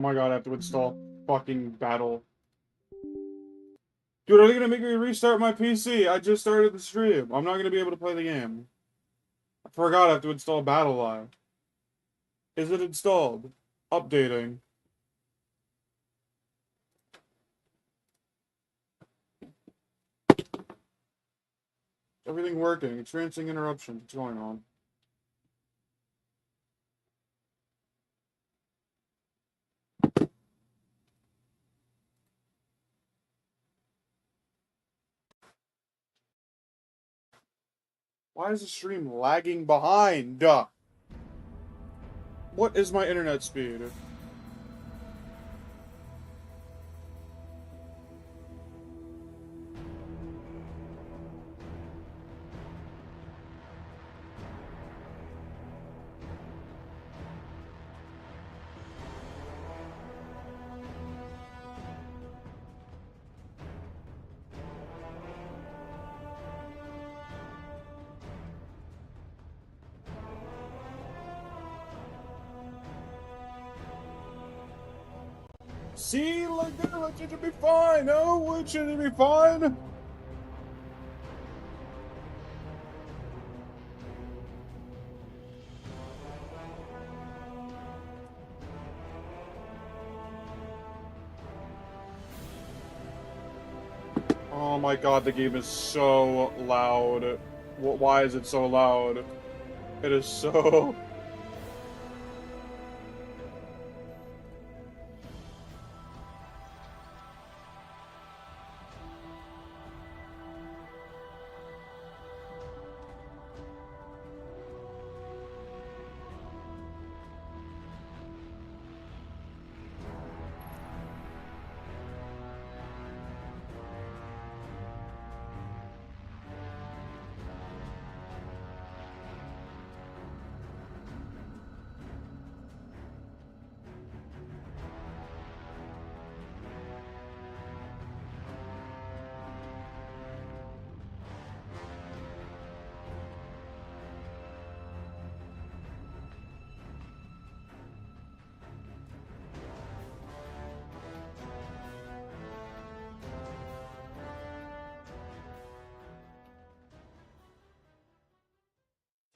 Oh my god, I have to install fucking Battle. Dude, are they gonna make me restart my PC? I just started the stream. I'm not gonna be able to play the game. I forgot I have to install Battle Live. Is it installed? Updating. Everything working. Experiencing interruption. What's going on? Why is the stream lagging behind? What is my internet speed? See, like that, it should be fine. Oh, it should be fine. Oh my god, the game is so loud. Why is it so loud? It is so...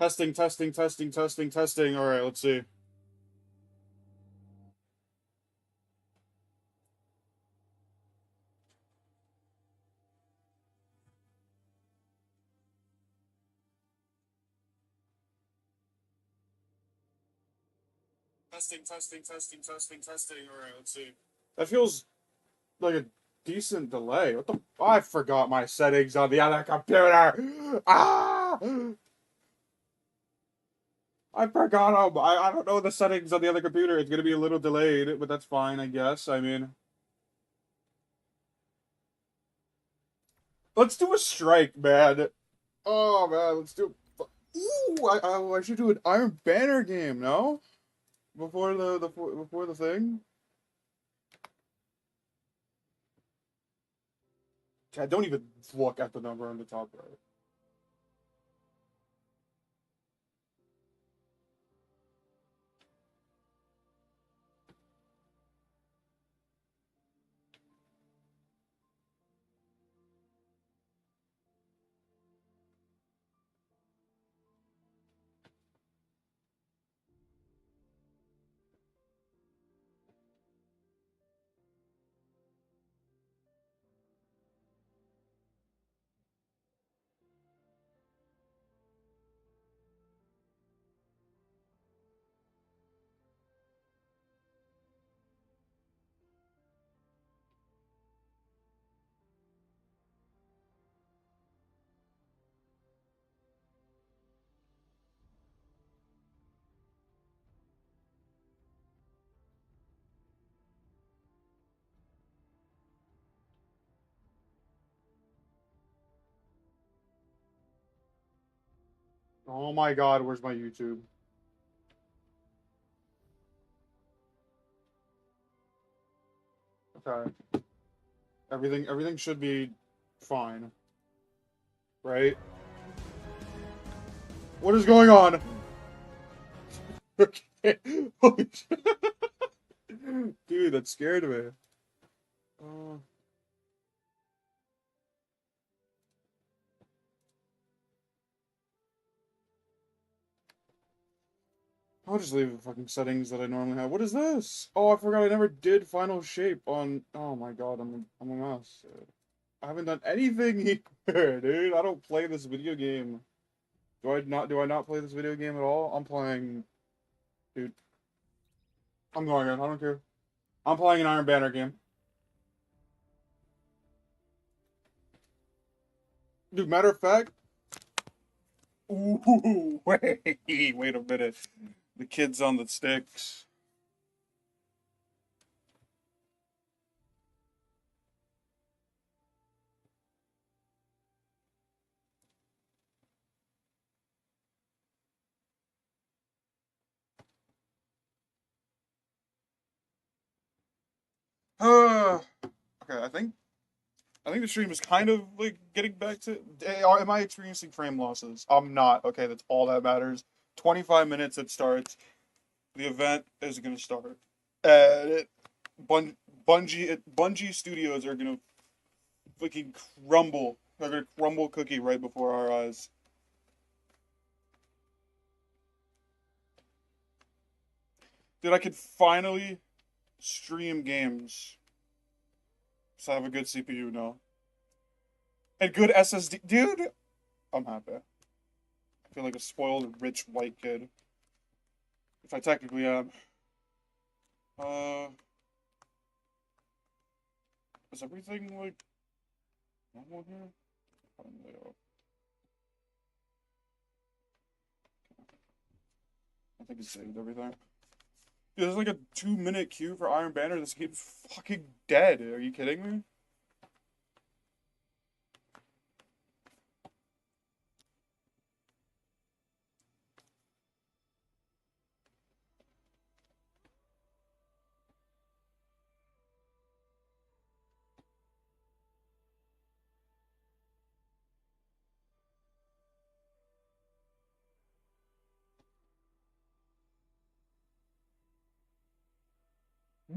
Testing, testing, testing, testing, testing. Alright, let's see. Testing, testing, testing, testing, testing. Alright, let's see. That feels like a decent delay. What the... I forgot my settings on the other computer! Ah! I forgot them! I don't know the settings on the other computer. It's gonna be a little delayed, but that's fine, I guess. I mean... Let's do a strike, man. Oh, man, let's do... Ooh, I should do an Iron Banner game, no? Before the thing? Chad, don't even look at the number on the top right. Oh my god, where's my YouTube? Okay. Everything should be fine. Right? What is going on? Okay. Holy shit. Dude, that scared me. Uh, I'll just leave the fucking settings that I normally have. What is this? Oh, I forgot I never did final shape on. Oh my god, I'm a mess. I haven't done anything here, dude. I don't play this video game. Do I not play this video game at all? I'm playing, dude. I'm going in. I don't care. I'm playing an Iron Banner game. Dude, matter of fact. Ooh, wait a minute. The kids on the sticks. Okay, I think the stream is kind of like getting back to. Am I experiencing frame losses? I'm not. Okay, that's all that matters. 25 minutes it starts. The event is gonna start. And Bun- Bungie Studios are gonna fucking crumble. They're gonna crumble cookie right before our eyes. Dude, I could finally stream games. So I have a good CPU now. And good SSD. Dude, I'm happy. I feel like a spoiled, rich white kid. If I technically am. Uh, is everything like normal here? I think it saved everything. Dude, there's like a 2 minute queue for Iron Banner. This game's fucking dead. Are you kidding me?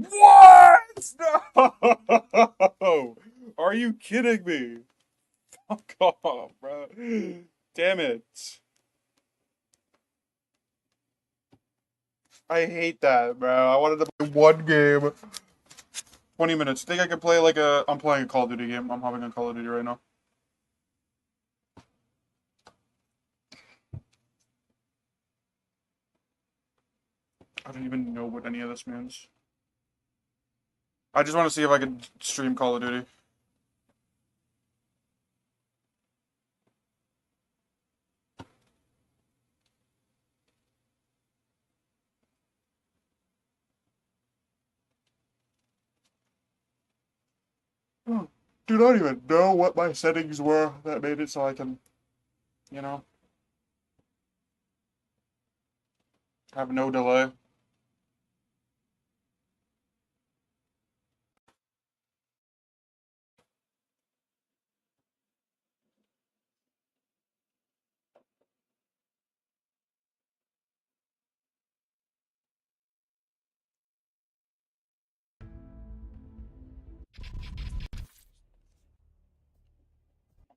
What? No! Are you kidding me? Fuck off, bro. Damn it. I hate that, bro. I wanted to play one game. 20 minutes. Think I could play like a. I'm playing a Call of Duty game. I'm having a Call of Duty right now. I don't even know what any of this means. I just want to see if I can stream Call of Duty. Oh, dude, I don't even know what my settings were that made it so I can, you know, have no delay.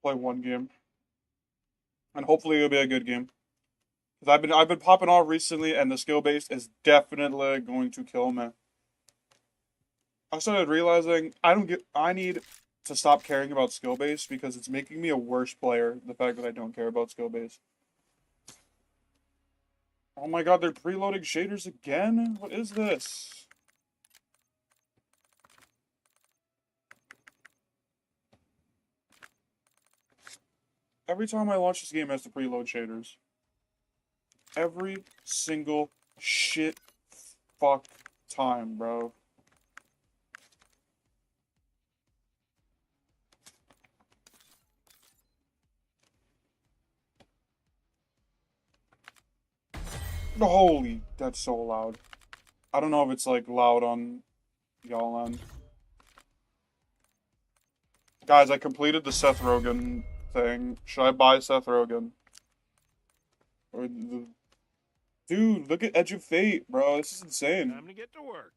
Play one game, and hopefully it'll be a good game. Because I've been popping off recently, and the skill base is definitely going to kill me. I started realizing I need to stop caring about skill base because it's making me a worse player. The fact that I don't care about skill base. Oh my god, they're preloading shaders again? What is this? Every time I launch this game, it has to preload shaders. Every single shit fuck time, bro. Holy, that's so loud. I don't know if it's like loud on y'all end. Guys, I completed the Seth Rogen thing. Should I buy Seth Rogen? Or the... Dude, look at Edge of Fate, bro. This is insane. Time to get to work.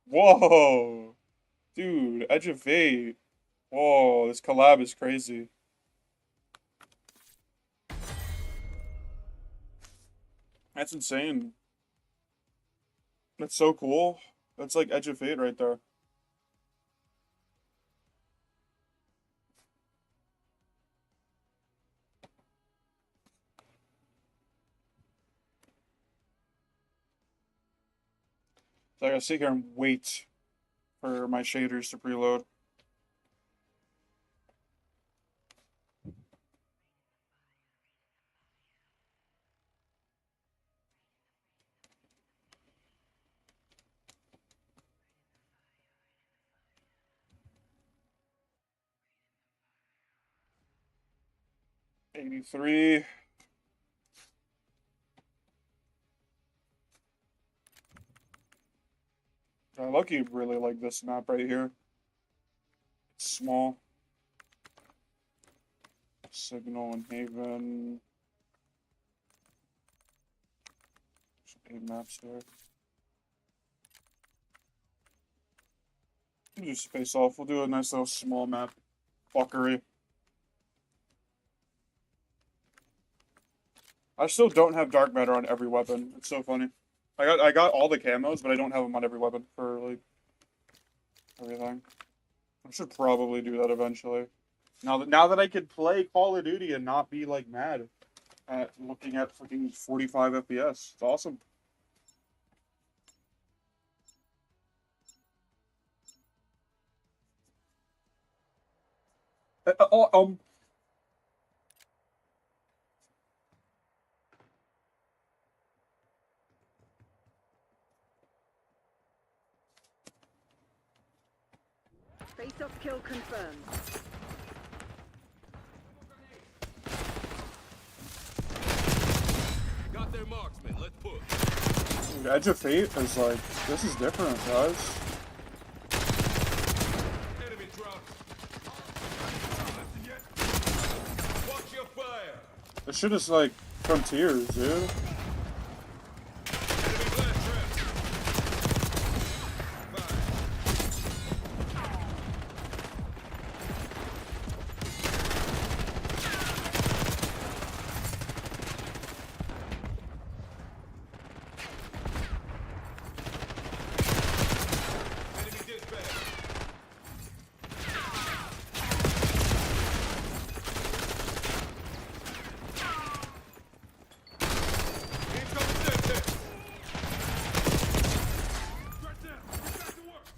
Whoa. Dude, Edge of Fate. Whoa, this collab is crazy. That's insane. That's so cool. That's like Edge of Fate right there. So I gotta sit here and wait for my shaders to preload. '83. Lucky really like this map right here. It's small. Signal and Haven. There's 8 maps there. We'll just space off. We'll do a nice little small map. Fuckery. I still don't have dark matter on every weapon. It's so funny. I got all the camos, but I don't have them on every weapon for like everything. I should probably do that eventually. Now that I could play Call of Duty and not be like mad at looking at fucking 45 FPS. It's awesome. Oh, Face-off kill confirmed. Got their marksman. Let's push. Dude, Edge of Fate is like, this is different, guys. Enemy dropped. Watch your fire. This shit is like Frontiers, dude. Enemy blast trap. Fire. Enemy dispatch. Incoming sentence.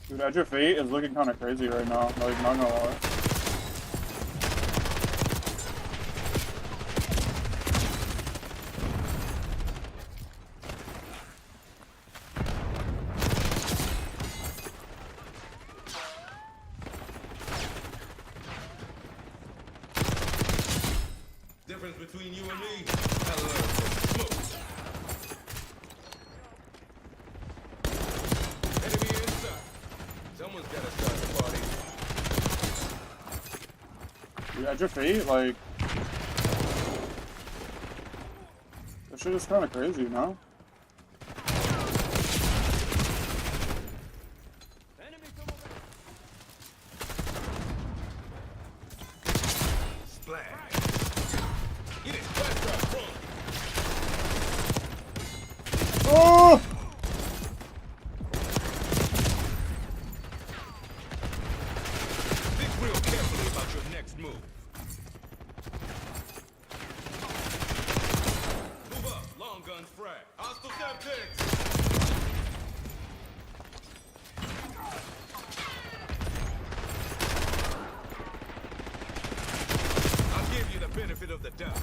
Dude, Edge of Fate is looking kind of crazy right now. Like, not gonna lie. Difference between you and me. I love smoke. Enemy inside. Someone's gotta start the party. Dude, Edge of Fate, like, this shit is kind of crazy, you know? Splash. Get it. Blast trap front. Oh! Think real carefully about your next move. Move up. Long guns frag. Hostile subjects. I'll give you the benefit of the doubt.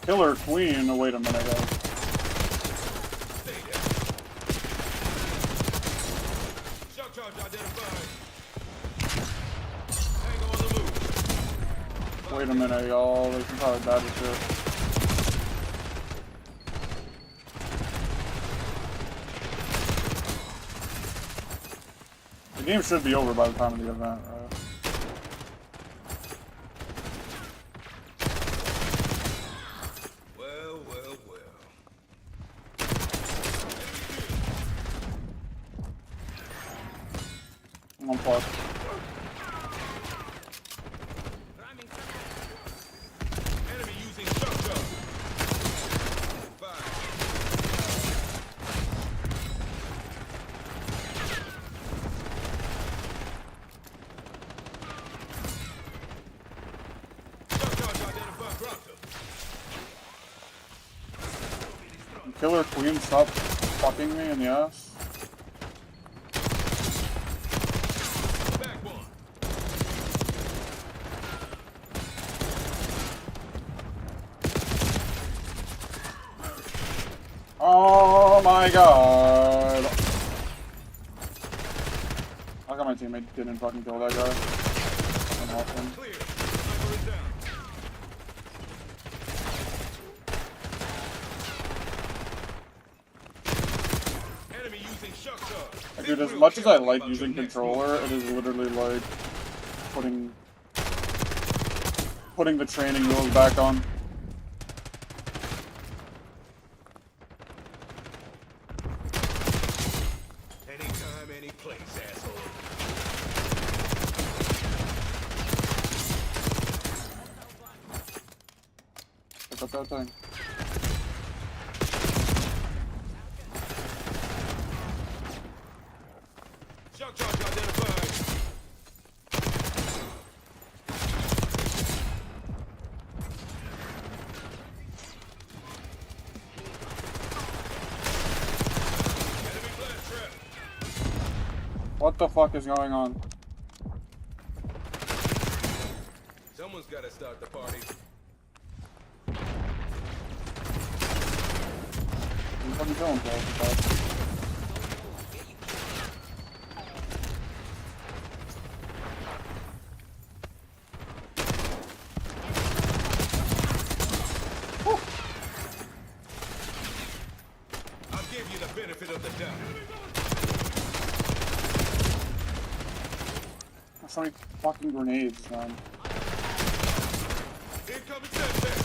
Killer Queen. Oh, wait a minute, guys. Stay there. Shock charge identified. Tango on the move. Wait a minute, y'all. This is probably bad as shit. The game should be over by the time of the event, right? Well, well, well. I'm on fuck. Enemy using shotgun. Fire. Shotgun identified. Dropped him. Killer Queen, stop fucking me in the ass. Back one. Oh my god. How come my teammate didn't fucking kill that guy? I'm awesome. Clear. Sniper is down. Enemy using shotgun. Like, dude, as much as I like using controller, it is literally like putting the training wheels back on. Anytime, any place, asshole. Pick up that thing. Shock charge identified. Enemy blast trap. What the fuck is going on? Someone's got to start the party. I'm fucking killing people. I'll give you the benefit of the doubt. So many fucking grenades, man. Incoming setback.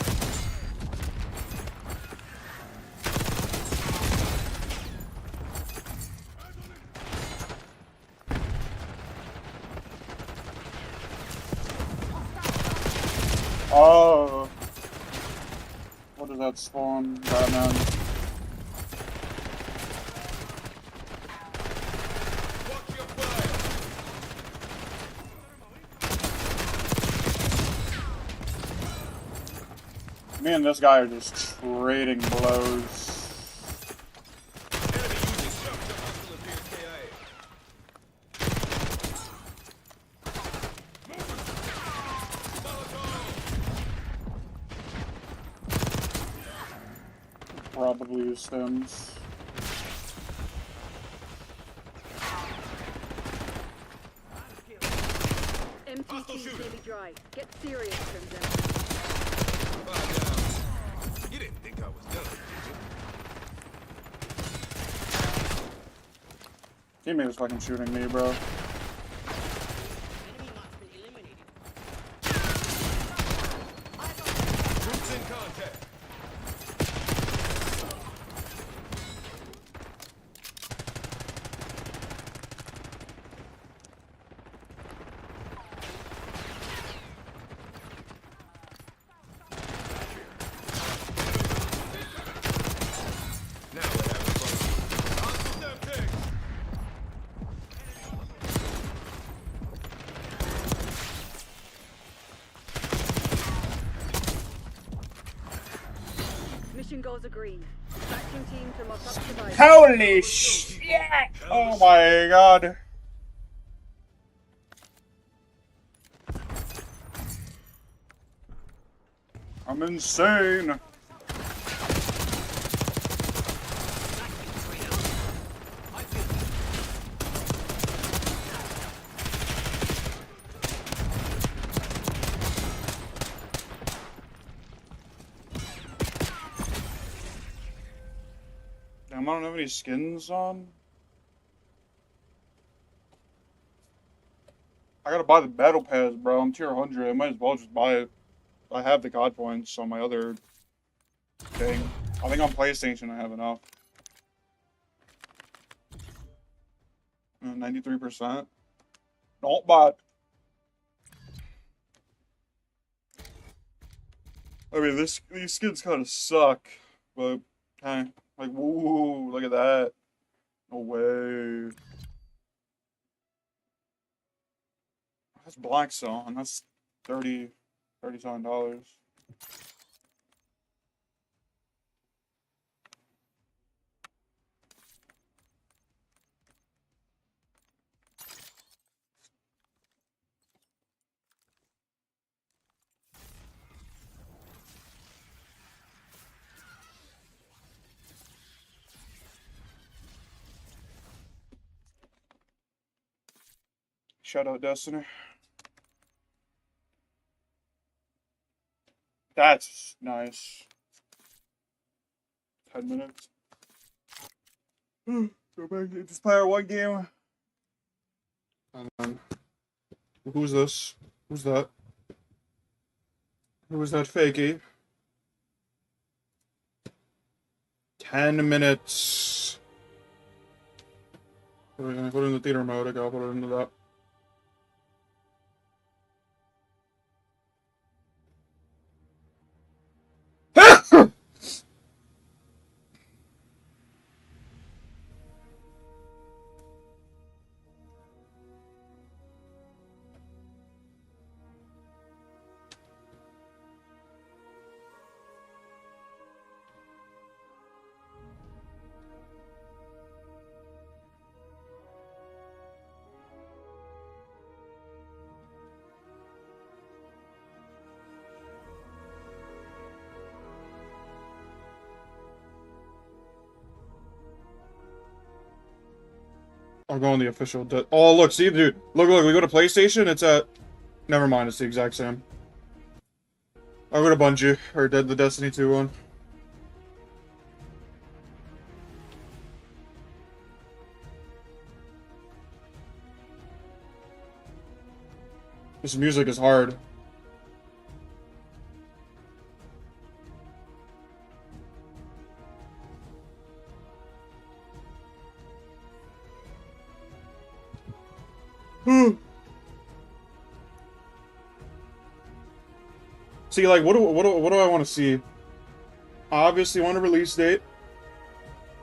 Oh. What does that spawn, Batman? Watch your fire. Me and this guy are just trading blows. Enemy using shock to hostile appears KIA. Probably use stems. Hostile shooter. Daily dry. Get serious, Crimson. Five down. You didn't think I was done, did you? Teammate is fucking shooting me, bro. Troops in contact. Now we're having fun. Hostile step tank. Mission goals are green. Dispatching team to lock up survivors. Holy shit! Oh my god. I'm insane. Damn, I don't have any skins on. gotta buy the battle pass, bro. I'm tier 100. I might as well just buy it. I have the god points on my other thing. I think on PlayStation I have enough. 93%. Not bad. I mean, these skins kind of suck, but hey, like, woo, look at that. No way. That's Black Zone. That's $30 Shout out Destiny. That's nice. 10 minutes. Go back to this player one game. And then, who's this? Who's that? Who is that fakey? 10 minutes. We're gonna put it in the theater mode. I gotta put it into that. I'll go on the official. Oh, look, see, dude. Look, we go to PlayStation, it's at... Never mind, it's the exact same. I'll go to Bungie, or the Destiny 2 one. This music is hard. See, like, what do I want to see? I obviously want a release date.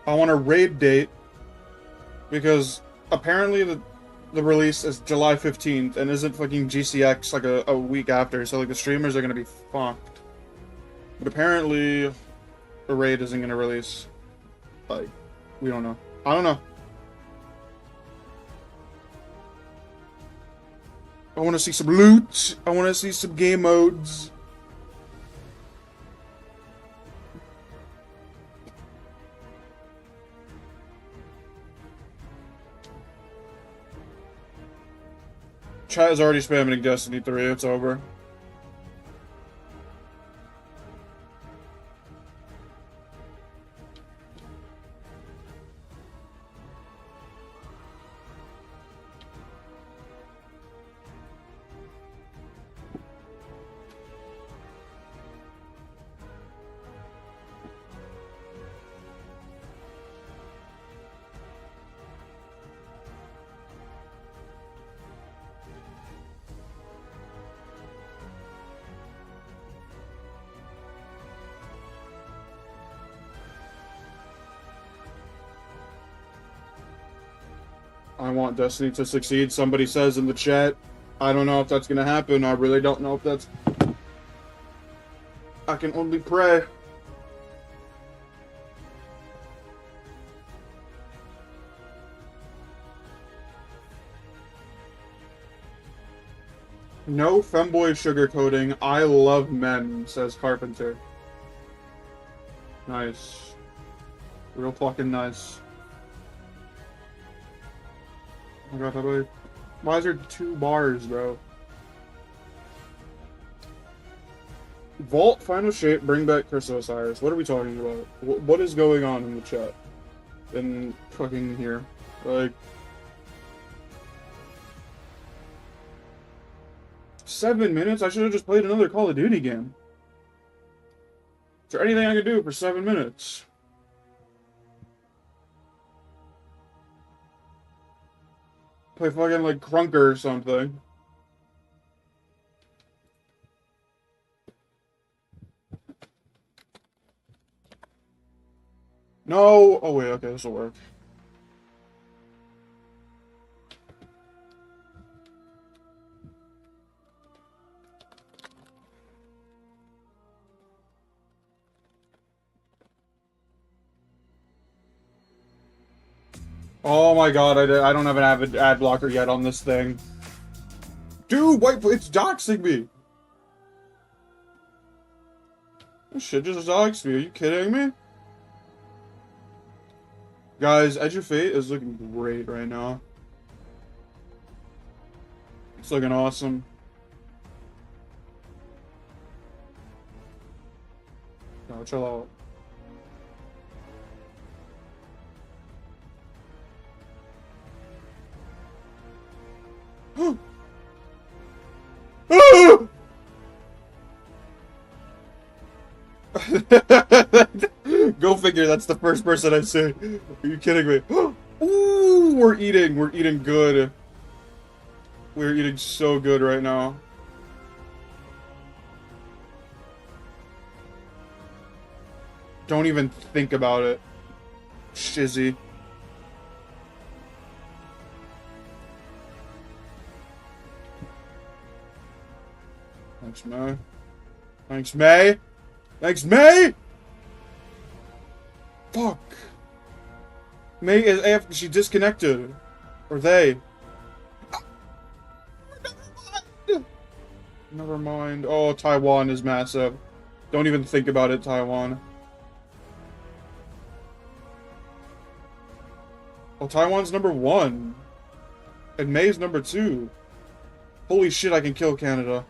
I want a raid date. Because apparently the release is July 15th and isn't fucking GCX like a week after, so like the streamers are gonna be fucked. But apparently the raid isn't gonna release. Like, we don't know. I don't know. I want to see some loot. I want to see some game modes. Chat is already spamming Destiny 3. It's over. I want Destiny to succeed. Somebody says in the chat. I don't know if that's gonna happen. I really don't know if that's... I can only pray. No femboy sugarcoating. I love men, says Carpenter. Nice. Real fucking nice. Oh my god, why is there 2 bars, bro? Vault, Final Shape, bring back Chris Osiris. What are we talking about? What is going on in the chat? In fucking here. Like... 7 minutes? I should have just played another Call of Duty game. Is there anything I can do for 7 minutes? Play fucking like Crunker or something. No! Oh wait, okay, this'll work. Oh my god, I don't have an ad blocker yet on this thing. Dude, wait, it's doxing me! This shit just doxed me, are you kidding me? Guys, Edge of Fate is looking great right now. It's looking awesome. No, chill out. Go figure, that's the first person I say. Are you kidding me? Ooh, we're eating good. We're eating so good right now. Don't even think about it. Shizzy. Thanks, May. Thanks, May. Thanks, May! Fuck. May is AF. She disconnected. Or they. Never mind. Oh, Taiwan is massive. Don't even think about it, Taiwan. Oh, Taiwan's #1. And May's #2. Holy shit, I can kill Canada.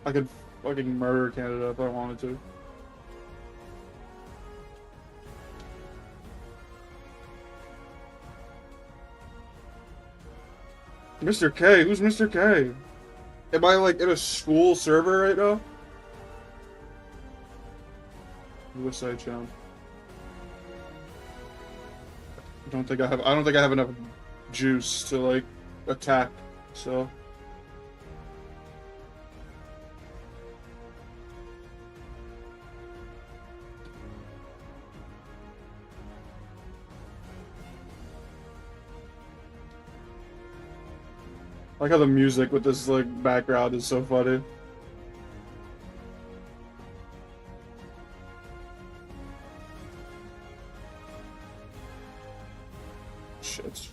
I could fucking murder Canada if I wanted to. Mr. K? Who's Mr. K? Am I, like, in a school server right now? USA champ. I don't think I have enough juice to, like, attack, so... I like how the music with this, like, background is so funny. Shit.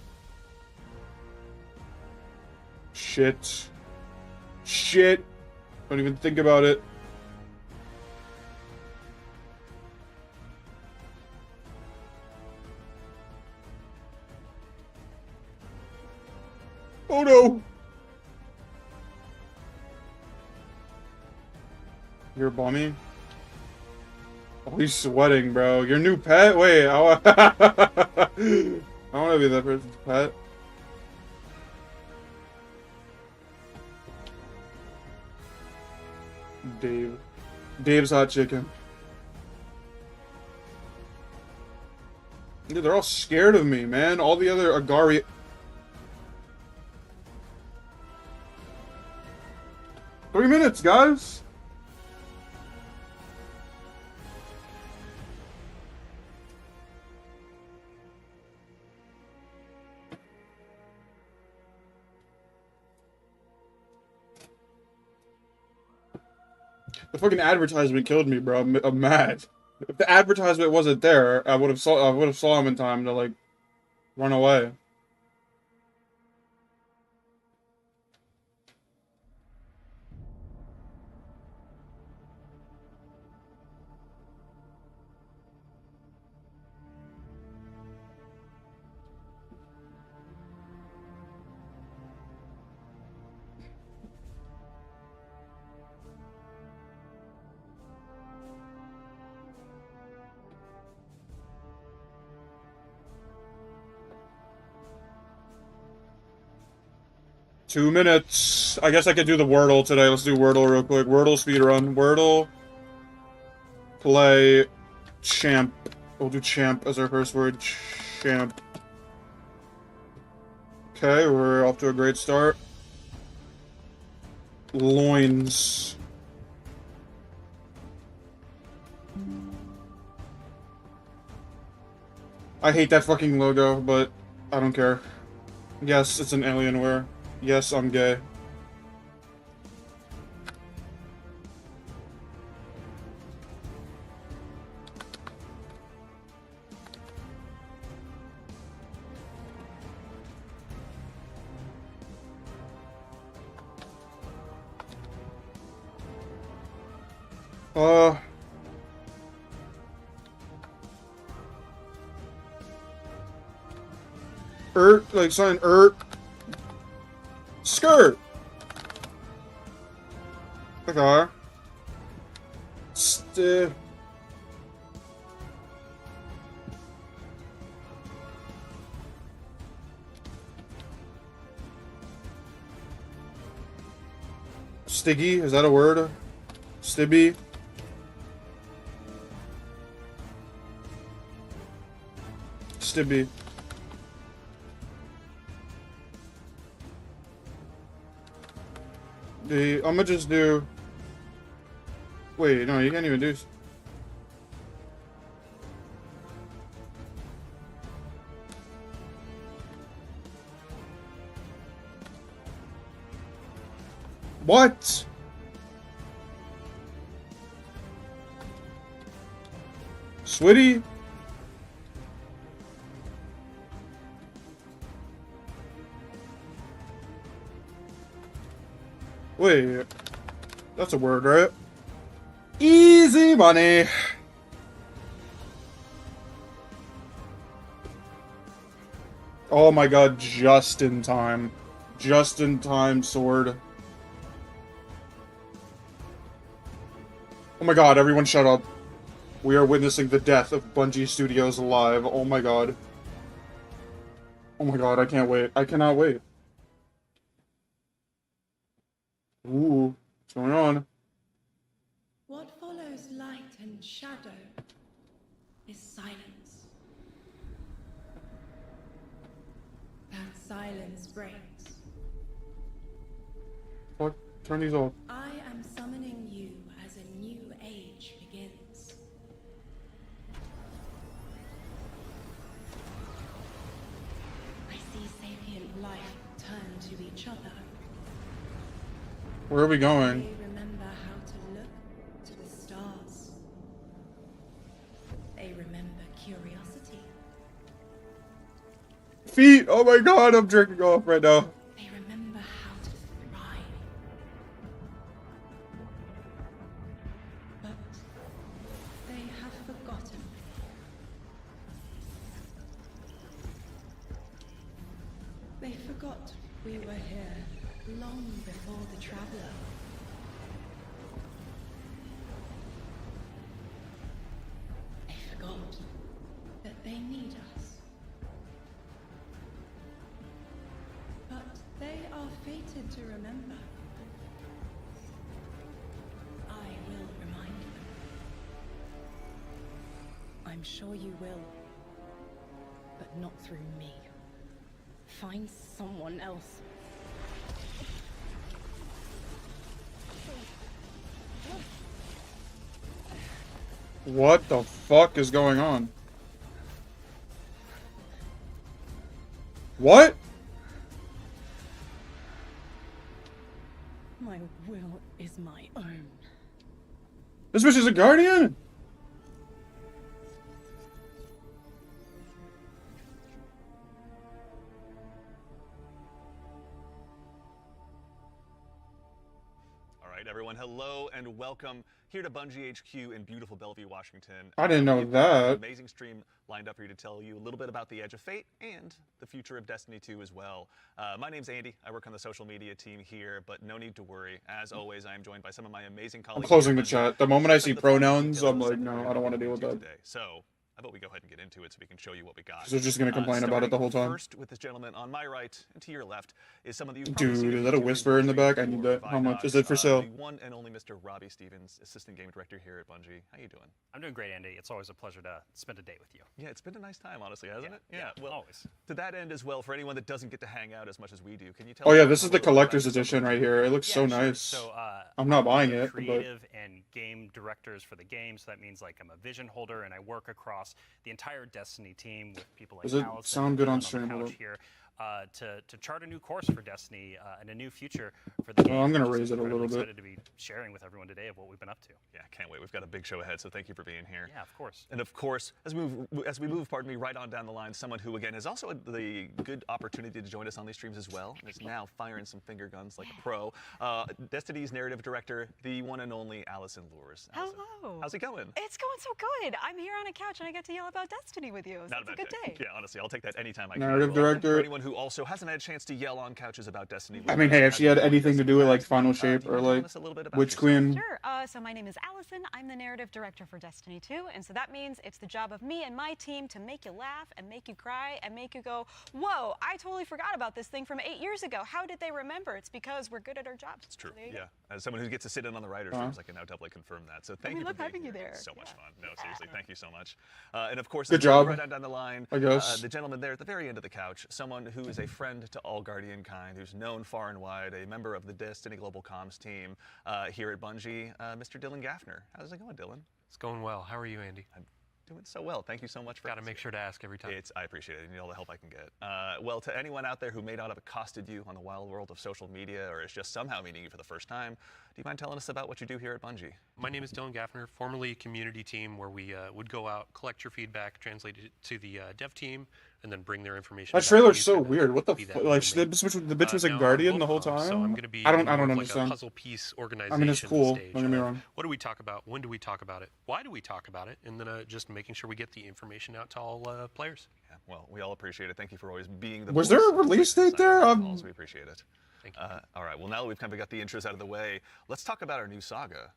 Shit. Shit. Don't even think about it. Oh no! You're bummy? Oh, he's sweating, bro. Your new pet? Wait, I want to be that person's pet. Dave. Dave's hot chicken. Dude, they're all scared of me, man. All the other Agari... Three minutes, guys! The fucking advertisement killed me, bro. I'm mad. If the advertisement wasn't there, I would have saw him in time to, like, run away. 2 minutes. I guess I could do the Wordle today. Let's do Wordle real quick. Wordle speedrun. Wordle. Play. Champ. We'll do champ as our first word. Champ. Okay, we're off to a great start. Loins. I hate that fucking logo, but I don't care. Yes, it's an Alienware. Yes, I'm gay. Like something, skirt. Okay. Stiggy, is that a word? Stibby? Stibby. I'ma just do... Wait, no, you can't even do... What? Switty? Wait, that's a word, right? Easy money. Oh my god, just in time. Just in time sword. Oh my god, everyone shut up. We are witnessing the death of Bungie Studios live. Oh my god. Oh my god, I can't wait. I cannot wait. Ooh, what's going on? What follows light and shadow is silence. That silence breaks. Fuck, turn these off. I am summoning you as a new age begins. I see sapient life turn to each other. Where are we going? They remember how to look to the stars. They remember curiosity. Feet! Oh my god, I'm jerking off right now. They remember how to thrive. But they have forgotten. They forgot we were here long before the Traveler. They forgot that they need us. But they are fated to remember. I will remind them. I'm sure you will. But not through me. Find someone else. What the fuck is going on? What? My will is my own. This bitch is a guardian? Alright everyone, hello and welcome here to Bungie HQ in beautiful Bellevue, Washington. I didn't know We've got an that. amazing stream lined up for you to tell you a little bit about the Edge of Fate and the future of Destiny 2 as well. My name's Andy, I work on the social media team here, but no need to worry. As always, I am joined by some of my amazing colleagues. I'm closing the here at Bungie chat. The moment I to see explain the fine pronouns, details I'm of the like, second no, we're I don't want to gonna deal with do that. today. So, I vote we go ahead and get into it so we can show you what we got. They're just gonna complain about it the whole time. First, with this gentleman on my right and to your left is someone that you've Dude, probably seen is that a doing whisper in the Bungie back? I need before, that. How much is it for Vinox, sale? The one and only Mr. Robbie Stevens, assistant game director here at Bungie. How you doing? I'm doing great, Andy. It's always a pleasure to spend a day with you. Yeah, it's been a nice time, honestly, hasn't it? Yeah, Well, always. to that end as well, for anyone that doesn't get to hang out as much as we do, can you tell? Oh us yeah, a this is the little bit about collector's yourself? edition right here. It looks so Yeah, sure. nice. So, I'm not buying one of it, the but- creative and game directors for the game, so that means like I'm a vision holder and I work across the entire Destiny team with people like Does it Allison sound good on the stream? couch Hold up. here, to chart a new course for Destiny and a new future for the game. I'm gonna which is raise it a incredibly little bit. excited to be sharing with everyone today of what we've been up to. Yeah, can't wait. We've got a big show ahead, so thank you for being here. Yeah, of course. And of course, as we move, pardon me, right on down the line, someone who again has also had the good opportunity to join us on these streams as well, and is now firing some finger guns like a pro. Destiny's narrative director, the one and only Allison Lures. Allison, Hello. how's it going? It's going so good. I'm here on a couch and I get to yell about Destiny with you. So Not it's a bad good day. Yeah, honestly, I'll take that anytime I can. Narrative Well, director. For anyone who also hasn't had a chance to yell on couches about Destiny. I mean, hey, if she had anything to do with like Final do Shape you or wanna tell like us a little bit about Witch yourself? Queen. Sure. So my name is Allison. I'm the narrative director for Destiny 2, and so that means it's the job of me and my team to make you laugh and make you cry and make you go, "Whoa! I totally forgot about this thing from 8 years ago. How did they remember?" It's because we're good at our jobs. It's true. So there you Yeah. go. As someone who gets to sit in on the writers' rooms, I can now doubly confirm that. So thank we you for love being having you here. there. So much Yeah. fun. No, seriously, thank you so much. And of course, Good as we move job, right on down the line, I guess. the gentleman there at the very end of the couch, someone who is a friend to all Guardian kind, who's known far and wide, a member of the Destiny Global Comms team here at Bungie, Mr. Dylan Gaffner. How's it going, Dylan? It's going well. How are you, Andy? I'm doing so well. Thank you so much for Got to make sure to ask every time. I appreciate it. I need all the help I can get. Well, to anyone out there who may not have accosted you on the wild world of social media or is just somehow meeting you for the first time, do you mind telling us about what you do here at Bungie? My name is Dylan Gaffner, formerly community team, where we would go out, collect your feedback, translate it to the dev team, and then bring their information. That back to trailer's you so to weird. What the be that fuck? Like middleman. the bitch was a Now I'm guardian the whole Global Comms, time. So I'm going to be I don't more of like understand. a puzzle piece organization. I mean, it's cool. on the stage Don't get me of wrong. What do we talk about? When do we talk about it? Why do we talk about it? And then just making sure we get the information out to all players. Yeah, well, we all appreciate it. Thank you for always being the Was voice there a of the release player date there? side of the calls. We appreciate it. Thank you. All right, well, now that we've kind of got the intros out of the way, let's talk about our new saga.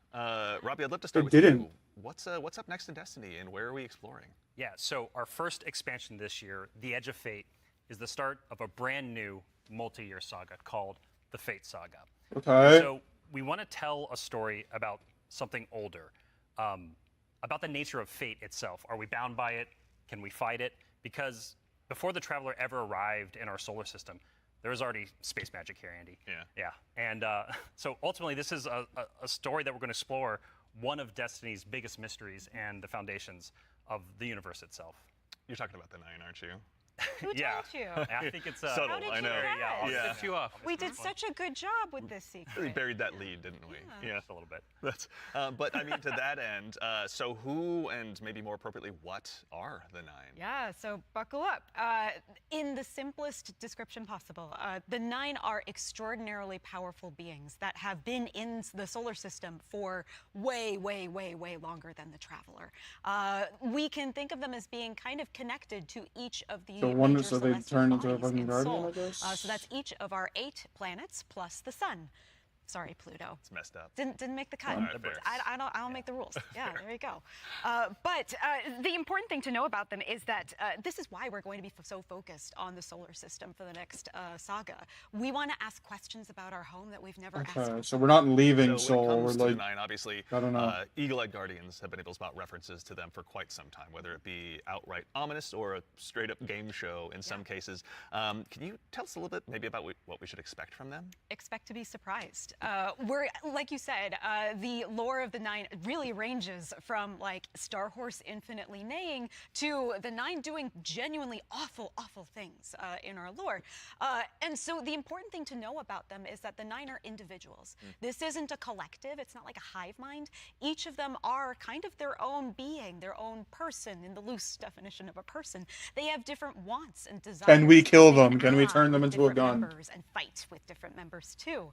Robbie, I'd love to start with didn't. you. What's up next in Destiny, and where are we exploring? Yeah, so our first expansion this year, The Edge of Fate, is the start of a brand new multi-year saga called The Fate Saga. Okay. So we want to tell a story about something older, about the nature of fate itself. Are we bound by it? Can we fight it? Because before the Traveler ever arrived in our solar system, there was already space magic here, Andy. Yeah. Yeah. And so ultimately, this is a story that we're going to explore one of Destiny's biggest mysteries and the foundations of the universe itself. You're talking about the Nine, aren't you? Who Yeah. told you? I think it's Subtle, How did I you know. guess? I'll Yeah. Set you off. We did such a good job with this secret. Really buried that lead, didn't we? Yeah. Just a little bit. That's, but I mean, to that end, so who and maybe more appropriately, what are the Nine? Yeah, so buckle up. In the simplest description possible, the Nine are extraordinarily powerful beings that have been in the solar system for way, way, way, way longer than the Traveler. We can think of them as being kind of connected to each of the major so they celestial turn into a bodies fucking in guardian, Sol. I guess? So that's each of our 8 planets plus the sun. Sorry, Pluto. It's messed up. Didn't make the cut. All right, fair. I don't make the rules. Yeah, there you go. But the important thing to know about them is that this is why we're going to be so focused on the solar system for the next saga. We want to ask questions about our home that we've never asked. Okay, so we're not leaving So when it Soul. comes We're to the like, Nine, obviously, I don't know. Eagle-eyed Guardians have been able to spot references to them for quite some time, whether it be outright ominous or a straight-up game show in some cases. Can you tell us a little bit maybe about what we should expect from them? Expect to be surprised. We're, like you said, the lore of the Nine really ranges from like Star Horse infinitely neighing to the Nine doing genuinely awful, awful things in our lore. And so the important thing to know about them is that the Nine are individuals. This isn't a collective. It's not like a hive mind. Each of them are kind of their own being, their own person in the loose definition of a person. They have different wants and desires. Can we kill them? and Can we ally turn them with into a different gun? members and fight with different members too.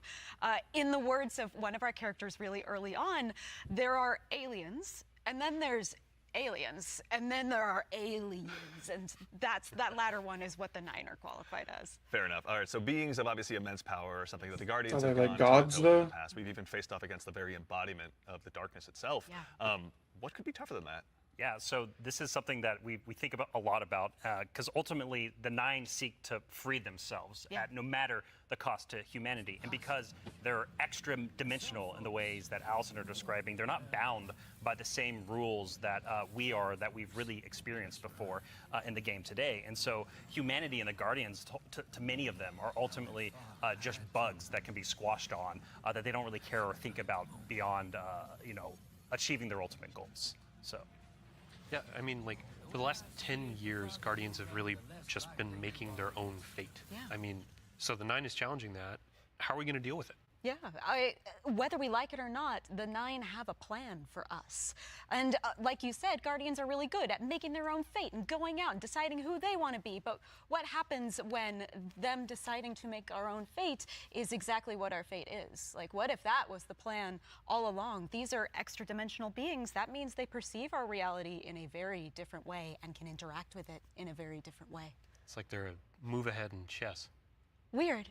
In the words of one of our characters really early on, there are aliens, and then there's aliens, and then there are aliens, and that latter one is what the Nine are qualified as. Fair enough. All right, so beings of obviously immense power, something that the Guardians Are have they gone like to gods, know in though? the past. We've even faced off against the very embodiment of the darkness itself. Yeah. What could be tougher than that? Yeah, so this is something that we think about a lot about because ultimately the Nine seek to free themselves at no matter the cost to humanity. And because they're extra dimensional in the ways that Allison are describing, they're not bound by the same rules that we are, that we've really experienced before in the game today. And so humanity and the Guardians, to many of them, are ultimately just bugs that can be squashed on, that they don't really care or think about beyond, achieving their ultimate goals. So. Yeah, I mean, like, for the last 10 years, Guardians have really just been making their own fate. Yeah. I mean, so the Nine is challenging that. How are we going to deal with it? Yeah, whether we like it or not, the Nine have a plan for us. And like you said, Guardians are really good at making their own fate and going out and deciding who they want to be. But what happens when them deciding to make our own fate is exactly what our fate is? Like, what if that was the plan all along? These are extra-dimensional beings. That means they perceive our reality in a very different way and can interact with it in a very different way. It's like they're a move ahead in chess. Weird.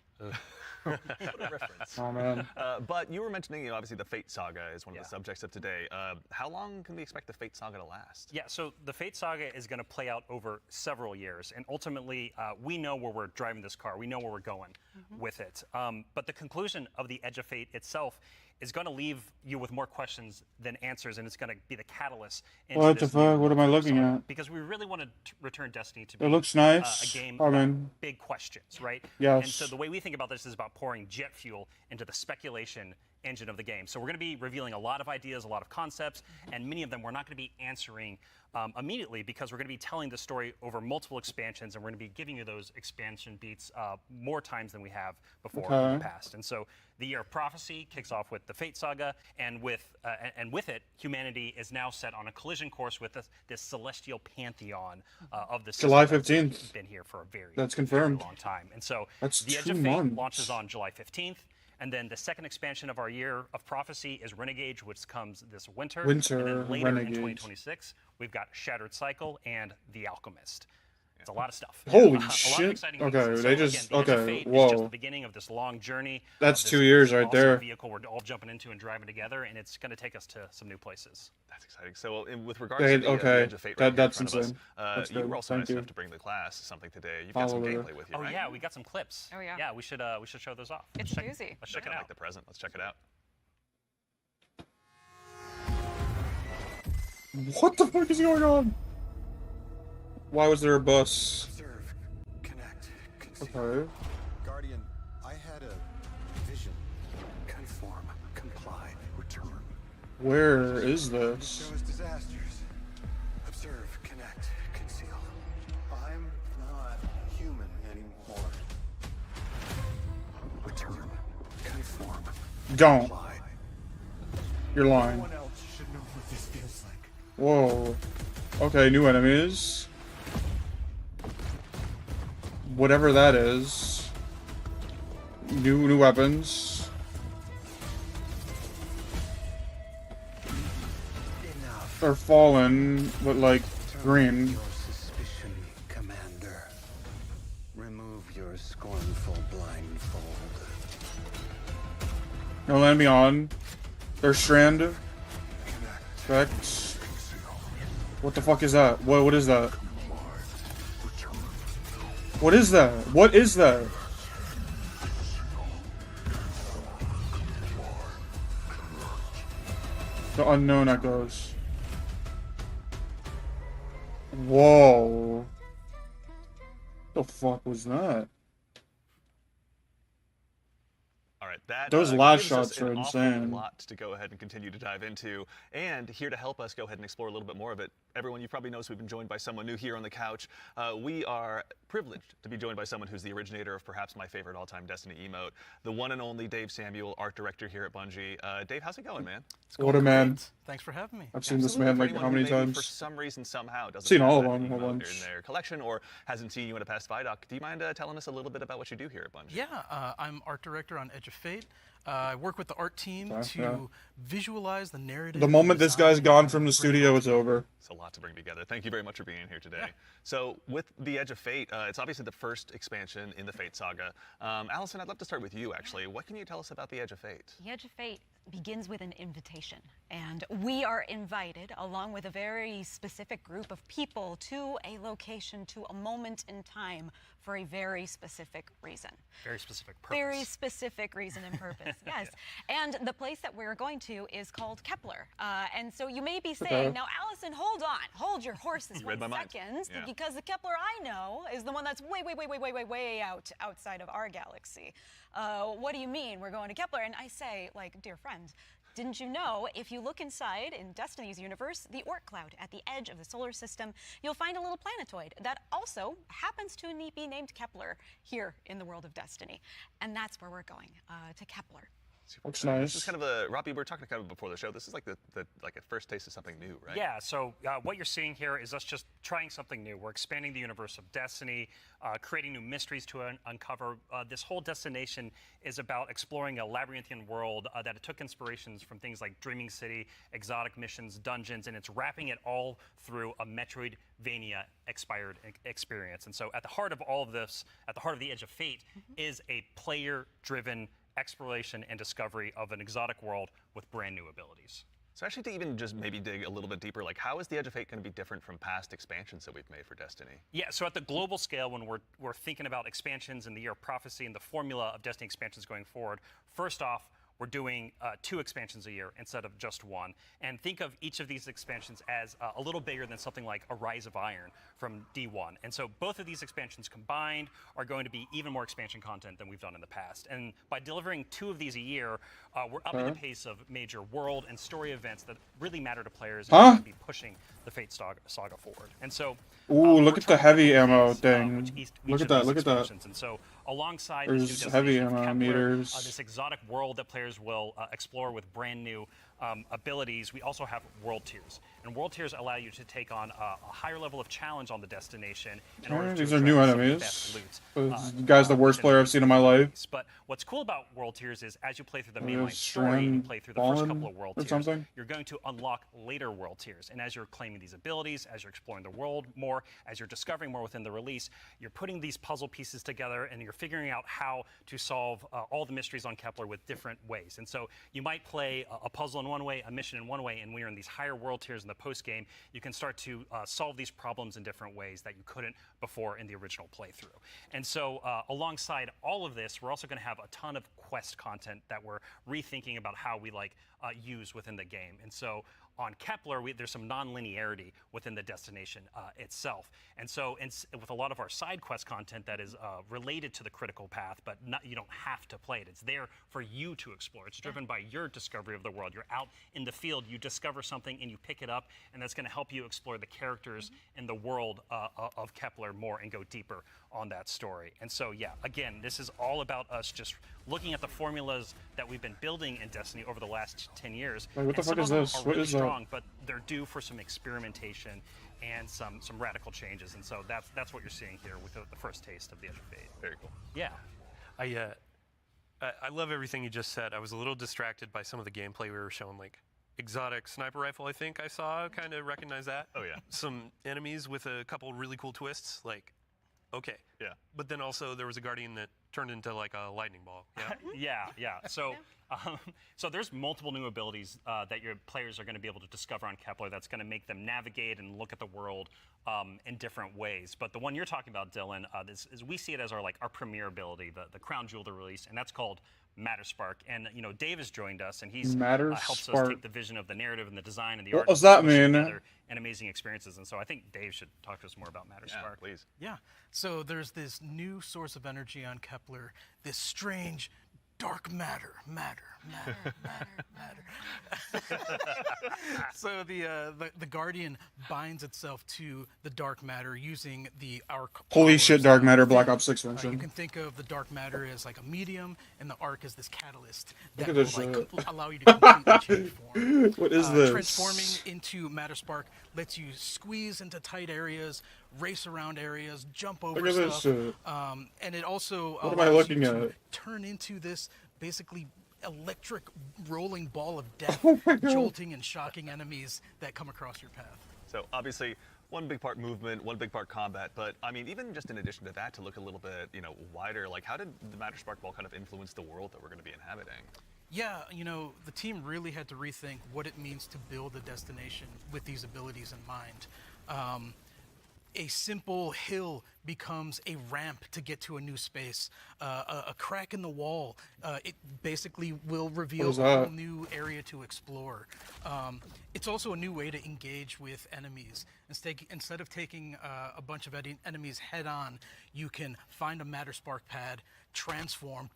What a reference. Oh, man. But you were mentioning, obviously the Fate Saga is one of the subjects of today. How long can we expect the Fate Saga to last? Yeah, so the Fate Saga is going to play out over several years, and ultimately we know where we're driving this car. We know where we're going with it. But the conclusion of the Edge of Fate itself is going to leave you with more questions than answers, and it's going to be the catalyst. What the fuck? What am I looking at? Because we really want to return Destiny to be It looks nice. a game I about mean, big questions, right? yes. And so the way we think about this is about pouring jet fuel into the speculation engine of the game. So we're going to be revealing a lot of ideas, a lot of concepts, and many of them we're not going to be answering immediately because we're going to be telling the story over multiple expansions, and we're going to be giving you those expansion beats more times than we have before in the past. And so the Year of Prophecy kicks off with the Fate Saga, and with it, humanity is now set on a collision course with this celestial pantheon of the July system 15th. been here for a very, That's confirmed. very long time. And so That's the Edge 2 of Fate months. launches on July 15th. And then the second expansion of our Year of Prophecy is Renegade, which comes this winter. And then later Renegade. in 2026, we've got Shattered Cycle and The Alchemist. It's a lot of stuff. Holy A lot of shit. exciting Okay, things. they So just- again, the Edge of okay, Fate is whoa. just the beginning of this long journey. That's of 2 this years right awesome there. vehicle we're all jumping into and driving together, and it's going to take us to some new places. That's exciting. So with regards to the Edge of Fate right here in that's front of us, insane. That's you good. were also Thank nice you. enough to bring the class something today. You've got some Hallelujah. gameplay with you, Oh right? yeah, we got some clips. Oh, yeah. Yeah, we should show those off. It's Let's check- juicy. Let's check it Kinda out. like the present. Let's check it out. What the fuck is going on? Why was there a bus? Observe, connect, conceal. Okay. Guardian, I had a vision. Conform, comply, return. Where is this? Show us disasters. Observe, connect, conceal. I'm not human anymore. Return, conform, Don't. comply. You're No lying. one else should know what this feels like. Whoa. Okay, new enemies. Whatever that is. New weapons. Enough. They're fallen, but like green. Your suspicion, Commander. Remove your scornful blindfold. No land beyond. They're strand. Connect, Effect. What the fuck is that? What is that? What is that? What is that? The unknown echoes. Whoa. The fuck was that? All right, that Those last gives us shots are an awful insane. lot to go ahead and continue to dive into. And here to help us go ahead and explore a little bit more of it, everyone, you probably noticed we've been joined by someone new here on the couch. We are privileged to be joined by someone who's the originator of perhaps my favorite all-time Destiny emote, the one and only Dave Samuel, art director here at Bungie. Dave, how's it going, man? What a man. Thanks for having me. I've seen this Absolutely. man For like anyone how who many maybe times? For some reason, somehow, doesn't Seen have all of that them a emote bunch. in their collection or hasn't seen you in a past Vidoc, do you mind telling us a little bit about what you do here at Bungie? Yeah, I'm art director on Edge of Fate. I work with the art team to yeah. visualize the narrative. The moment and this guy's design gone and from the bring it studio, all it's together. over. It's a lot to bring together. Thank you very much for being here today. So, with The Edge of Fate, it's obviously the first expansion in the Fate saga. Allison, I'd love to start with you, actually. What can you tell us about The Edge of Fate? The Edge of Fate begins with an invitation, and we are invited, along with a very specific group of people, to a location, to a moment in time, for a very specific reason. Very specific purpose. Very specific reason and purpose, yes. And the place that we're going to is called Kepler. And so you may be saying, now, Allison, hold on. Hold your horses You read 1 my mind. second, Yeah. because the Kepler I know is the one that's way outside of our galaxy. What do you mean we're going to Kepler? And I say, like, dear friend, didn't you know if you look inside in Destiny's universe, the Oort cloud at the edge of the solar system, you'll find a little planetoid that also happens to be named Kepler here in the world of Destiny. And that's where we're going, to Kepler. Looks This is nice. kind of a Robbie. We were talking kind of before the show. This is like like a first taste of something new, right? Yeah, so what you're seeing here is us just trying something new. We're expanding the universe of Destiny, creating new mysteries to uncover. This whole destination is about exploring a labyrinthian world that took inspirations from things like Dreaming City, exotic missions, dungeons, and it's wrapping it all through a Metroidvania expired experience. And so at the heart of all of this, at the heart of the Edge of Fate, is a player-driven exploration and discovery of an exotic world with brand new abilities. So actually, to even just maybe dig a little bit deeper, like how is the Edge of Fate going to be different from past expansions that we've made for Destiny? Yeah, so at the global scale, when we're thinking about expansions in the Year of Prophecy and the formula of Destiny expansions going forward, first off, we're doing 2 expansions a year instead of just 1. And think of each of these expansions as a little bigger than something like a Rise of Iron from D1. And so both of these expansions combined are going to be even more expansion content than we've done in the past. And by delivering 2 of these a year, we're upping the pace of major world and story events that really matter to players and are going to be pushing the Fate saga forward. And so, Ooh, look at the heavy ammo these, thing. Look at that, look at that. expansions. And so, alongside There's this new heavy destination of ammo Kepler, meters. this exotic world that players will explore with brand new abilities, we also have world tiers. And world tiers allow you to take on a higher level of challenge on the destination in order to These are new attract some of the enemies. best loot, This guy's the worst player I've seen in my life. But what's cool about world tiers is as you play through the There's mainline story and Strand play through the first Fallen couple of world or tiers, something? you're going to unlock later world tiers. And as you're claiming these abilities, as you're exploring the world more, as you're discovering more within the release, you're putting these puzzle pieces together and you're figuring out how to solve all the mysteries on Kepler with different ways. And so you might play a puzzle in one way, a mission in one way, and when you're in these higher world tiers in the post game, you can start to solve these problems in different ways that you couldn't before in the original playthrough. And so alongside all of this, we're also going to have a ton of quest content that we're rethinking about how we use within the game. And so on Kepler, there's some non-linearity within the destination itself. And so with a lot of our side quest content that is related to the critical path, but you don't have to play it. It's there for you to explore. It's driven by your discovery of the world. You're out in the field, you discover something and you pick it up, and that's going to help you explore the characters in the world of Kepler more and go deeper on that story. And so, yeah, again, this is all about us just looking at the formulas that we've been building in Destiny over the last 10 years. Wait, what the And fuck some is of them this? are What really is that? strong, but they're due for some experimentation and some radical changes. And so that's what you're seeing here with the first taste of the Edge of Fate. Very cool. Yeah. I love everything you just said. I was a little distracted by some of the gameplay we were showing, like exotic sniper rifle, I think I saw, kind of recognize that. Oh, yeah. Some enemies with a couple really cool twists, like, okay. Yeah. But then also there was a guardian that turned into like a lightning ball. Yeah. Yeah. So, so there's multiple new abilities that your players are going to be able to discover on Kepler that's going to make them navigate and look at the world in different ways. But the one you're talking about, Dylan, is we see it as our premier ability, the crown jewel of the release, and that's called Matterspark. And Dave has joined us, and he's helps us take the vision of the narrative and the design and the art. What does that mean? And amazing experiences. And so I think Dave should talk to us more about Matterspark. Yeah, please. Yeah. So there's this new source of energy on Kepler, this strange dark matter. So the Guardian binds itself to the dark matter using the arc. Holy shit, dark matter, Black Ops 6 You mention. can think of the dark matter as like a medium, and the arc as this catalyst Look that at will this like shit. allow you to completely change form. What is this? Transforming into Matterspark lets you squeeze into tight areas, race around areas, jump over Look at this stuff, shit. and it also What am I allows looking you to at? turn into this basically electric rolling ball of death, Oh my God. jolting and shocking enemies that come across your path. So obviously, one big part movement, one big part combat, but I mean, even just in addition to that, to look a little bit, wider, like how did the Matter Spark Ball kind of influence the world that we're going to be inhabiting? Yeah, the team really had to rethink what it means to build a destination with these abilities in mind. A simple hill becomes a ramp to get to a new space. A crack in the wall, it basically will reveal a whole new area to explore. It's also a new way to engage with enemies. Instead of taking a bunch of enemies head on, you can find a Matter Spark pad, transform,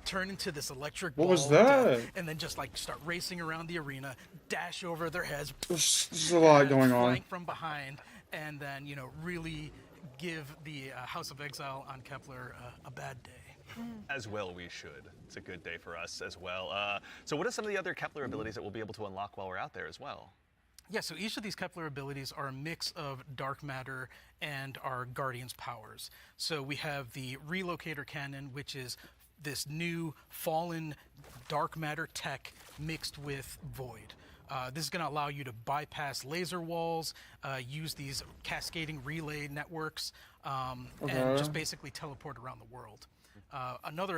turn into this electric ball. What was that? And then just like start racing around the arena, dash over their heads. There's a lot going on. Flank from behind, and then really give the House of Exile on Kepler a bad day. As well we should. It's a good day for us as well. So what are some of the other Kepler abilities that we'll be able to unlock while we're out there as well? Yeah, so each of these Kepler abilities are a mix of dark matter and our Guardian's powers. So we have the Relocator Cannon, which is this new fallen dark matter tech mixed with void. This is going to allow you to bypass laser walls, use these cascading relay networks, and just basically teleport around the world. Another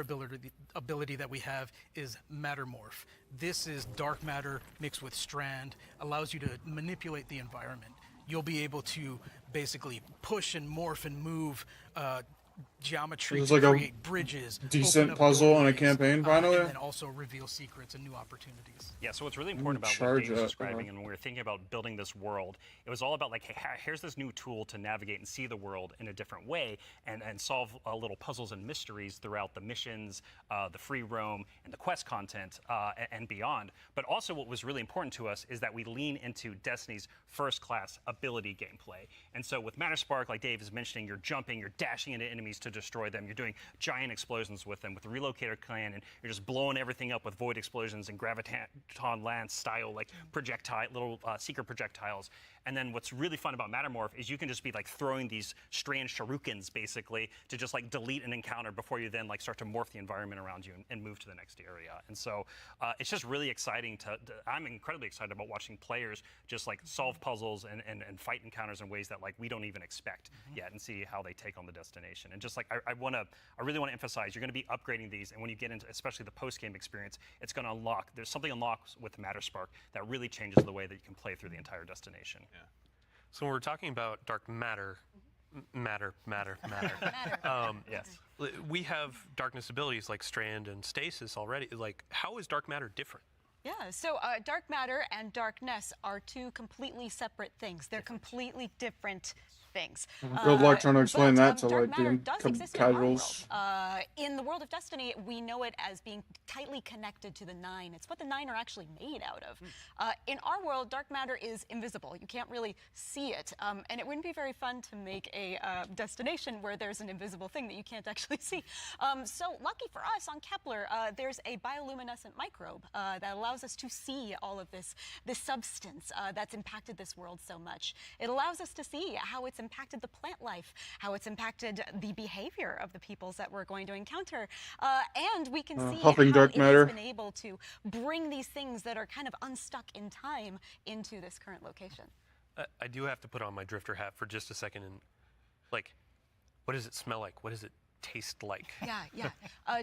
ability that we have is Mattermorph. This is dark matter mixed with strand, allows you to manipulate the environment. You'll be able to basically push and morph and move geometry It's to like a create bridges, decent open up puzzle in a doorways, campaign, finally. and then also reveal secrets and new opportunities. Yeah, so what's really important about what Dave's describing, and when we were thinking about building this world, it was all about like, hey, here's this new tool to navigate and see the world in a different way, and solve little puzzles and mysteries throughout the missions, the free roam, and the quest content, and beyond. But also what was really important to us is that we lean into Destiny's first-class ability gameplay. And so with Matter Spark, like Dave is mentioning, you're jumping, you're dashing into enemies to destroy them, you're doing giant explosions with them. With the Relocator Cannon, you're just blowing everything up with void explosions and graviton lance style like little secret projectiles. And then what's really fun about Mattermorph is you can just be like throwing these strange shurikens basically to just like delete an encounter before you then like start to morph the environment around you and move to the next area. And so it's just really exciting I'm incredibly excited about watching players just like solve puzzles and fight encounters in ways that like we don't even expect yet, and see how they take on the destination. And just like I really want to emphasize, you're going to be upgrading these, and when you get into especially the post-game experience, it's going to unlock, there's something unlocks with Matter Spark that really changes the way that you can play through the entire destination. Yeah. So when we're talking about dark matter, Yes. We have darkness abilities like Strand and Stasis already. Like, how is dark matter different? Yeah, so dark matter and darkness are two completely separate things. They're completely different things. Good luck trying to explain that to dark like matter the does exist casuals. in our world. In the world of Destiny, we know it as being tightly connected to the Nine. It's what the Nine are actually made out of. In our world, dark matter is invisible. You can't really see it, and it wouldn't be very fun to make a destination where there's an invisible thing that you can't actually see. So lucky for us on Kepler, there's a bioluminescent microbe that allows us to see all of this substance that's impacted this world so much. It allows us to see how it's impacted the plant life, how it's impacted the behavior of the peoples that we're going to encounter, and we can see how dark it matter. has been able to bring these things that are kind of unstuck in time into this current location. I do have to put on my drifter hat for just a second and, like, what does it smell like? What does it taste like? Yeah.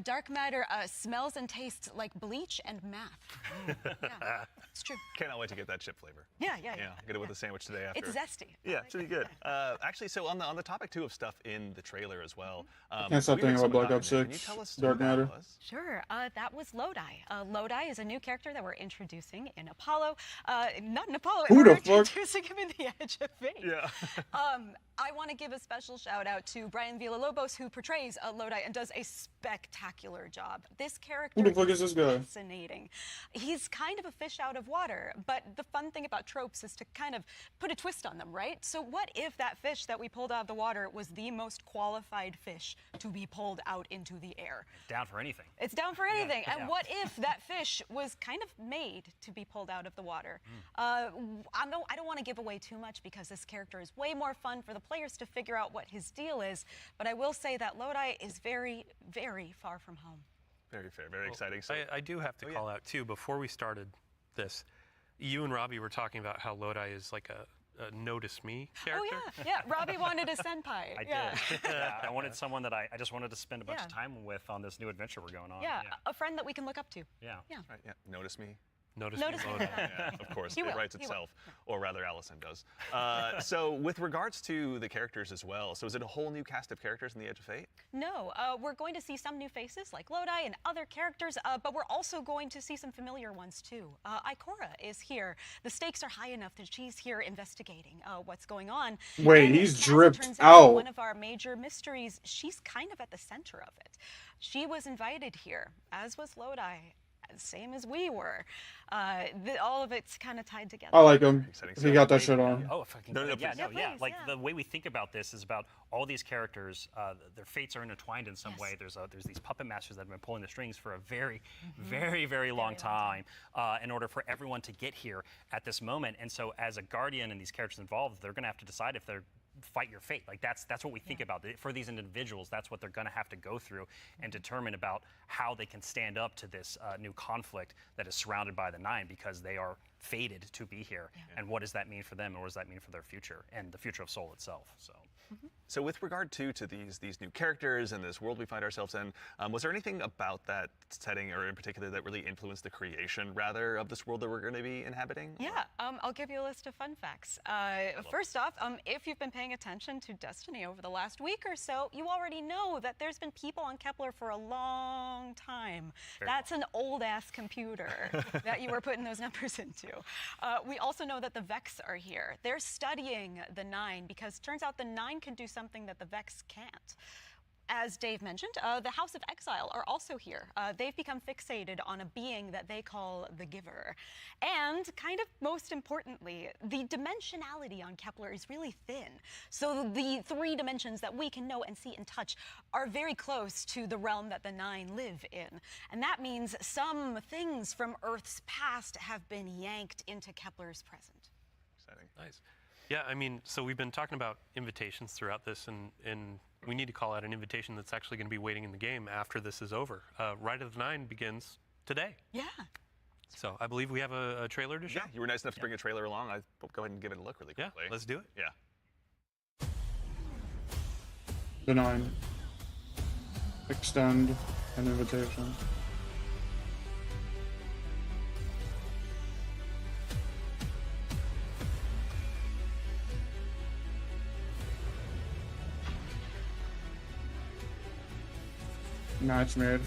Dark matter smells and tastes like bleach and math. Yeah, it's true. Cannot wait to get that chip flavor. Yeah. Get it with a sandwich today after. It's zesty. Yeah, it's really good. Actually, so on the topic too of stuff in the trailer as well. Can't stop we heard thinking some about Black it. Ops Can 6, you tell us Dark who that Matter. was? Sure, that was Lodi. Lodi is a new character that we're introducing in Apollo. Not in Apollo, Who we're the fuck? introducing him in the Edge of Fate. Yeah. I want to give a special shout out to Brian Villalobos, who portrays Lodi and does a spectacular job. This character Who the fuck is this guy? fascinating. He's kind of a fish out of water, but the fun thing about tropes is to kind of put a twist on them, right? So what if that fish that we pulled out of the water was the most qualified fish to be pulled out into the air? Down for anything. It's down for anything. Yeah. And what if that fish was kind of made to be pulled out of the water? I don't want to give away too much because this character is way more fun for the players to figure out what his deal is, but I will say that Lodi is very, very far from home. Very fair, very exciting. So, I do have to call out too, before we started this, you and Robbie were talking about how Lodi is like a notice me character. Oh yeah. Robbie wanted a senpai. I did. Yeah, I wanted someone that I just wanted to spend a bunch of time with on this new adventure we're going on. Yeah, a friend that we can look up to. Yeah. Right, yeah. Notice me. Notice Notice me, me. Lodi. Yeah, of course, He it will. writes He will. itself, or rather, Allison does. So, with regards to the characters as well, so is it a whole new cast of characters in the Edge of Fate? No, we're going to see some new faces like Lodi and other characters, but we're also going to see some familiar ones too. Ikora is here. The stakes are high enough that she's here investigating what's going on. Wait, And he's as it dripped turns out. One of our major mysteries, she's kind of at the center of it. She was invited here, as was Lodi. Same as we were. All of it's kind of tied together. I like him. Exciting He stuff. got that shit on. Oh, if I can. No, no, yeah, please. no, yeah. please, Like yeah. the way we think about this is about all these characters. Their fates are intertwined in some Yes. way. There's these puppet masters that have been pulling the strings for a very, very long time in order for everyone to get here at this moment. And so, as a guardian and these characters involved, they're going to have to decide if they're fight your fate. Like that's what we think about for these individuals. That's what they're going to have to go through and determine about how they can stand up to this new conflict that is surrounded by the Nine, because they are fated to be here. And what does that mean for them, and what does that mean for their future and the future of Soul itself? So, with regard to these new characters and this world we find ourselves in, was there anything about that setting, or in particular, that really influenced the creation, rather, of this world that we're going to be inhabiting? Yeah, I'll give you a list of fun facts. First off, if you've been paying attention to Destiny over the last week or so, you already know that there's been people on Kepler for a long time. That's an old-ass computer that you were putting those numbers into. We also know that the Vex are here. They're studying the Nine, because turns out the Nine can do something that the Vex can't. As Dave mentioned, the House of Exile are also here. They've become fixated on a being that they call the Giver. And kind of most importantly, the dimensionality on Kepler is really thin. So the 3 dimensions that we can know and see and touch are very close to the realm that the Nine live in. And that means some things from Earth's past have been yanked into Kepler's present. Exciting. Nice. Yeah, I mean, so we've been talking about invitations throughout this, and we need to call out an invitation that's actually going to be waiting in the game after this is over. Ride of the Nine begins today. Yeah. So I believe we have a trailer to show. Yeah, you were nice enough to bring a trailer along. I'll go ahead and give it a look really quickly. Let's do it. Yeah. The Nine. Extend an invitation. Match made.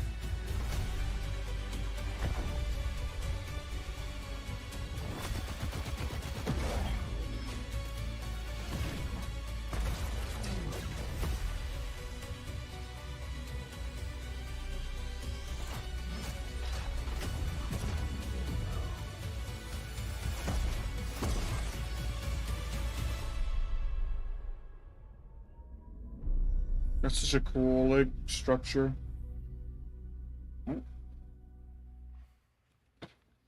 That's such a cool, like, structure.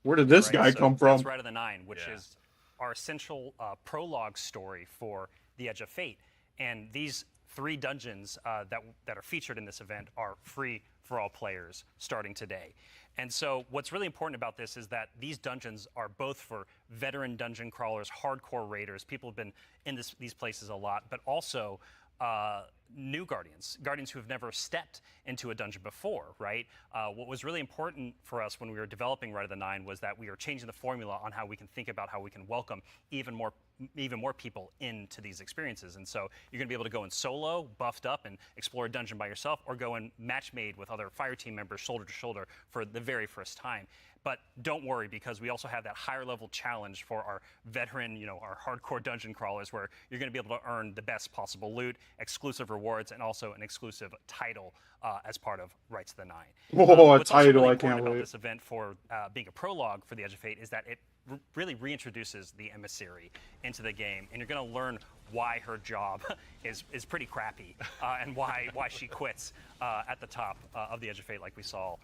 Where did this guy So come from? That's Ride of the Nine, which is our essential prologue story for the Edge of Fate. And these 3 dungeons that are featured in this event are free for all players starting today. And so what's really important about this is that these dungeons are both for veteran dungeon crawlers, hardcore raiders, people who've been in these places a lot, but also new guardians who have never stepped into a dungeon before, right? What was really important for us when we were developing Ride of the Nine was that we were changing the formula on how we can think about how we can welcome even more people into these experiences. And so you're going to be able to go in solo, buffed up, and explore a dungeon by yourself, or go in match made with other fire team members shoulder to shoulder for the very first time. But don't worry, because we also have that higher level challenge for our veteran, our hardcore dungeon crawlers, where you're going to be able to earn the best possible loot, exclusive rewards, and also an exclusive title as part of Rights of the Nine. Whoa, a What's also title, really I can't important about wait. this event for being a prologue for the Edge of Fate is that it really reintroduces the emissary into the game, and you're going to learn why her job is pretty crappy and why she quits at the top of the Edge of Fate, like we saw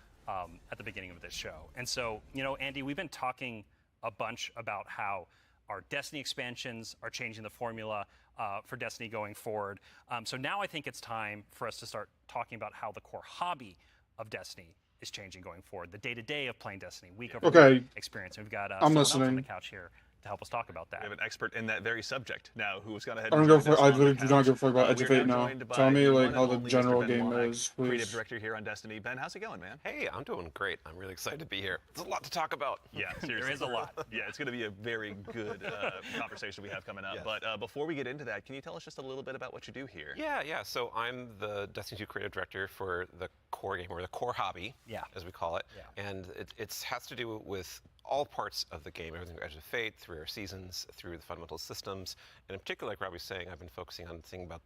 at the beginning of this show. And so, Andy, we've been talking a bunch about how our Destiny expansions are changing the formula for Destiny going forward. So now I think it's time for us to start talking about how the core hobby of Destiny is changing going forward. The day-to-day of playing Destiny, week over Okay. week experience. And we've got I'm someone else on listening. the couch here to help us talk about that. We have an expert in that very subject now who's gone ahead I and don't joined give a us fuck. I on the literally do not couch. give a fuck about Edge We of are Fate now. joined by Tell me the like one how and the only general Mr. Ben game Wallach, is, creative please. director here on Destiny. Ben, how's it going, man? Hey, I'm doing great. I'm really excited to be here. There's a lot to talk about. Yeah, seriously. There is a lot. Yeah, it's going to be a very good conversation we have coming up. Yes. But before we get into that, can you tell us just a little bit about what you do here? Yeah. So I'm the Destiny 2 creative director for the core game, or the core hobby, as we call it. Yeah. And it has to do with all parts of the game, everything from Edge of Fate, through our seasons, through the fundamental systems. And in particular, like Robbie's saying, I've been focusing on thinking about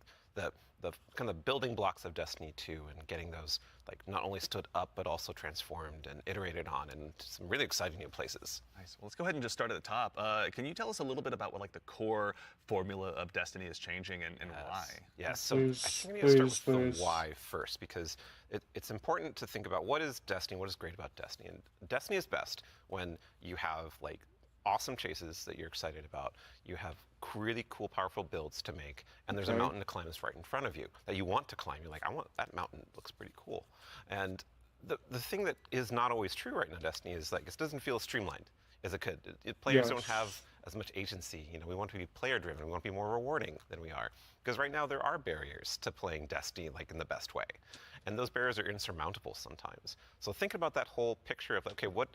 the kind of building blocks of Destiny 2 and getting those like not only stood up but also transformed and iterated on in some really exciting new places. Nice. Well, let's go ahead and just start at the top. Can you tell us a little bit about what like the core formula of Destiny is changing and why? Yes. So Please, I think we need to start with please. the why first, because it's important to think about what is Destiny, what is great about Destiny. And Destiny is best when you have like awesome chases that you're excited about. You have really cool, powerful builds to make, and there's a mountain to climb that's right in front of you that you want to climb. You're like, I want that mountain. It looks pretty cool. And the thing that is not always true right now, Destiny, is like it doesn't feel streamlined as it could. Players don't have as much agency. You know, we want to be player driven. We want to be more rewarding than we are. Because right now there are barriers to playing Destiny like in the best way. And those barriers are insurmountable sometimes. So think about that whole picture of, okay, what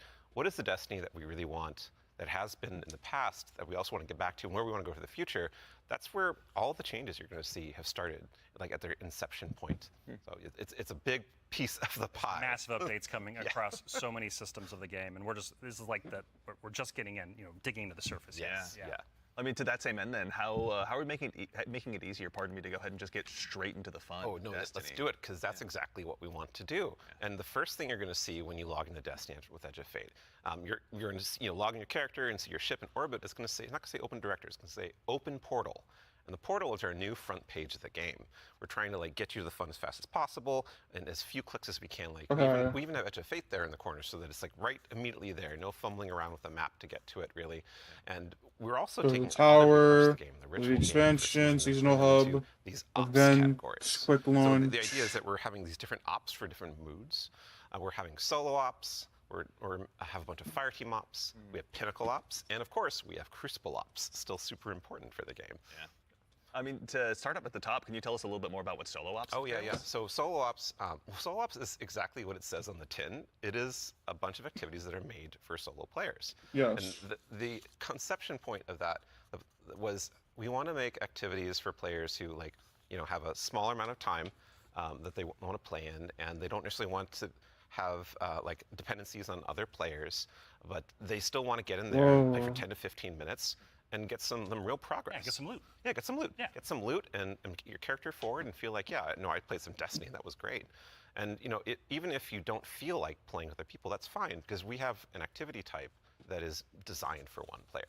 is the Destiny that we really want, that has been in the past, that we also want to get back to, and where we want to go for the future? That's where all the changes you're going to see have started, like at their inception point. So it's a big piece of the pie. Massive updates coming across so many systems of the game, and this is like we're just getting in, digging into the surface. Yeah. I mean, to that same end, then, how are we making it easier? Pardon me, to go ahead and just get straight into the fun. Oh no, let's do it, because that's exactly what we want to do. And the first thing you're going to see when you log into Destiny with Edge of Fate, you're going to log in your character and see your ship in orbit. It's going to say, it's not going to say Open Director. It's going to say Open Portal. And the portal is our new front page of the game. We're trying to like get you to the fun as fast as possible and as few clicks as we can. Like we even have Edge of Fate there in the corner, so that it's like right immediately there. No fumbling around with the map to get to it, really. And we're also taking the tower, the game, the expansion, seasonal hub, these ops events, categories. quick launch. So the idea is that we're having these different ops for different moods. We're having solo ops. Or have a bunch of fire team ops. We have pinnacle ops, and of course we have crucible ops. Still super important for the game. Yeah. I mean, to start up at the top, can you tell us a little bit more about what solo ops? Oh yeah. So solo ops is exactly what it says on the tin. It is a bunch of activities that are made for solo players. Yes. And the conception point of that was we want to make activities for players who have a smaller amount of time that they want to play in, and they don't necessarily want to have like dependencies on other players, but they still want to get in there like for 10 to 15 minutes and get some real progress. Yeah, get some loot. Yeah, get some loot. Yeah. Get some loot and get your character forward and feel like, yeah, no, I played some Destiny and that was great. And even if you don't feel like playing with other people, that's fine, because we have an activity type that is designed for one player.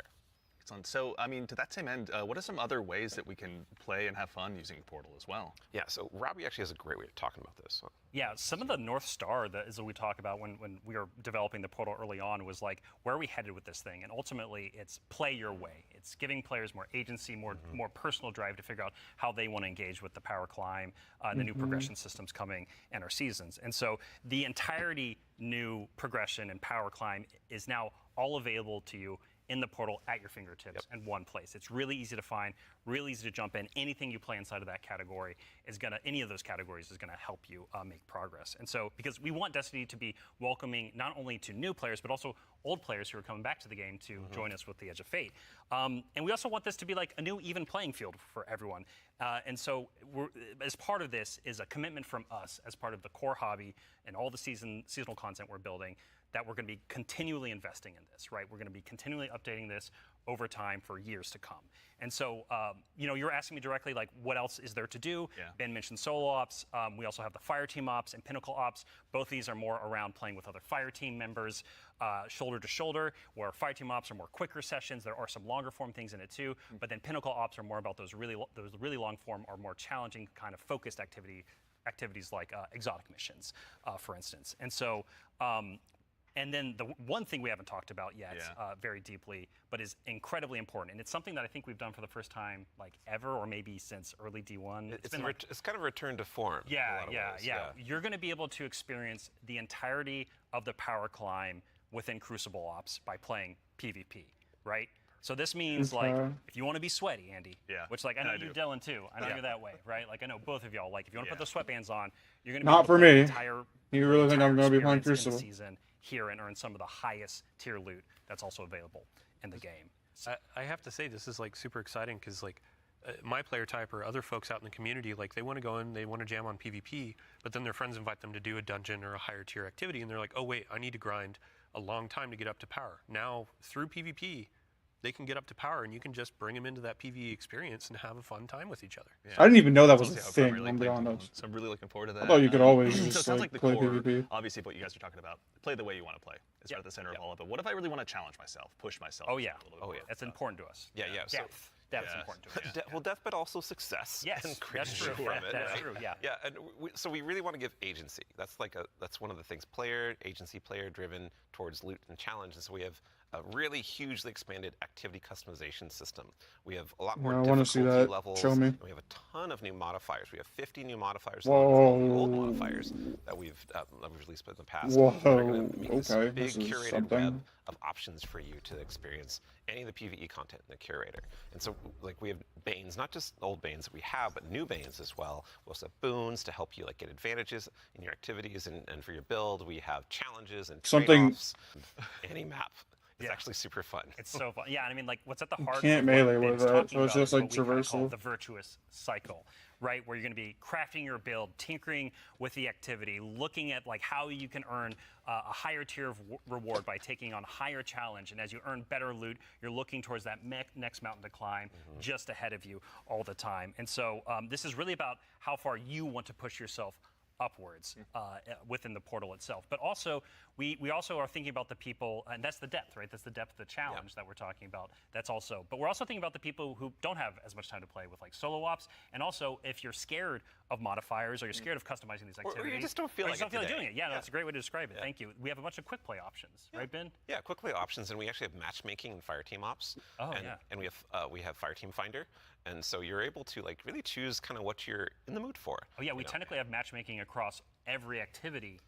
Excellent. So, I mean, to that same end, what are some other ways that we can play and have fun using Portal as well? Yeah, so Robbie actually has a great way of talking about this. So. Yeah, some of the North Star that is what we talk about when we were developing the Portal early on was like, where are we headed with this thing? And ultimately, it's play your way. It's giving players more agency, more personal drive to figure out how they want to engage with the power climb, the new progression systems coming, and our seasons. And so the entirety new progression and power climb is now all available to you in the portal at your fingertips in one place. It's really easy to find, really easy to jump in. Anything you play inside of that category is any of those categories is gonna help you make progress. And so, because we want Destiny to be welcoming not only to new players, but also old players who are coming back to the game to join us with the Edge of Fate. And we also want this to be like a new even playing field for everyone. And so, as part of this is a commitment from us as part of the core hobby and all the seasonal content we're building, that we're going to be continually investing in this, right? We're going to be continually updating this over time for years to come. And so, you're asking me directly, like, what else is there to do? Yeah. Ben mentioned solo ops. We also have the fire team ops and pinnacle ops. Both of these are more around playing with other fire team members, shoulder to shoulder, where fire team ops are more quicker sessions. There are some longer form things in it too, but then pinnacle ops are more about those really long form or more challenging kind of focused activities like exotic missions, for instance. And so, And then the one thing we haven't talked about yet very deeply, but is incredibly important, and it's something that I think we've done for the first time like ever, or maybe since early D1. It's kind of a return to form. in a lot of ways, You're going to be able to experience the entirety of the power climb within Crucible Ops by playing PvP, right? So this means like if you want to be sweaty, Andy, which like I know you, Dylan too. I know you're that way, right? Like I know both of y'all. Like if you want to put the sweatbands on, you're going to be Not able to for play me. the entire. You really think I'm going to be playing experience in Crucible? the season here and earn some of the highest tier loot that's also available in the game. I have to say this is like super exciting because like my player type or other folks out in the community, like they want to go in, they want to jam on PvP, but then their friends invite them to do a dungeon or a higher tier activity, and they're like, oh wait, I need to grind a long time to get up to power. Now through PvP, they can get up to power, and you can just bring them into that PvE experience and have a fun time with each other. Yeah. I didn't even know that was a Honestly, thing. really I'm played being honest. So I'm really looking forward to that. I thought you could always so it just sounds like the play core, PvP. obviously, of what you guys are talking about. Play the way you want to play. It's right at the center of all of it. What if I really want to challenge myself, push myself? Oh yeah, Oh yeah. That's important to us. Yeah. So, Depth's important to us. Well, death, but also success. Yes, and that's true. from it, That's right? true. Yeah. Yeah, and so we really want to give agency. That's one of the things. Player agency, player driven towards loot and challenge. And so we have a really hugely expanded activity customization system. We have a lot more difficulty levels. Show me. And we have a ton of new modifiers. We have 50 new modifiers. Whoa. All the old modifiers that we've released in the past. Whoa. We're going to make this Okay, big this is curated something. web of options for you to experience any of the PvE content in the curator. And so like we have Banes, not just old Banes that we have, but new Banes as well. We also have boons to help you like get advantages in your activities and for your build. We have challenges and trade-offs. Any map. It's actually super fun. It's so fun. Yeah, and I mean, like, what's at the heart can't of melee what with Ben's that, talking so it's about just is like what we kinda call traversal. the virtuous cycle, right? Where you're going to be crafting your build, tinkering with the activity, looking at like how you can earn a higher tier of reward by taking on higher challenge. And as you earn better loot, you're looking towards that next mountain to climb just ahead of you all the time. And so this is really about how far you want to push yourself upwards within the portal itself. But also, we also are thinking about the people, and that's the depth, right? That's the depth of the challenge that we're talking about. That's also, but we're also thinking about the people who don't have as much time to play with like solo ops, and also if you're scared of modifiers or you're scared of customizing these activities, or you just don't feel like doing it. Yeah, no, that's a great way to describe it. Thank you. We have a bunch of quick play options, right, Ben? Yeah, quick play options, and we actually have matchmaking and fire team ops. And we have fire team finder, and so you're able to like really choose kind of what you're in the mood for. Oh yeah, we technically have matchmaking across every activity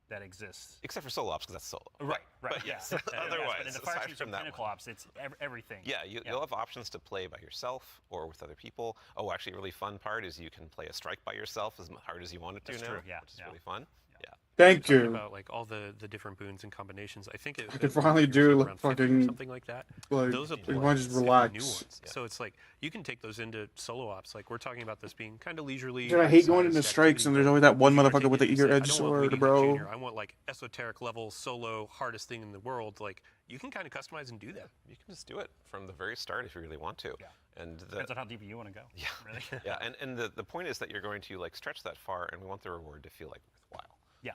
that exists. Except for solo ops, because that's solo. Right, But yes, Otherwise, but in the fire aside teams from and that pinnacle one. ops, it's everything. Yeah, you'll have options to play by yourself or with other people. Oh, actually, a really fun part is you can play a strike by yourself as hard as you want it to That's now, true, yeah, which is really fun. Yeah. Thank Talking you. about like all the different boons and combinations. I think I could finally do like around 50 or fucking something like that. like Those you apply want to just to the new relax. ones. So it's like you can take those into solo ops. Like we're talking about this being kind of leisurely. Dude, I hate going into bite-sized strikes and activity, there's always but that one if you were motherfucker to with take the it and ear say, edge I don't want sword, Bleeding bro. Junior, I want like esoteric level solo hardest thing in the world. Like you can kind of customize and do that. You can just do it from the very start if you really want to. Yeah. And Depends on how deep you want to go. Yeah. Really. Yeah, and the point is that you're going to like stretch that far, and we want the reward to feel like worthwhile. Yeah.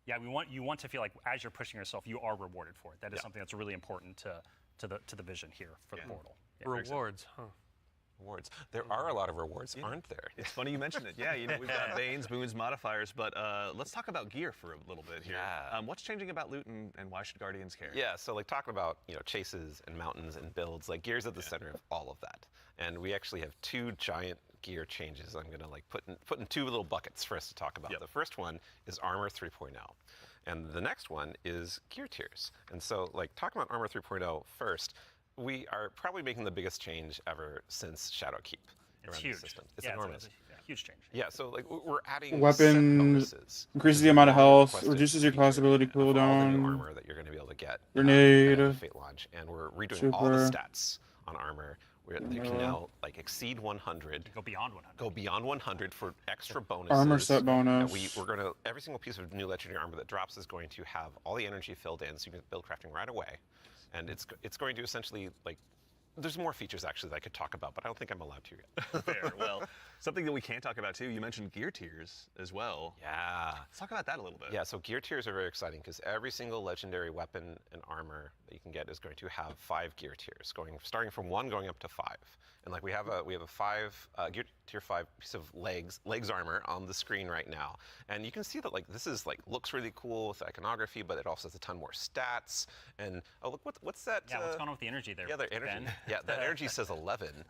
Yeah, you want to feel like as you're pushing yourself, you are rewarded for it. That is something that's really important to the vision here for the portal. Yeah, Rewards, huh? Rewards. There are a lot of rewards, aren't there? It's funny you mentioned it. Yeah, we've got Banes, boons, modifiers, but let's talk about gear for a little bit here. Yeah. What's changing about loot, and why should Guardians care? Yeah, so like talking about chases and mountains and builds, like gear's at the center of all of that. And we actually have two giant gear changes I'm gonna like put in two little buckets for us to talk about. Yep. The first one is Armor 3.0. And the next one is gear tiers. And so like talking about Armor 3.0 first, we are probably making the biggest change ever since Shadowkeep It's around huge. the system. It's yeah, enormous. It's a huge change. Yeah, so like we're adding Weapons, set bonuses. increases the amount of health, Requested reduces your feature class ability of all the new cooldown. armor that you're going to be able to get. Grenade. At Fate launch, and we're redoing all the Super. stats on armor. They can now like exceed 100. Go beyond 100. Go beyond 100 for extra bonuses. Armor set And bonus. we're gonna every single piece of new legendary armor that drops is going to have all the energy filled in, so you can build crafting right away, and it's going to essentially like There's more features actually that I could talk about, but I don't think I'm allowed to yet. Fair. Well, something that we can talk about too, you mentioned gear tiers as well. Yeah. Let's talk about that a little bit. Yeah, so gear tiers are very exciting because every single legendary weapon and armor that you can get is going to have 5 gear tiers, starting from 1 going up to 5. And like we have a 5 gear tier 5 piece of legs armor on the screen right now, and you can see that like this is like looks really cool with the iconography, but it also has a ton more stats. And oh look, what's that? Yeah, what's going on with the energy there? Yeah, the energy. Ben? Yeah, that energy says 11,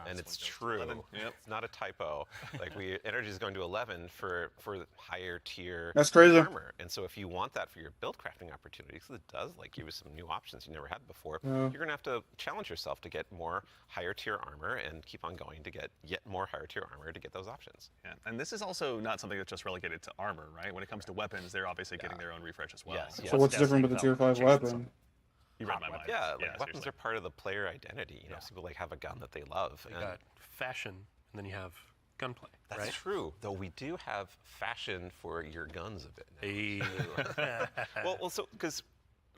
and it's true. 11. Yep. It's not a typo. Like energy is going to 11 for higher tier That's crazy. armor. And so if you want that for your build crafting opportunities, it does like give you some new options you never had before. Yeah. You're gonna have to challenge yourself to get more higher tier armor and keep on going to get yet more higher tier armor to get those options. Yeah. And this is also not something that's just relegated to armor, right? When it comes to weapons, they're obviously getting their own refresh as well. Yes, yes. So what's different with the tier 5 weapon? You read my mind. Yeah, like weapons seriously. are part of the player identity. You know, some people like have a gun that they love. You got fashion, and then you have gunplay. That's right? true. Though we do have fashion for your guns a bit. Hey. well, so because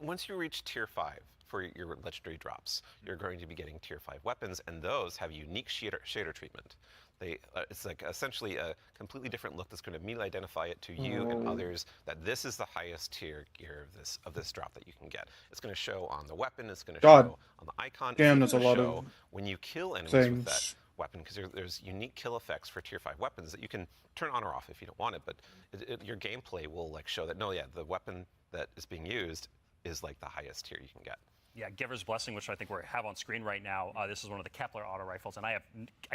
once you reach tier 5 for your legendary drops, you're going to be getting tier 5 weapons, and those have unique shader treatment. It's like essentially a completely different look that's going to immediately identify it to you and others that this is the highest tier gear of this drop that you can get. It's going to show on the weapon. It's going to show on the icon. Damn, it's that's a gonna lot show of when you kill enemies with that things. weapon, because there's unique kill effects for tier 5 weapons that you can turn on or off if you don't want it, but your gameplay will like show that no, yeah, the weapon that is being used is like the highest tier you can get. Yeah, Giver's Blessing, which I think we have on screen right now. This is one of the Kepler auto rifles, and I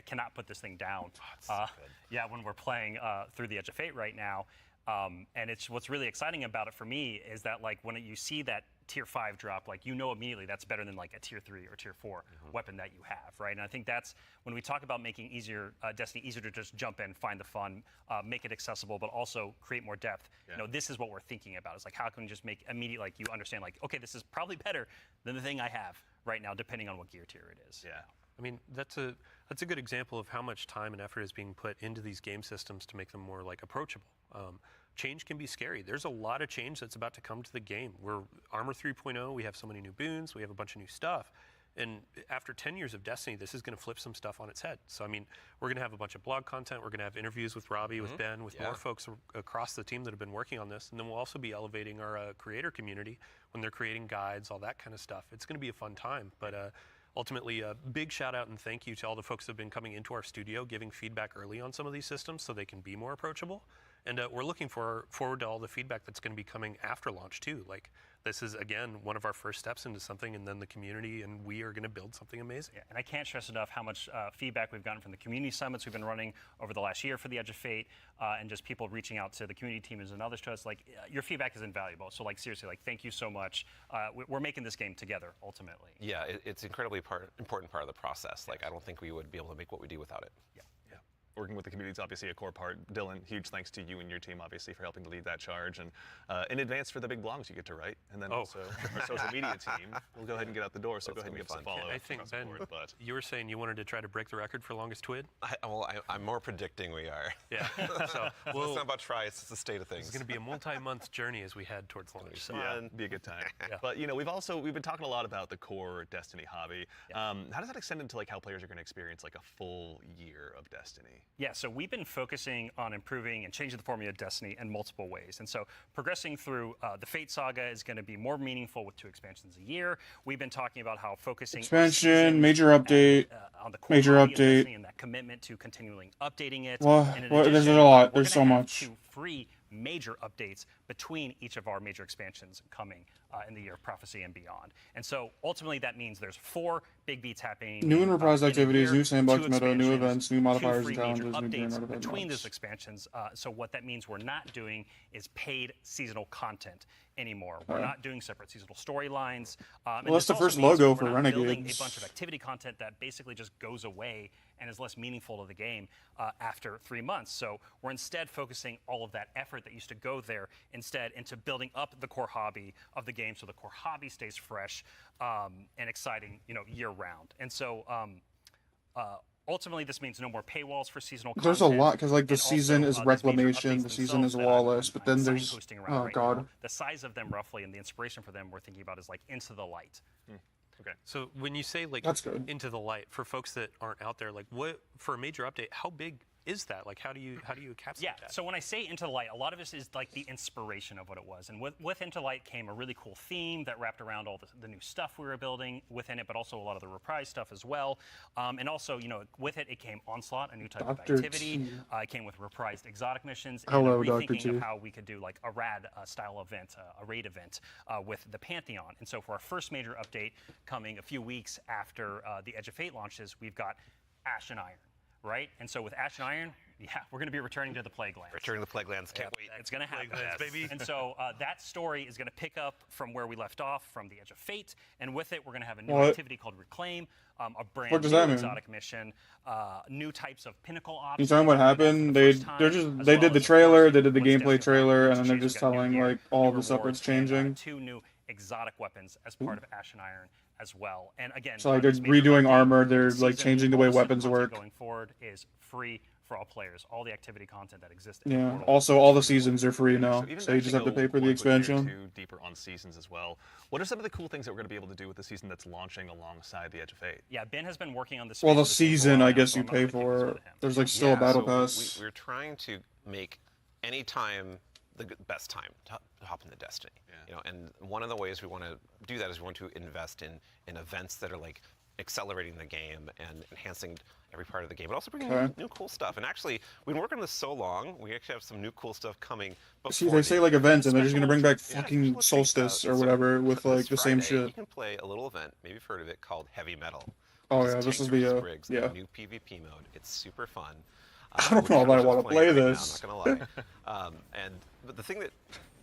cannot put this thing down. So good. Yeah, when we're playing through the Edge of Fate right now, and it's what's really exciting about it for me is that like when you see that tier 5 drop, like you know immediately that's better than like a tier 3 or tier 4 weapon that you have, right? And I think that's when we talk about making Destiny easier to just jump in, find the fun, make it accessible, but also create more depth. Yeah. You know, this is what we're thinking about. It's like how can we just make immediate, like you understand, like okay, this is probably better than the thing I have right now, depending on what gear tier it is. Yeah. I mean, that's a good example of how much time and effort is being put into these game systems to make them more like approachable. Change can be scary. There's a lot of change that's about to come to the game. We're Armor 3.0, we have so many new boons, we have a bunch of new stuff. And after 10 years of Destiny, this is going to flip some stuff on its head. So, I mean, we're going to have a bunch of blog content. We're going to have interviews with Robbie, with Ben, with more folks across the team that have been working on this. And then we'll also be elevating our creator community when they're creating guides, all that kind of stuff. It's going to be a fun time. But ultimately, a big shout out and thank you to all the folks that have been coming into our studio, giving feedback early on some of these systems so they can be more approachable. And we're looking forward to all the feedback that's going to be coming after launch too. Like this is again one of our first steps into something, and then the community and we are going to build something amazing. Yeah, and I can't stress enough how much feedback we've gotten from the community summits we've been running over the last year for the Edge of Fate, and just people reaching out to the community teams and others to us. Like your feedback is invaluable. So like seriously, like thank you so much. We're making this game together ultimately. Yeah, it's incredibly important part of the process. Like I don't think we would be able to make what we do without it. Yeah. Working with the community is obviously a core part. Dylan, huge thanks to you and your team, obviously, for helping to lead that charge. And in advance for the big blogs you get to write. And then also our social media team will go ahead and get out the door. So go ahead and give us a follow. I think, Ben, you were saying you wanted to try to break the record for longest twid? I'm more predicting we are. Yeah. So it's not about try, it's the state of things. It's going to be a multi-month journey as we head towards launch. So yeah, be a good time. But you know, we've been talking a lot about the core Destiny hobby. How does that extend into like how players are going to experience like a full year of Destiny? Yeah, so we've been focusing on improving and changing the formula of Destiny in multiple ways. And so progressing through the Fate Saga is going to be more meaningful with 2 expansions a year. We've been talking about how focusing expansion, major update, on the major update, and that commitment to continually updating it. Well, there's a lot. There's so much. 2 free major updates between each of our major expansions coming in the Year of Prophecy and beyond. And so ultimately that means there's 4 big beats happening. New and reprised in a activities, year, new sandbox 2 meta, new expansions, events, new 2 modifiers free and major challenges, new updates game between those modes. expansions. So what that means we're not doing is paid seasonal content anymore. We're not doing separate seasonal storylines. Well, that's the first logo for building Renegades. a bunch of activity content that basically just goes away and is less meaningful to the game after 3 months. So we're instead focusing all of that effort that used to go there instead into building up the core hobby of the game, so the core hobby stays fresh and exciting, year round. And so ultimately, this means no more paywalls for seasonal content. There's a lot because like the and season also, is there's major reclamation, updates the season is themselves that lawless, but then there's signposting around right God. now. The size of them roughly and the inspiration for them we're thinking about is like Into the Light. Okay. So when you say like That's good. into the light, for folks that aren't out there, like what for a major update, how big is that? Like how do you encapsulate that? So when I say Into the Light, a lot of this is like the inspiration of what it was. And with Into the Light came a really cool theme that wrapped around all the new stuff we were building within it, but also a lot of the reprise stuff as well. And also, you know, with it came Onslaught, a new type of activity. It came with reprised exotic missions, and Hello, a Dr. rethinking T. of how we could do like a rad style event, a raid event with the Pantheon. And so for our first major update coming a few weeks after the Edge of Fate launches, we've got Ash and Iron. Right? And so with Ash and Iron, we're going to be returning to the Plague Lands. Returning to the Plague Lands, can't wait. It's going to happen. Lands, baby. And so that story is going to pick up from where we left off, from the Edge of Fate. And with it, we're going to have a new activity called Reclaim, a brand new exotic mission, new types of pinnacle options. You talking what happened? They did the trailer, they did the gameplay trailer, and then they're just telling like all the stuff that's changing. Two new exotic weapons as part of Ash and Iron as well. And again, So like they're redoing armor, they're like changing the way weapons work. Going forward is free for all players. All the activity content that exists. Yeah. Also, all the seasons are free now, so you just have to pay for the expansion. Deeper on seasons as well. What are some of the cool things that we're going to be able to do with the season that's launching alongside the Edge of Fate? Yeah, Ben has been working on this. Well, the season, I guess you pay for. There's like still a battle pass. We're trying to make any time the best time to hop into Destiny. You know, and one of the ways we want to do that is we want to invest in events that are like accelerating the game and enhancing every part of the game, but also bringing new cool stuff. And actually, we've been working on this so long, we actually have some new cool stuff coming. See, they say like events, and they're just gonna bring back fucking Solstice or whatever with like the same shit. You can play a little event, maybe you've heard of it, called Heavy Metal. Oh yeah, this will be a new PvP mode. It's super fun. I don't know if I want to play this. Now, I'm not gonna lie. But the thing that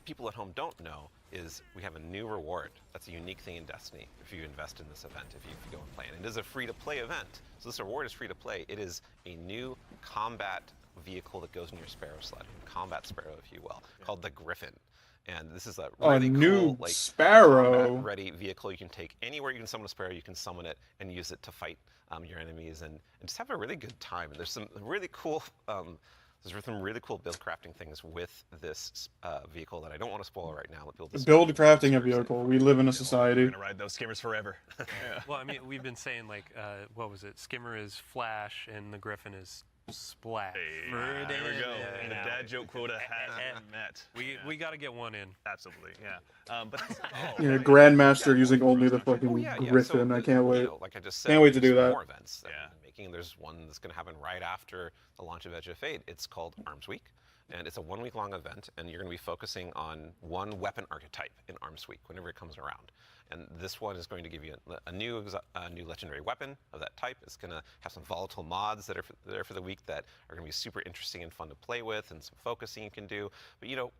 people at home don't know is we have a new reward. That's a unique thing in Destiny if you invest in this event, if you go and play it. And it is a free-to-play event. So this reward is free to play. It is a new combat vehicle that goes in your Sparrow sled, combat Sparrow, if you will, called the Griffin. And this is a really new cool, like, Sparrow combat-ready vehicle you can take anywhere you can summon a Sparrow. You can summon it and use it to fight your enemies and just have a really good time. And there's some really cool build crafting things with this vehicle that I don't want to spoil right now. Build crafting a vehicle. We live in a society. We're gonna ride those skimmers forever. Well, I mean, we've been saying like, what was it? Skimmer is Flash, and the Griffin is Splash. There we go. The dad joke quota has been met. We got to get one in. Absolutely, yeah. But Yeah, Grandmaster using only the fucking Griffin. So, I can't wait. Like I just said, Can't wait to do that. More events that we've been making. There's one that's going to happen right after the launch of Edge of Fate. It's called Arms Week, and it's a 1 week long event, and you're going to be focusing on one weapon archetype in Arms Week whenever it comes around. And this one is going to give you a new legendary weapon of that type. It's going to have some volatile mods that are there for the week that are going to be super interesting and fun to play with, and some focusing you can do. But you know,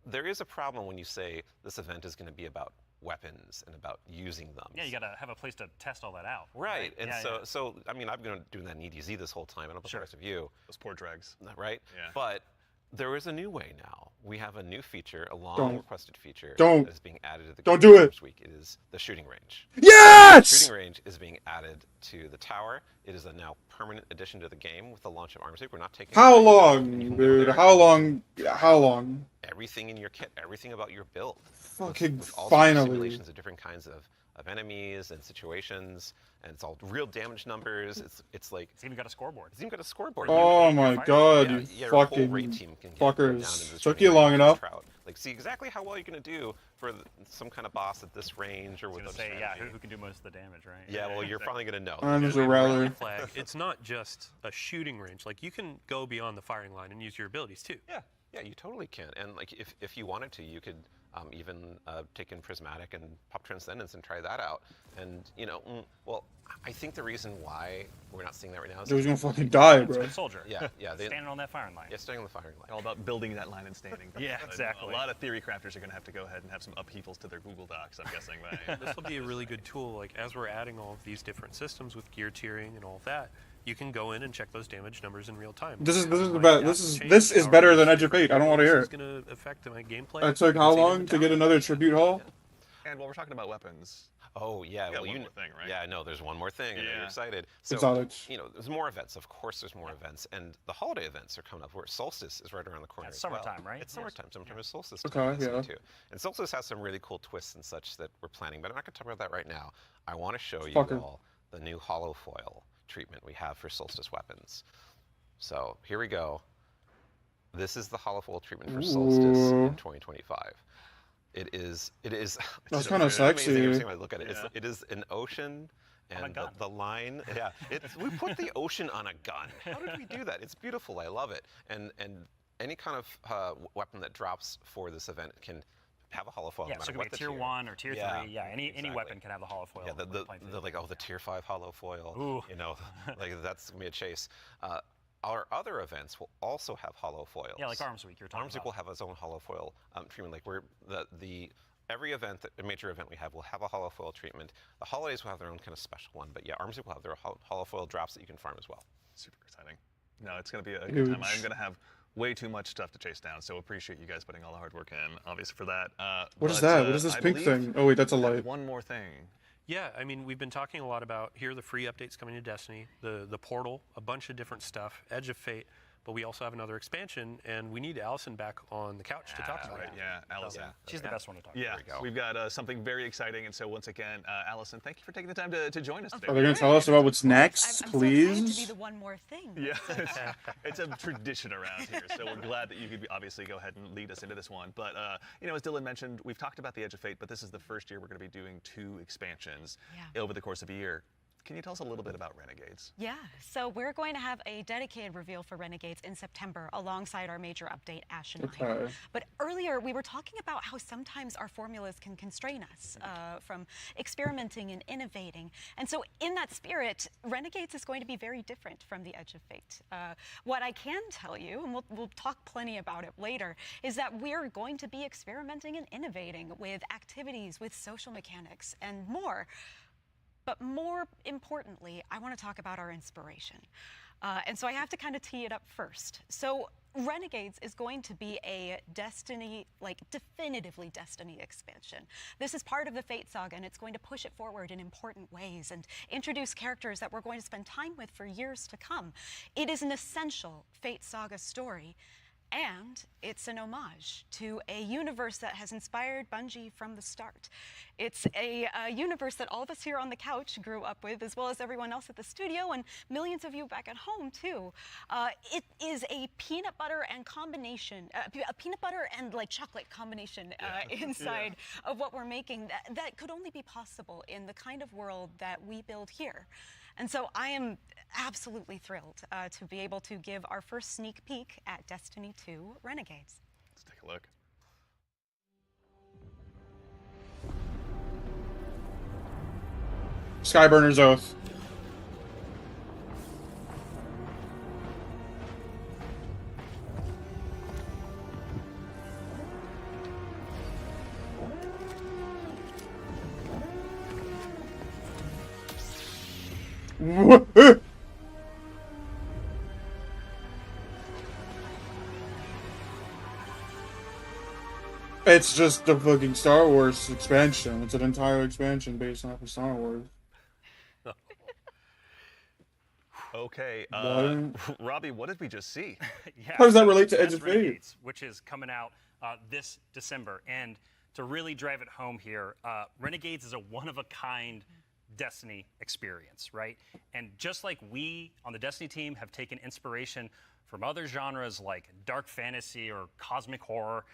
there is a problem when you say this event is going to be about weapons and about using them. Yeah, you got to have a place to test all that out. Right. And so I mean, I've been doing that in EDZ this whole time. I don't know about the rest of you. Those poor dregs. Right? Yeah. But there is a new way now. We have a new feature, a long-requested feature that is being added to the game this week. It is the shooting range. Yes! The shooting range is being added to the tower. It is a now permanent addition to the game with the launch of Arms Week. We're not taking. How long, dude? How long? How long? Everything in your kit, everything about your build. Fucking with all finally. Simulations of different kinds of enemies and situations, and it's all real damage numbers. It's like it's even got a scoreboard. It's even got a scoreboard. Oh my god, you fucking fuckers! Took you long enough. Like, see exactly how well you're gonna do for some kind of boss at this range or with a say, who can do most of the damage, right? Yeah, well, you're finally gonna know. I'm just a rally. Flag. It's not just a shooting range. Like, you can go beyond the firing line and use your abilities too. Yeah, you totally can. And like, if you wanted to, you could even take in Prismatic and pop Transcendence and try that out. And you know, well, I think the reason why we're not seeing that right now is he's gonna fucking die, bro. Soldier. Yeah. Standing on that firing line. Yeah, standing on the firing line. All about building that line and standing. Yeah, exactly. A lot of theory crafters are gonna have to go ahead and have some upheavals to their Google Docs, I'm guessing. This will be a really good tool. Like, as we're adding all of these different systems with gear tiering and all of that, you can go in and check those damage numbers in real time. This is better than Edge of Fate. I don't want to hear it. It's going to affect my gameplay. It took how long to get another tribute haul? And while we're talking about weapons, Oh yeah, you got well one more thing, right? Yeah, no, there's one more thing. I know Yeah. you're excited. So Exotics. there's more events. Of course, there's more events, and the holiday events are coming up. Where Solstice is right around the corner. It's as well. summertime, right? It's summertime. Summertime is solstice Okay, time. yeah. Too. And Solstice has some really cool twists and such that we're planning, but I'm not going to talk about that right now. I want to show you Fucker. all the new hollow foil treatment we have for Solstice weapons. So here we go. This is the hollow foil treatment for Solstice Ooh. in 2025. It is. That's just kinda amazing every sexy. time I look at it. Yeah. It is an ocean, On a and gun. the line. Yeah, we put the ocean on a gun. How did we do that? It's beautiful. I love it. And any kind of weapon that drops for this event can have a hollow foil. no Yeah, so matter it could what be the tier 1 or tier 3. Yeah, any exactly. weapon can have the hollow foil. Yeah, when playing through. the tier 5 hollow foil. Ooh. You know, like that's gonna be a chase. Our other events will also have hollow foils. Yeah, like Arms Week you're talking Arms Week about. will have its own hollow foil treatment. Like we're every event, a major event we have will have a hollow foil treatment. The holidays will have their own kind of special one, but yeah, Arms Week will have their hollow foil drops that you can farm as well. super exciting. No, it's going to be a good time. Huge. I'm going to have way too much stuff to chase down, so appreciate you guys putting all the hard work in, obviously, for that. What is but, that? What is this I pink believe thing? Oh wait, that's a we have light. One more thing. Yeah, I mean, we've been talking a lot about here are the free updates coming to Destiny, the portal, a bunch of different stuff, Edge of Fate, but we also have another expansion, and we need Allison back on the couch to talk about Right, it. yeah, Allison. She's the best one to talk Yeah, There we go. we've got something very exciting, and so once again, Allison, thank you for taking the time to join us today. Are they gonna tell us about what's next, I'm so excited to be please? the one more thing. Yeah, it's a tradition around here, so we're glad that you could obviously go ahead and lead us into this one. But, as Dylan mentioned, we've talked about the Edge of Fate, but this is the first year we're going to be doing 2 expansions over the course of a year. Can you tell us a little bit about Renegades? Yeah, so we're going to have a dedicated reveal for Renegades in September alongside our major update, Ashen Mine. Okay. But earlier we were talking about how sometimes our formulas can constrain us from experimenting and innovating. And so in that spirit, Renegades is going to be very different from the Edge of Fate. What I can tell you, and we'll talk plenty about it later, is that we're going to be experimenting and innovating with activities, with social mechanics, and more. But more importantly, I want to talk about our inspiration. And so I have to kind of tee it up first. So Renegades is going to be a Destiny, definitively Destiny expansion. This is part of the Fate saga, and it's going to push it forward in important ways and introduce characters that we're going to spend time with for years to come. It is an essential Fate saga story. And it's an homage to a universe that has inspired Bungie from the start. It's a universe that all of us here on the couch grew up with, as well as everyone else at the studio and millions of you back at home too. It is a peanut butter and combination, a peanut butter and chocolate combination inside of what we're making that could only be possible in the kind of world that we build here. And so I am absolutely thrilled to be able to give our first sneak peek at Destiny 2 Renegades. Let's take a look. Skyburner's Oath. It's just a fucking Star Wars expansion. It's an entire expansion based off of Star Wars. Okay, Robbie, what did we just see? Yeah, How does that so relate to Edge that's of Fate? Renegades, which is coming out this December. And to really drive it home here, Renegades is a one-of-a-kind Destiny experience, right? And just like we on the Destiny team have taken inspiration from other genres like dark fantasy or cosmic horror,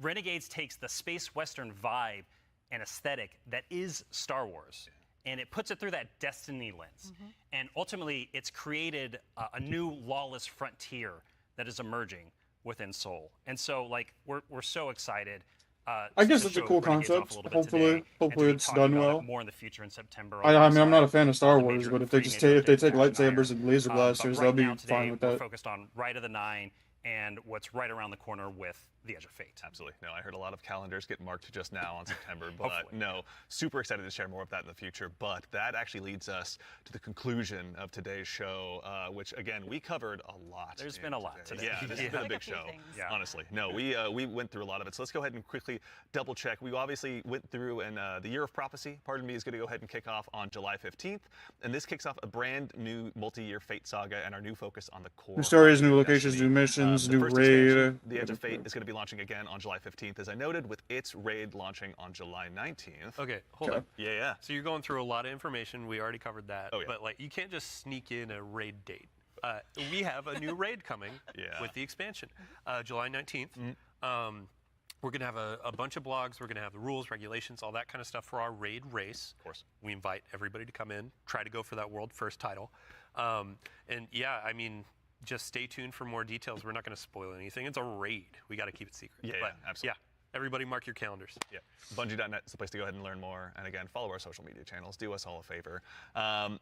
Renegades takes the space western vibe and aesthetic that is Star Wars, and it puts it through that Destiny lens. And ultimately, it's created a new lawless frontier that is emerging within Seoul. And so, we're so excited. I guess to it's a show cool Renegades off a concept. little bit Hopefully, today, and to hopefully be it's talking done about it well. more in the future in September. I mean, I'm not a fan of Star the Wars, major- but if they three just major if they updates take to Ashen lightsabers Iron. and laser But blasters, right they'll be now, today, fine with we're that. focused on Rite of the Nine and what's right around the corner with the Edge of Fate. Absolutely. No, I heard a lot of calendars get marked just now on September, but Hopefully. no, super excited to share more of that in the future. But that actually leads us to the conclusion of today's show, which again, we covered a lot. There's been a lot today. Yeah, this has been a big show, honestly. No, we went through a lot of it. So let's go ahead and quickly double check. We obviously went through, and the Year of Prophecy, pardon me, is going to go ahead and kick off on July 15th. And this kicks off a brand new multi-year Fate saga and our new focus on the core. New stories, new locations, new missions, The new first raid. expansion, The Edge of Fate, is going to be launching again on July 15th, as I noted, with its raid launching on July 19th. Okay, hold on. Yeah. So you're going through a lot of information. We already covered that. Oh, yeah. But like, you can't just sneak in a raid date. We have a new raid coming with the expansion, July 19th. We're going to have a bunch of blogs. We're going to have the rules, regulations, all that kind of stuff for our raid race. Of course. We invite everybody to come in, try to go for that world first title. And yeah, I mean, just stay tuned for more details. We're not going to spoil anything. It's a raid. We got to keep it secret. Yeah, But, absolutely. Yeah, everybody mark your calendars. Yeah, Bungie.net is the place to go ahead and learn more. And again, follow our social media channels. Do us all a favor.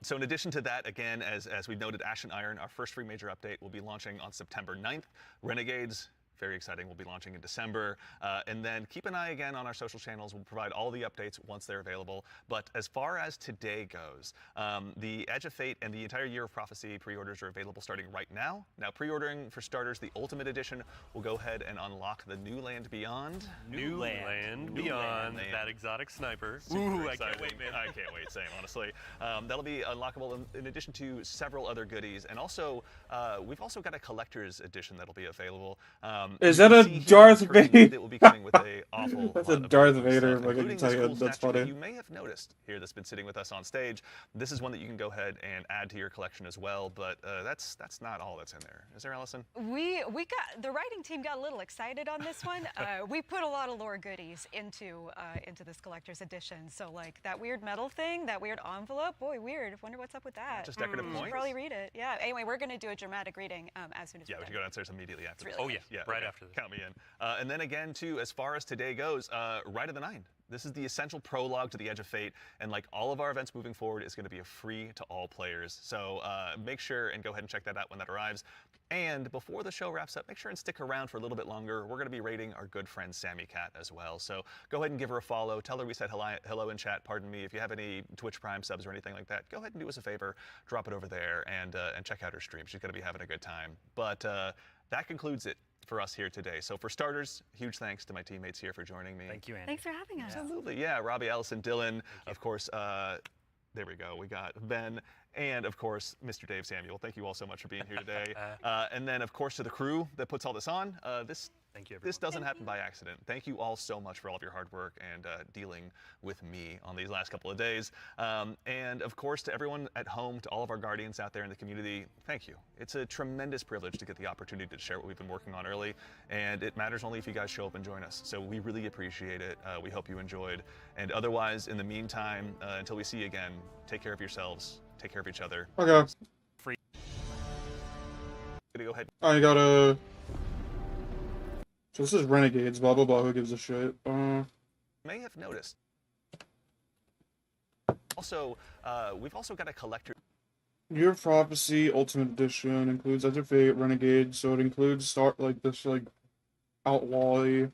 So in addition to that, again, as we noted, Ash and Iron, our first free major update, will be launching on September 9th. Renegades, very exciting, will be launching in December. And then keep an eye again on our social channels. We'll provide all the updates once they're available. But as far as today goes, the Edge of Fate and the entire Year of Prophecy pre-orders are available starting right now. Now, pre-ordering for starters, the Ultimate Edition will go ahead and unlock the New Land Beyond. New Land Beyond, that exotic sniper. Super Ooh, I exciting. can't wait, man. I can't wait, same, honestly. That'll be unlockable in addition to several other goodies. And also, we've also got a collector's edition that'll be available. Is that a Darth Vader? That will be coming with a awful That's lot a of Darth cool Vader. stuff, Like I can including tell this you, cool that's statue that funny. you may have noticed here that's been sitting with us on stage. This is one that you can go ahead and add to your collection as well. But that's not all that's in there. Is there, Allison? We got the writing team got a little excited on this one. We put a lot of lore goodies into this collector's edition. So like that weird metal thing, that weird envelope, boy, weird. Wonder what's up with that. Just decorative You should points? probably read it. Yeah. Anyway, we're gonna do a dramatic reading as soon as Yeah, we we're should done. go downstairs immediately after this. really Oh yeah, right after this. Count me in. And then again, too, as far as today goes, Rite of the Nine. This is the essential prologue to the Edge of Fate, and like all of our events moving forward, is going to be a free to all players. So make sure and go ahead and check that out when that arrives. And before the show wraps up, make sure and stick around for a little bit longer. We're going to be rating our good friend Sammy Cat as well. So go ahead and give her a follow. Tell her we said hello in chat. Pardon me. If you have any Twitch Prime subs or anything like that, go ahead and do us a favor. Drop it over there and check out her stream. She's going to be having a good time. But that concludes it for us here today. So for starters, huge thanks to my teammates here for joining me. Thank you, Andy. Thanks for having us. Absolutely, yeah. Robbie, Allison, Dylan, of course. There we go. We got Ben, and of course, Mr. Dave Samuel. Thank you all so much for being here today. And then, of course, to the crew that puts all this on. Thank you, This doesn't happen by accident. Thank you all so much for all of your hard work and dealing with me on these last couple of days. And of course, to everyone at home, to all of our guardians out there in the community, thank you. It's a tremendous privilege to get the opportunity to share what we've been working on early, and it matters only if you guys show up and join us. So we really appreciate it. We hope you enjoyed. And otherwise, in the meantime, until we see you again, take care of yourselves, take care of each other. Okay. Gonna go ahead. I gotta. So this is Renegades, blah blah blah, who gives a shit? May have noticed. Also, we've also got a collector. Year of Prophecy Ultimate Edition includes Edge of Fate, Renegades, so it includes this outlawy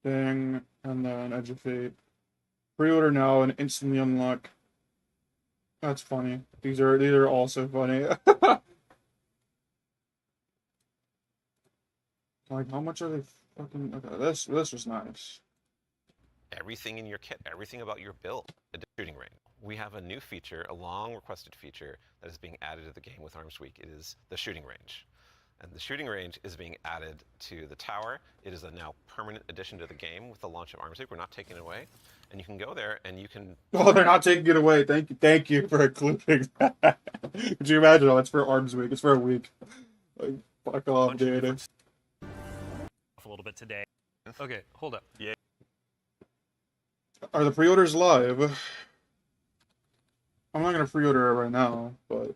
thing, and then Edge of Fate. Pre-order now and instantly unlock. That's funny. These are also funny. Like, how much are they fucking... Okay, this was nice. Everything in your kit, everything about your build, a shooting range. We have a new feature, a long requested feature that is being added to the game with Arms Week. It is the shooting range. And the shooting range is being added to the tower. It is a now permanent addition to the game with the launch of Arms Week. We're not taking it away. And you can go there and you can... Oh, they're not taking it away. Thank you for including that. Could you imagine? Oh, it's for Arms Week. It's for a week. Like, fuck off, dude. A little bit today. Okay, hold up. Yeah. Are the pre-orders live? I'm not gonna pre-order it right now, but...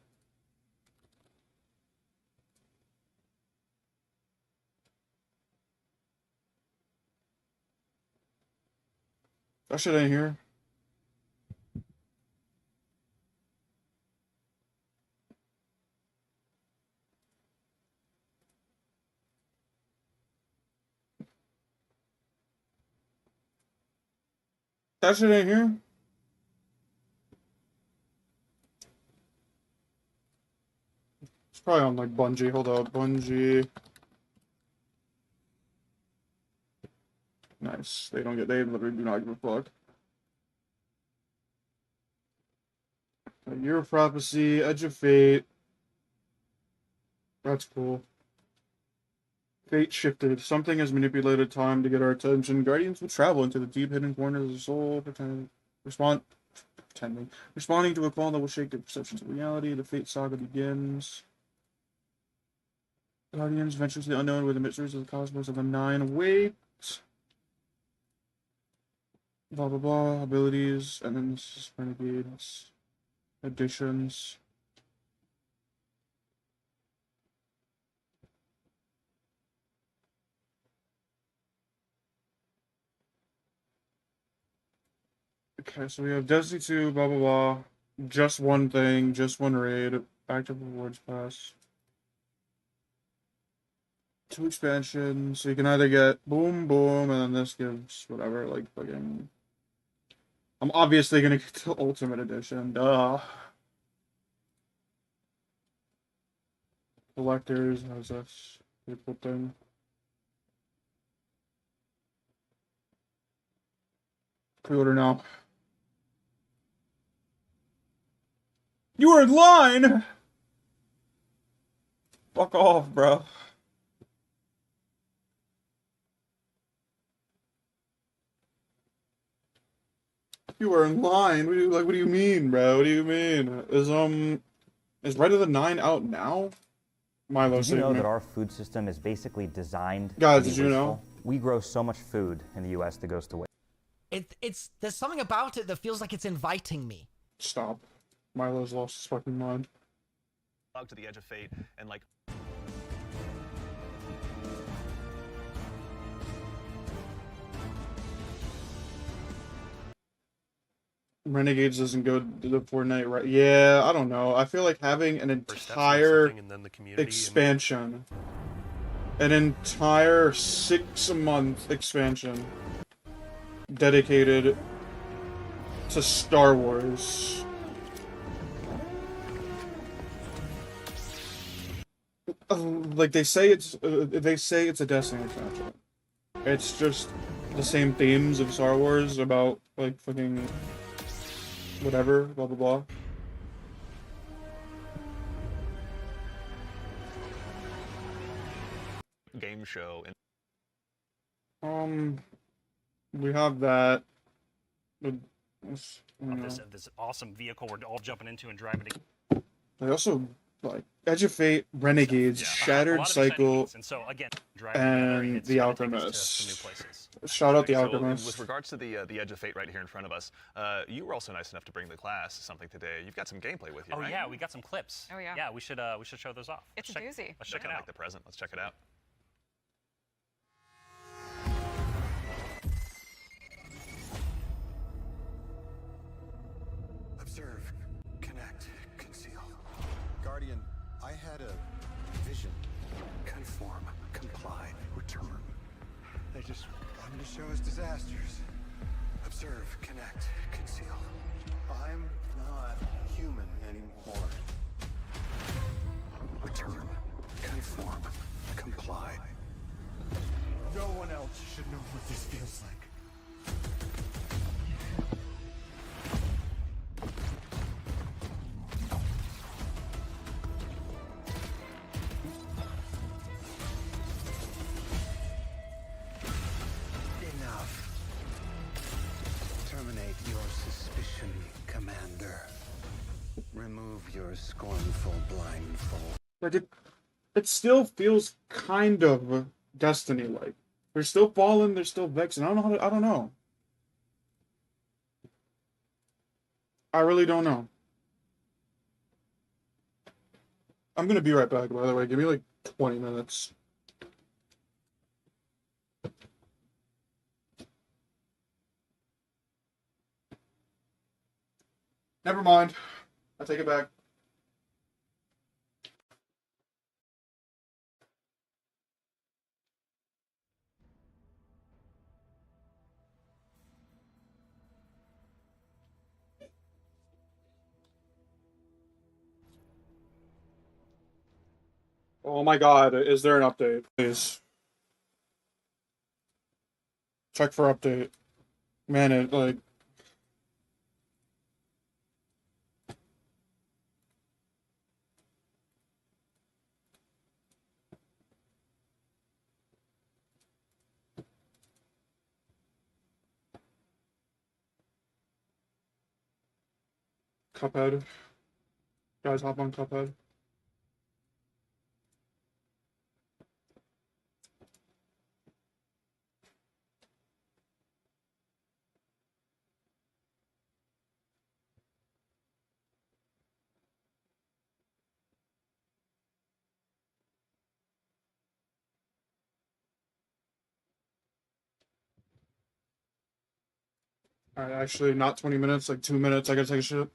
That shit ain't here. That shit ain't here. It's probably on like Bungie. Hold up, Bungie. Nice. They don't get. They literally do not give a fuck. Year of Prophecy, Edge of Fate. That's cool. Fate shifted. Something has manipulated time to get our attention. Guardians will travel into the deep hidden corners of the soul, responding to a call that will shake their perceptions of reality. The Fate saga begins. Guardians venture to the unknown where the mysteries of the cosmos of the Nine wait. Blah blah blah. Abilities, and then this is renegades. Additions. Okay, so we have Destiny 2, blah blah blah. Just one thing, just one raid. Active rewards pass. 2 expansions, so you can either get boom boom, and then this gives whatever, like fucking. I'm obviously gonna get the Ultimate Edition, duh. Collectors, how's this? Pretty cool thing. Pre-order now. You were in line! Fuck off, bro. You were in line. What do you mean, bro? What do you mean? Is Red of the Nine out now? Milo, Did you know me. that our food system is basically designed Guys, to be did you know? wasteful? We grow so much food in the U.S. that goes to waste. It's there's something about it that feels like it's inviting me. Stop. Milo's lost his fucking mind. To the edge of fate and like. Renegades doesn't go to the Fortnite, right? Yeah, I don't know. I feel like having an entire expansion, an entire 6-month expansion dedicated to Star Wars. Like they say it's a Destiny expansion. It's just the same themes of Star Wars about like fucking whatever, blah blah blah. Game show and we have that. This awesome vehicle we're all jumping into and driving. They also like Edge of Fate, Renegades, Shattered Cycle, and so again, and the Alchemist. Shout out the Alchemist. With regards to the Edge of Fate right here in front of us, you were also nice enough to bring the class something today. You've got some gameplay with you, Oh right? yeah, we got some clips. Oh yeah. Yeah, we should show those off. It's a doozy. Let's check it out. Like the present. Let's check it out. Observe, connect, conceal. Guardian, I had a vision. Conform, comply, return. They just wanted to show us disasters. Observe, connect, conceal. I'm not human anymore. Return, conform, comply. No one else should know what this feels like. Enough. Terminate your suspicion, Commander. Remove your scornful blindfold. Like it still feels kind of Destiny-like. They're still Fallen, they're still Vex, and I don't know. I really don't know. I'm gonna be right back, by the way. Give me like 20 minutes. Never mind. I take it back. Oh my god, is there an update? Please. Check for update. Man, it, like... Cuphead. Guys, hop on Cuphead. Alright, actually, not 20 minutes, like 2 minutes. I gotta take a shit.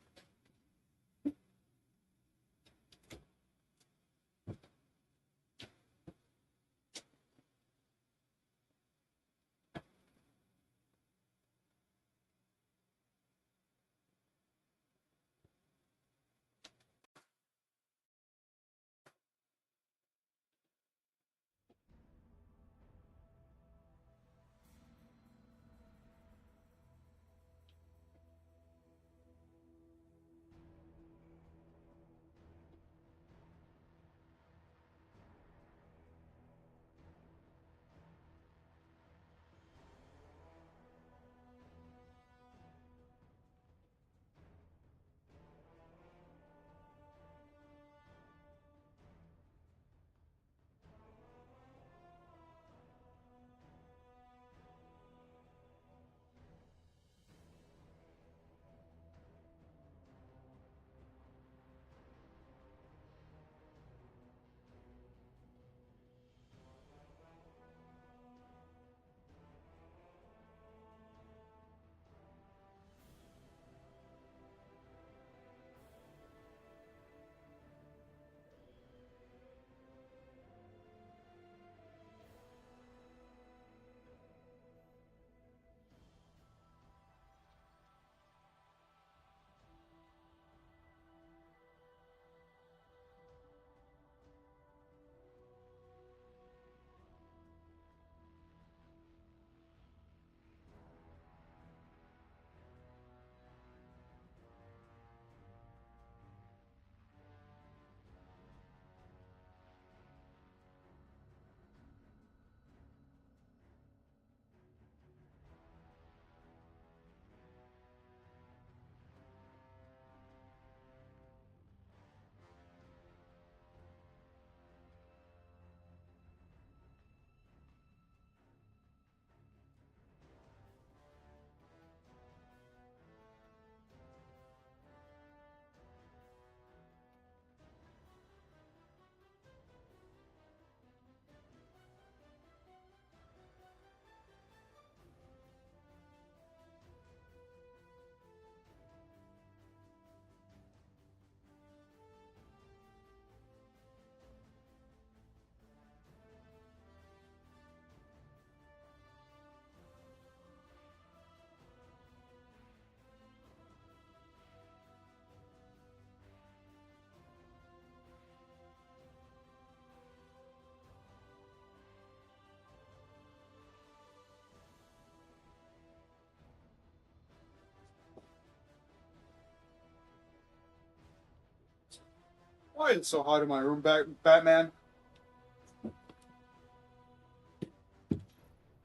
Why is it so hot in my room, Batman?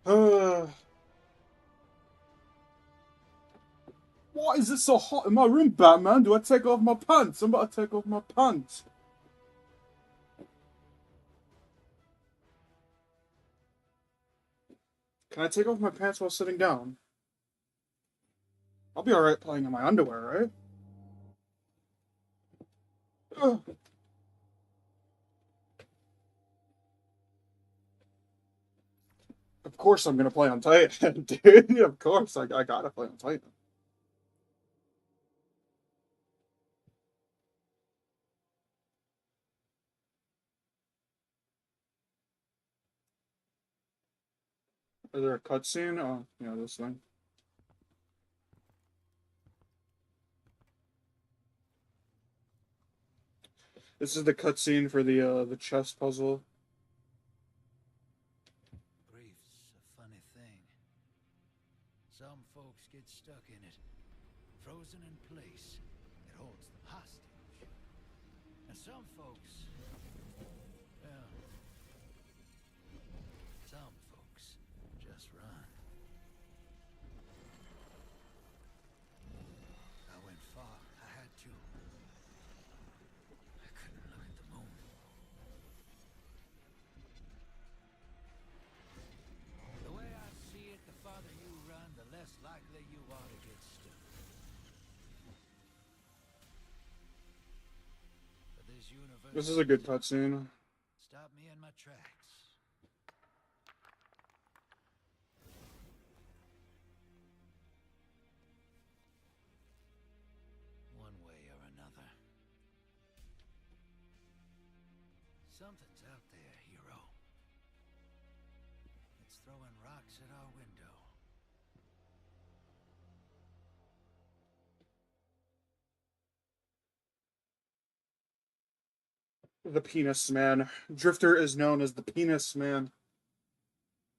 Why is it so hot in my room, Batman? Do I take off my pants? I'm about to take off my pants. Can I take off my pants while sitting down? I'll be alright playing in my underwear, right? Ugh. Of course I'm gonna play on Titan, dude. Of course I gotta play on Titan. Is there a cutscene? Oh, yeah, this thing. This is the cutscene for the chess puzzle. Grief's a funny thing. Some folks get stuck in it, frozen in place. It holds them hostage. And some folks, well, some folks just run. I went far. I had to. I couldn't look at the moon. The way I see it, the farther you run, the less likely you are to get stuck. But this universe... This is a good cutscene. Stop me in my tracks. One way or another. Something's out there, hero. It's throwing rocks at our window. The Penis Man. Drifter is known as the Penis Man.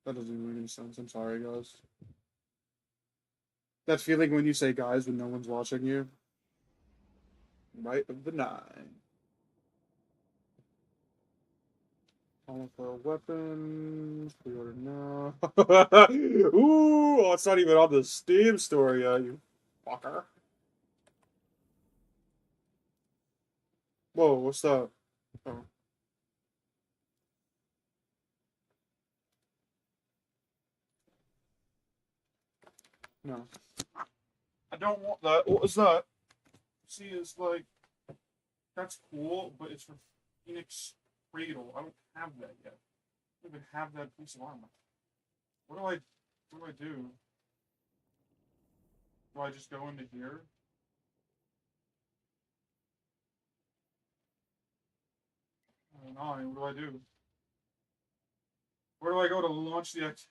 That doesn't make any sense. I'm sorry, guys. That feeling when you say guys when no one's watching you. Right of the nine. Calling for weapons. Pre-order now. Ooh, oh, it's not even on the Steam store yet, you fucker. Whoa, what's that? Oh. No. I don't want that. What is that? See, it's like, that's cool, but it's for Phoenix Cradle. I don't have that yet. I don't even have that piece of armor. What do I do? Do I just go into here? Nine, what do I do? Where do I go to launch the X?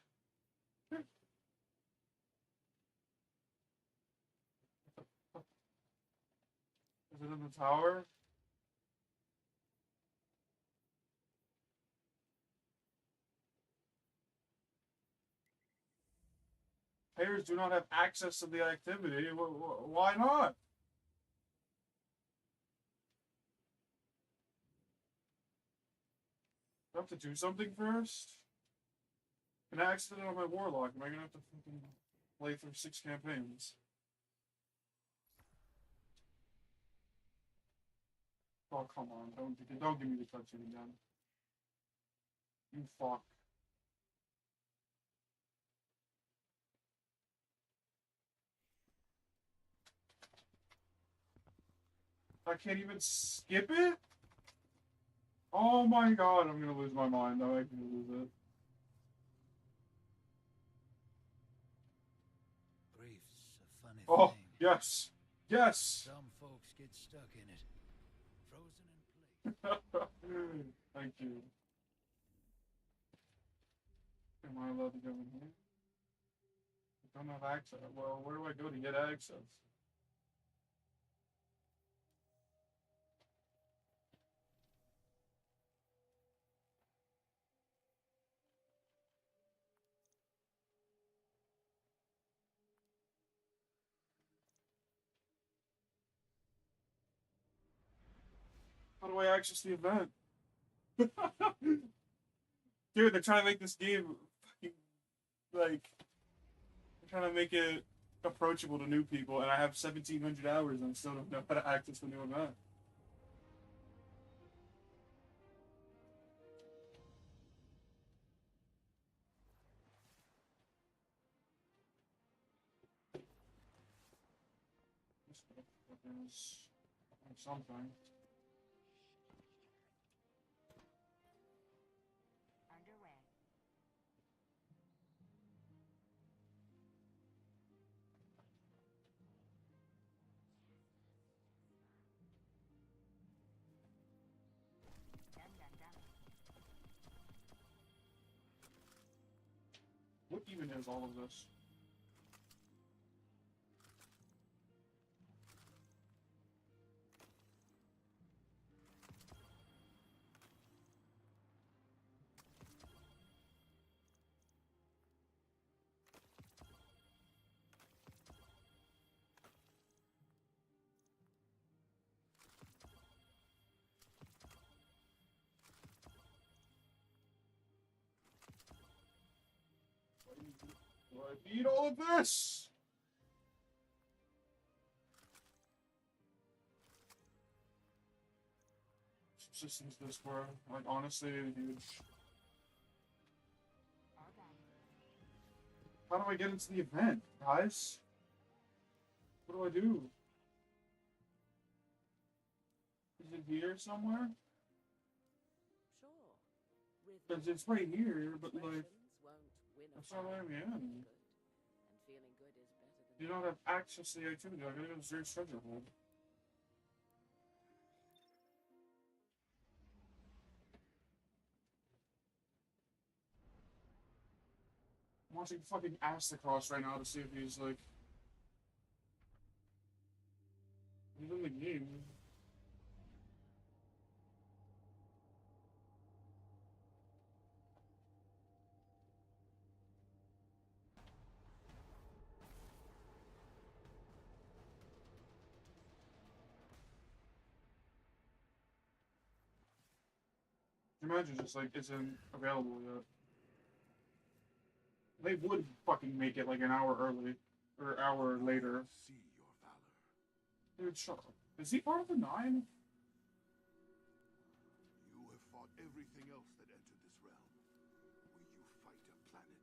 Is it in the tower? Players do not have access to the activity. Why not? Do I have to do something first? Can I access it on my Warlock? Am I gonna have to fucking play through 6 campaigns? Oh, come on. Don't give me the cutscene again. You fuck. I can't even skip it? Oh my god, I'm gonna lose my mind. I'm gonna lose it. Grief's a funny Oh, thing. yes. Yes. Some folks get stuck in it, frozen in place. Thank you. Am I allowed to go in here? I don't have access. Well, where do I go to get access? How do I access the event? Dude, they're trying to make this game fucking, like, they're trying to make it approachable to new people, and I have 1,700 hours and I still don't know how to access the new event. There's something. What even is all of this? I need all of this! Subsistence this bro. Like, honestly, huge. How do I get into the event, guys? What do I do? Is it here somewhere? Because it's right here, but like, that's not letting me in. You don't have access to the activity. I gotta go to Zeus treasure hole. I'm watching fucking Astacross right now to see if he's like. He's in the game. Imagine just like isn't available yet. They would fucking make it like an hour early or hour later. See your valor. Dude, shut up. Is he part of the 9? You have fought everything else that entered this realm. Will you fight a planet?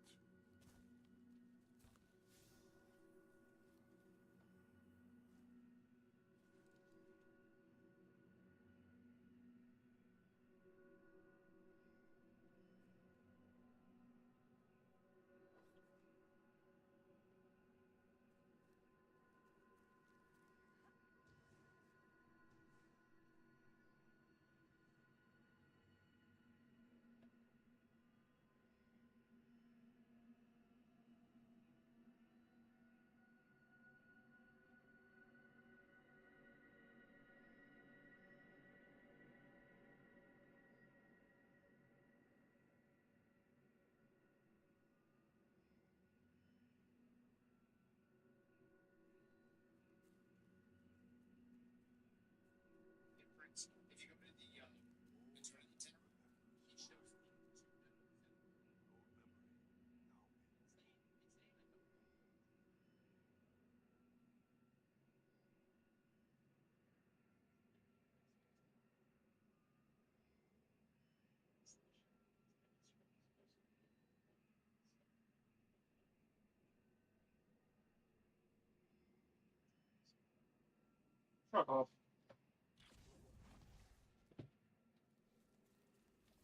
Fuck off.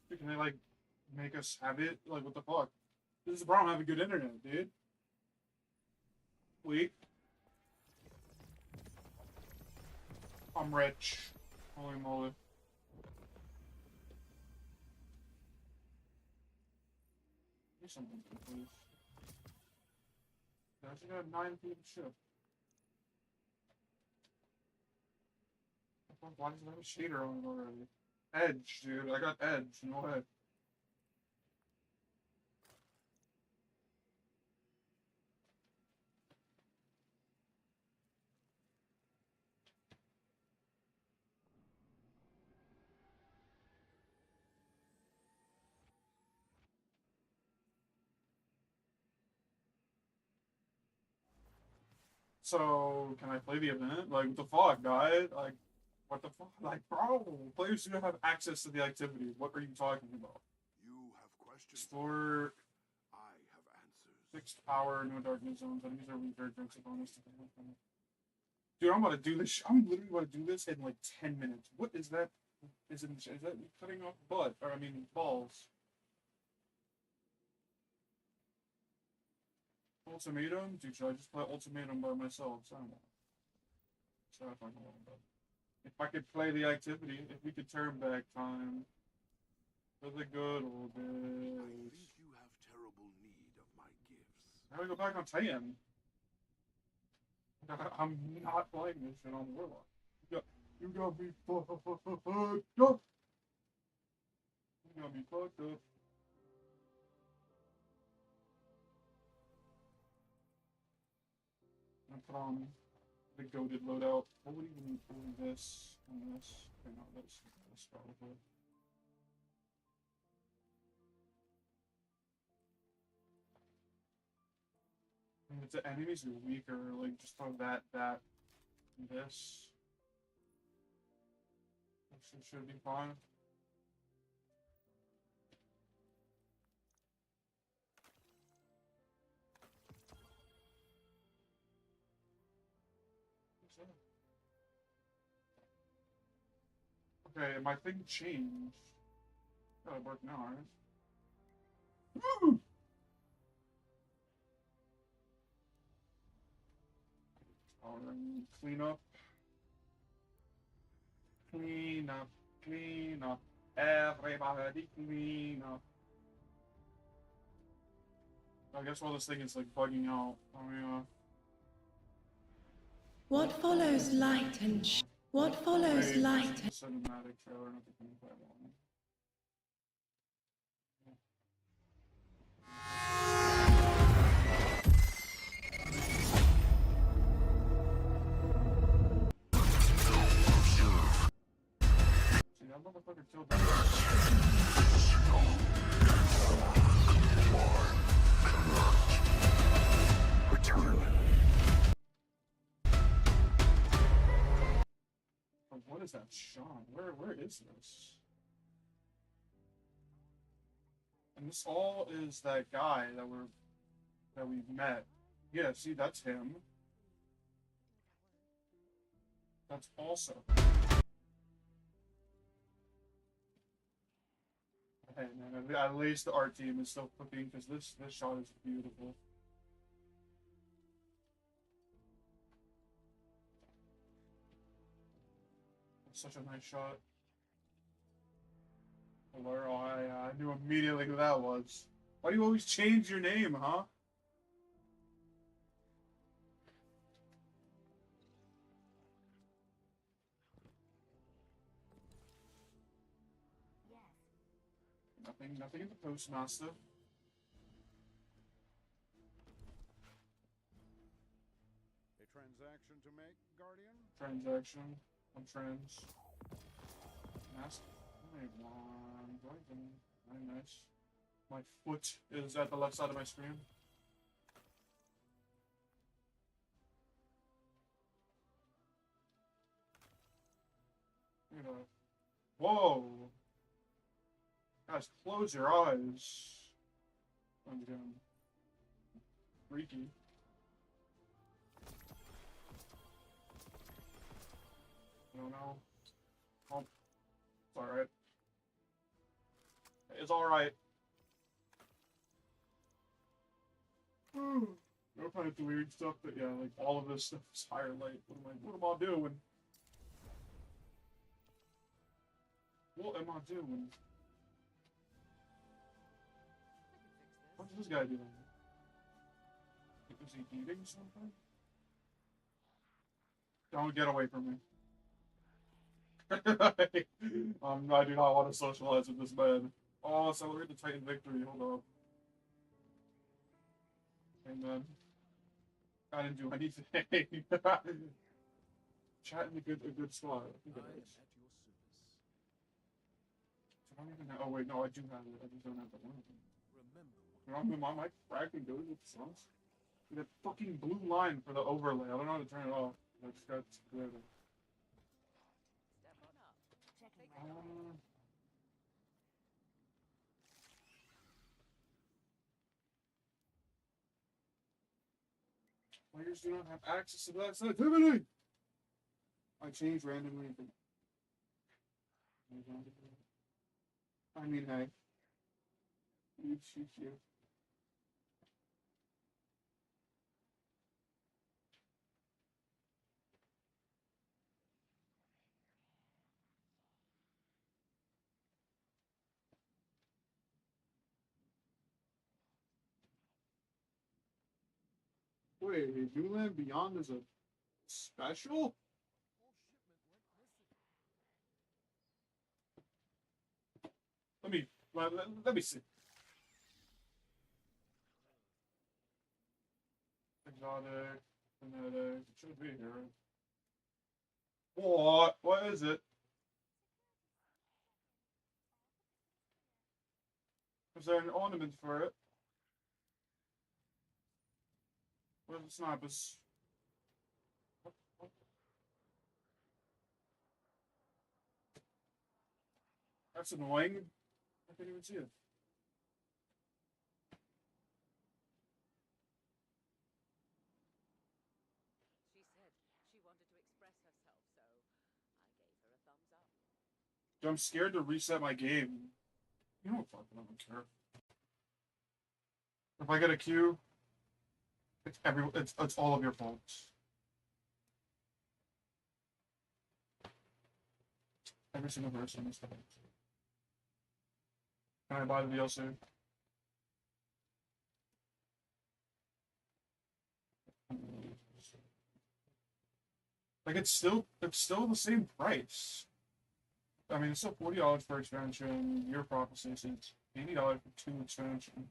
Dude, can they like make us have it? Like what the fuck? This is the problem. I have a good internet, dude. Wait. I'm rich. Holy moly. Do something, please. I should have 9 p.m. shift. Why does it have a shader on it already? Edge, dude. I got edge. No way. So, can I play the event? Like, what the fuck, guy? Like, what the fuck? Like, bro, players do not have access to the activity. What are you talking about? You have questions. Explore. I have answers. Fixed power, no darkness zones. Enemies are weaker. Drinks a bonus to the Dude, I'm about to do this. I'm literally about to do this in like 10 minutes. What is that? Is that cutting off butt? Or, I mean, balls. Ultimatum? Dude, should I just play Ultimatum by myself? I don't know. So I don't know about it. If I could play the activity, if we could turn back time for the good old days. I think you have terrible need of my gifts. How do I go back on Titan? I'm not playing this shit on Warlock. You got me fucked up. You got me fucked up. I'm put on the goated loadout. What would even do this and this? Okay, no, this probably. If the enemies are weaker, like just throw that, this. Should be fine. Okay, my thing changed. Gotta work now, right? Woo! Alright, clean up. Clean up, clean up. Everybody clean up. I guess while this thing is like bugging out, What follows light and what follows light and cinematic trailer, not the gameplay one. See, that motherfucker killed that. Return. Oh, what is that shot? Where is this? And this all is that guy that we've met. Yeah, see, that's him. That's also. Hey man, at least the art team is still cooking because this shot is beautiful. It's such a nice shot. Oh, I knew immediately who that was. Why do you always change your name, huh? Nothing in the postmaster. A transaction to make, Guardian? Transaction. I'm trans. Mask. Very nice. My foot is at the left side of my screen. Look at that. Whoa! Guys, close your eyes. I'm getting freaky. No. Oh, it's alright. It's alright. No kind of weird stuff, but yeah, like all of this stuff is higher light. What am I doing? What am I doing? What's this guy doing? Is he eating something? Don't get away from me. I do not want to socialize with this man. Oh, celebrate the Titan victory. Hold up. Amen. I didn't do anything. Chat in a good spot. I think it is. I don't even know. Oh wait, no, I do have it. I just don't have the one. You know, my mic fragging goes with the songs. That fucking blue line for the overlay. I don't know how to turn it off. I just got scared. Players do not have access to that sensitivity. I change randomly. I mean, hey. You. Wait, New Land Beyond is a special? Let me see. Exotic, kinetic, it should be here. What? What is it? Is there an ornament for it? Where's the snipers? That's annoying. I can't even see it. She said she wanted to express herself, so I gave her a thumbs up. I'm scared to reset my game. You know what? Fuck, I don't care. If I get a Q, it's all of your fault. Every single person is fault. Can I buy the DLC? Like it's still the same price. I mean, it's still $40 for expansion. Year Prophecy, so it's $80 for 2 expansions.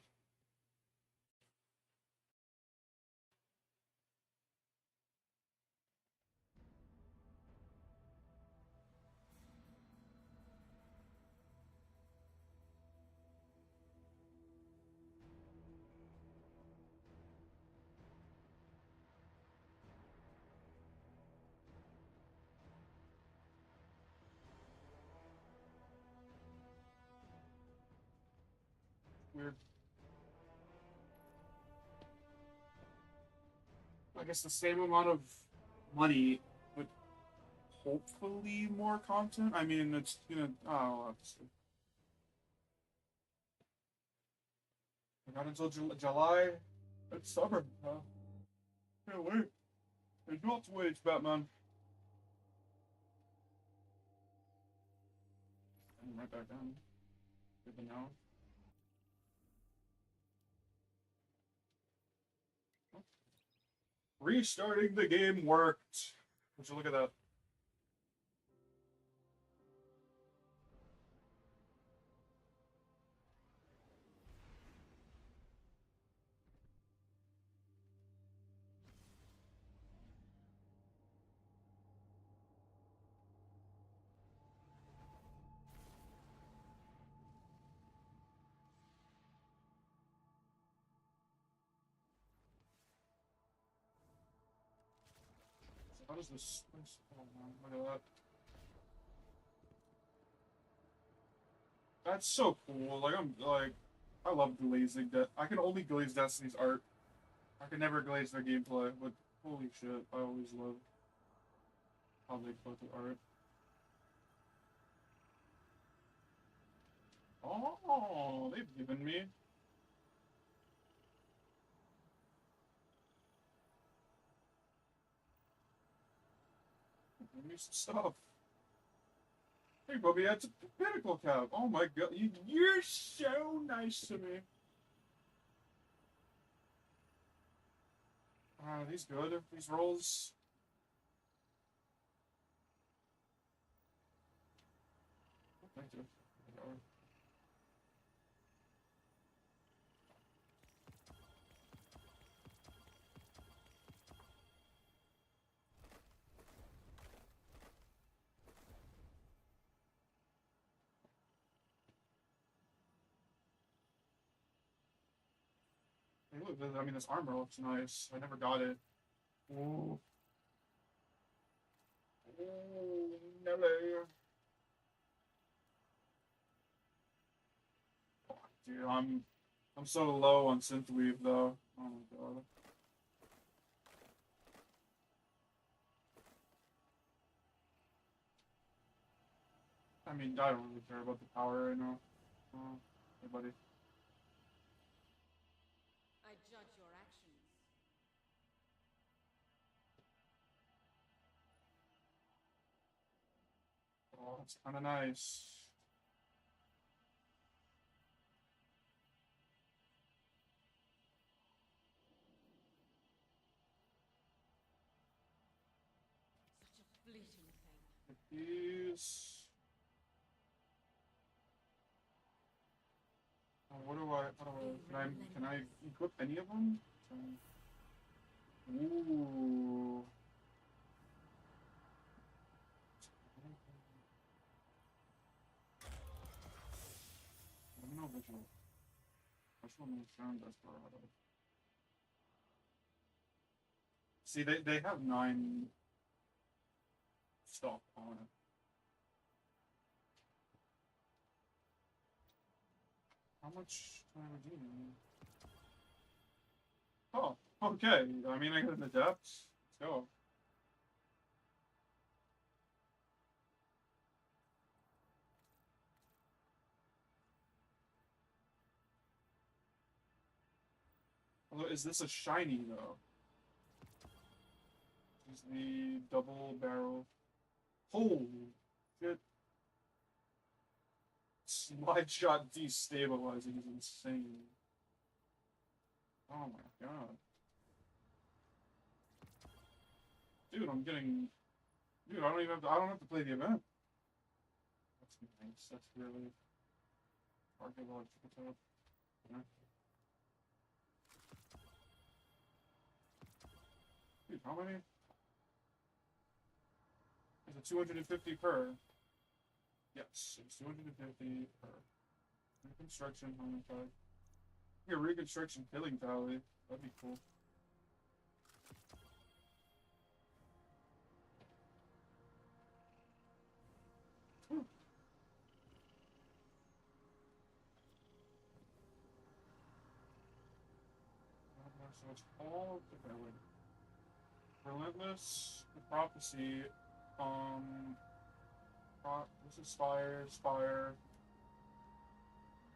Weird. I guess the same amount of money, but hopefully more content. I mean, it's gonna. Oh, obviously. I got until July. It's summer. Can't wait. There's not to wait, Batman. I'm right back down. Good to know. Restarting the game worked. Would you look at that? How does this? Oh man, look at that. That's so cool. I love glazing. I can only glaze Destiny's art. I can never glaze their gameplay. But holy shit, I always love how they put the art. Oh, they've given me. Give me some stuff. Hey, Bobby, that's a pinnacle cap. Oh my god, you're so nice to me. Are these good? These rolls? Oh, thank you. Hey, look, I mean, this armor looks nice. I never got it. Ooh. Ooh, Nelly. Dude, I'm so low on synthweave though. Oh my god. I mean, I don't really care about the power right now. Hey, buddy. I judge your actions. Oh, that's kind of nice. Such a fleeting thing. These. Can I equip any of them? Ooh. Let me know visual. Which one is found Desperado? See, they have 9 stock on it. How much can I redeem? Oh, okay. I mean, I got an adept. Let's go. Although, is this a shiny though? Is the double barrel? Holy shit! Slide shot destabilizing is insane. Oh my god. Dude, I'm getting... Dude, I don't even have to... I don't have to play the event. That's nice. That's really... archaeological. Yeah. Dude, how many? Is it 250 per? Yes, it's 250 per. Reconstruction, home attack. Yeah, reconstruction killing tally. That'd be cool. Whew. So it's all different. Relentless, the prophecy, this is fire,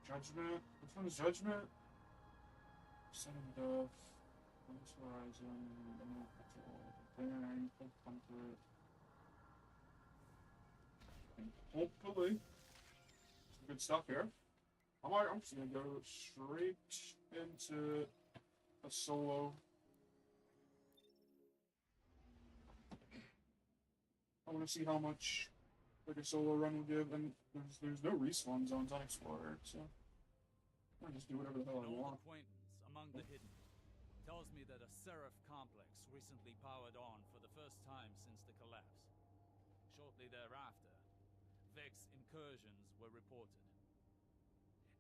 judgment, which one is judgment? Son of Death, Endless Horizon, Daring, Full Comfort, and hopefully, some good stuff here. I'm just gonna go straight into a solo. I want to see how much like a solo run will give, and there's no respawn zones unexplored, so I just do whatever the hell I want. Acquaintance among the hidden tells me that a Seraph complex recently powered on for the first time since the collapse. Shortly thereafter, Vex incursions were reported.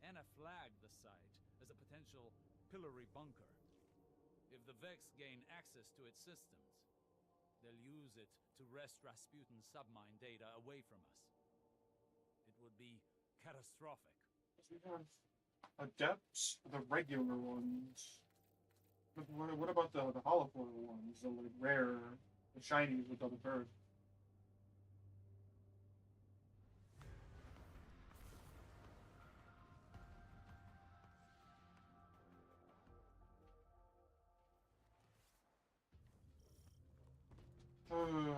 Anna flagged the site as a potential pillory bunker. If the Vex gain access to its systems, they'll use it to wrest Rasputin's submine data away from us. It would be catastrophic. We have adepts, the regular ones. But what about the holofoil ones? The like rare, the shinies with double bird.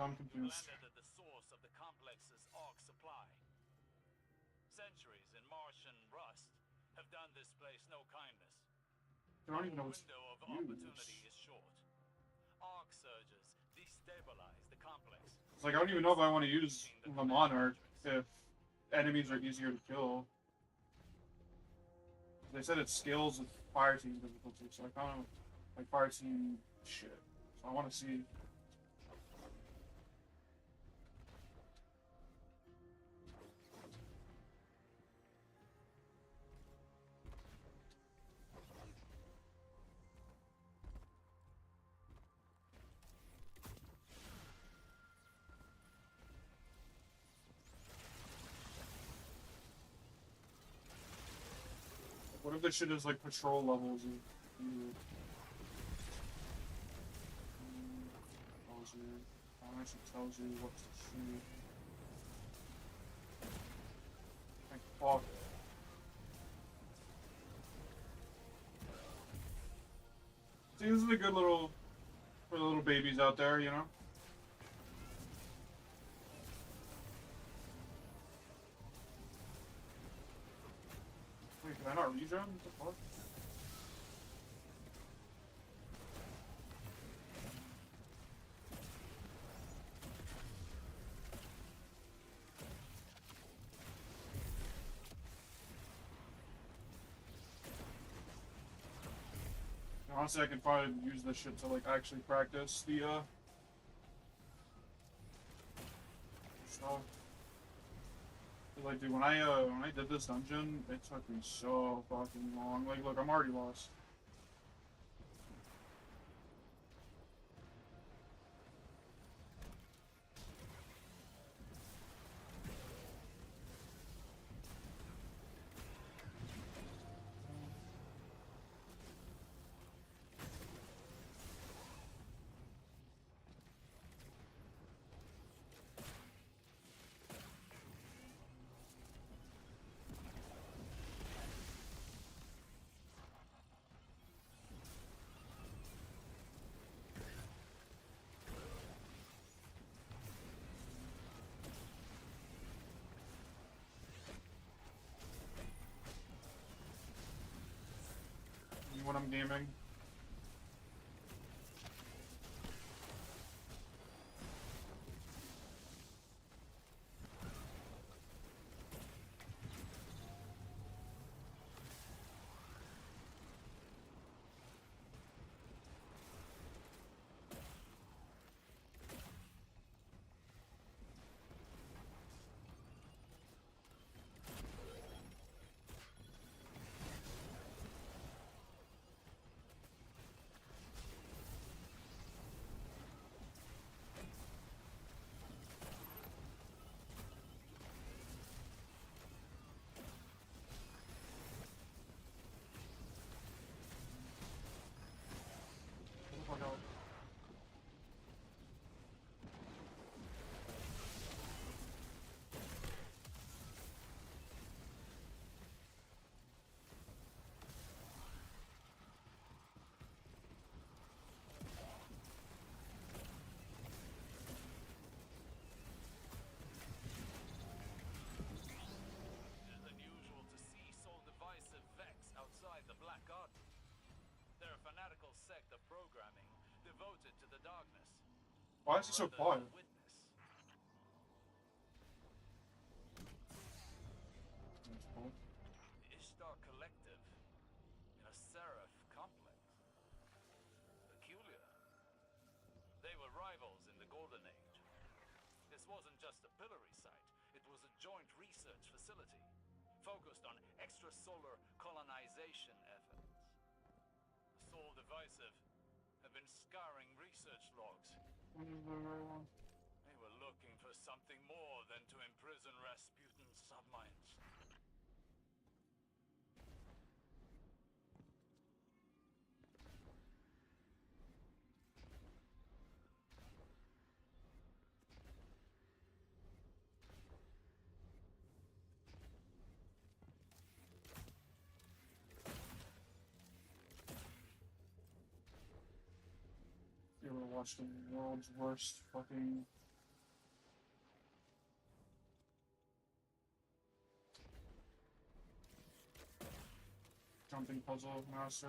I'm confused. Landed at the source of the complex's arc supply. Centuries in Martian rust have done this place no kindness. I don't even know what's The window of opportunity is short. Arc surges destabilize the complex. It's like I don't even know if I want to use the Monarch if enemies are easier to kill. They said it scales with fire team difficulty, so I kind of like fire team shit. So I want to see. What if this shit is like patrol levels and actually tells you what to shoot. Like fuck. See, this is a good little for the little babies out there, you know? Wait, can I not regen? What the fuck? Honestly, I could probably use this shit to like actually practice the stuff. Like, dude, when I did this dungeon, it took me so fucking long. Like, look, I'm already lost. redeeming. Oh, no. It is unusual to see so divisive Vex outside the Black Garden. They're a fanatical sect of programming devoted to the darkness. Why is he so quiet? The Ishtar Collective in a Seraph complex. Peculiar. They were rivals in the Golden Age. This wasn't just a pillory site, it was a joint research facility focused on extrasolar colonization efforts. The Soul Divisive have been scouring research logs. They were looking for something more than to imprison Rasputin's subminds. You ever watched the world's worst fucking jumping puzzle master?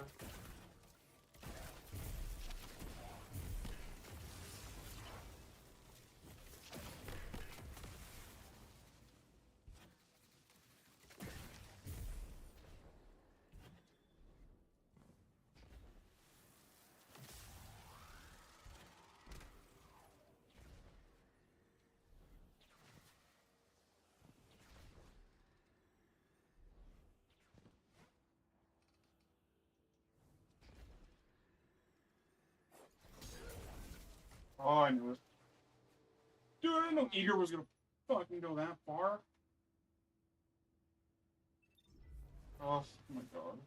Oh, I knew it. Dude, I didn't know Eager was gonna fucking go that far. Oh my god.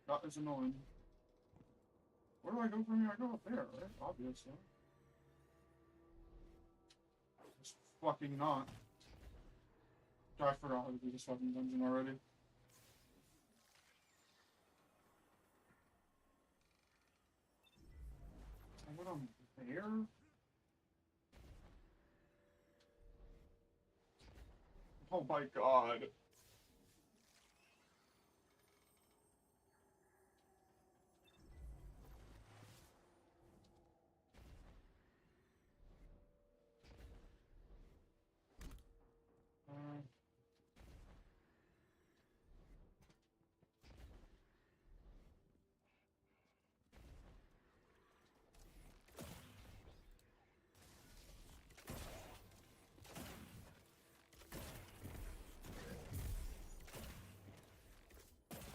That is annoying. Where do I go from here? I go up there, right? Obviously. Just fucking not. I forgot how to do this fucking dungeon already. I went on there? Oh my god.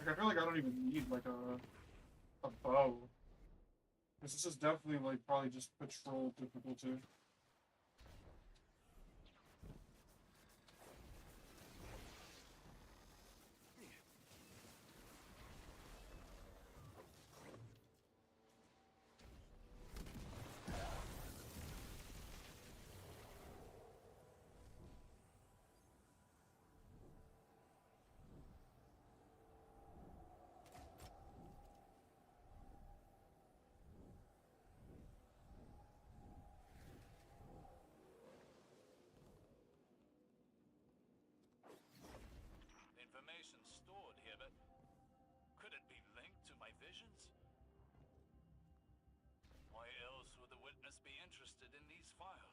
Like, I feel like I don't even need, like, a bow. Because this is definitely, like, probably just patrol difficulty. visions? Why else would the witness be interested in these files?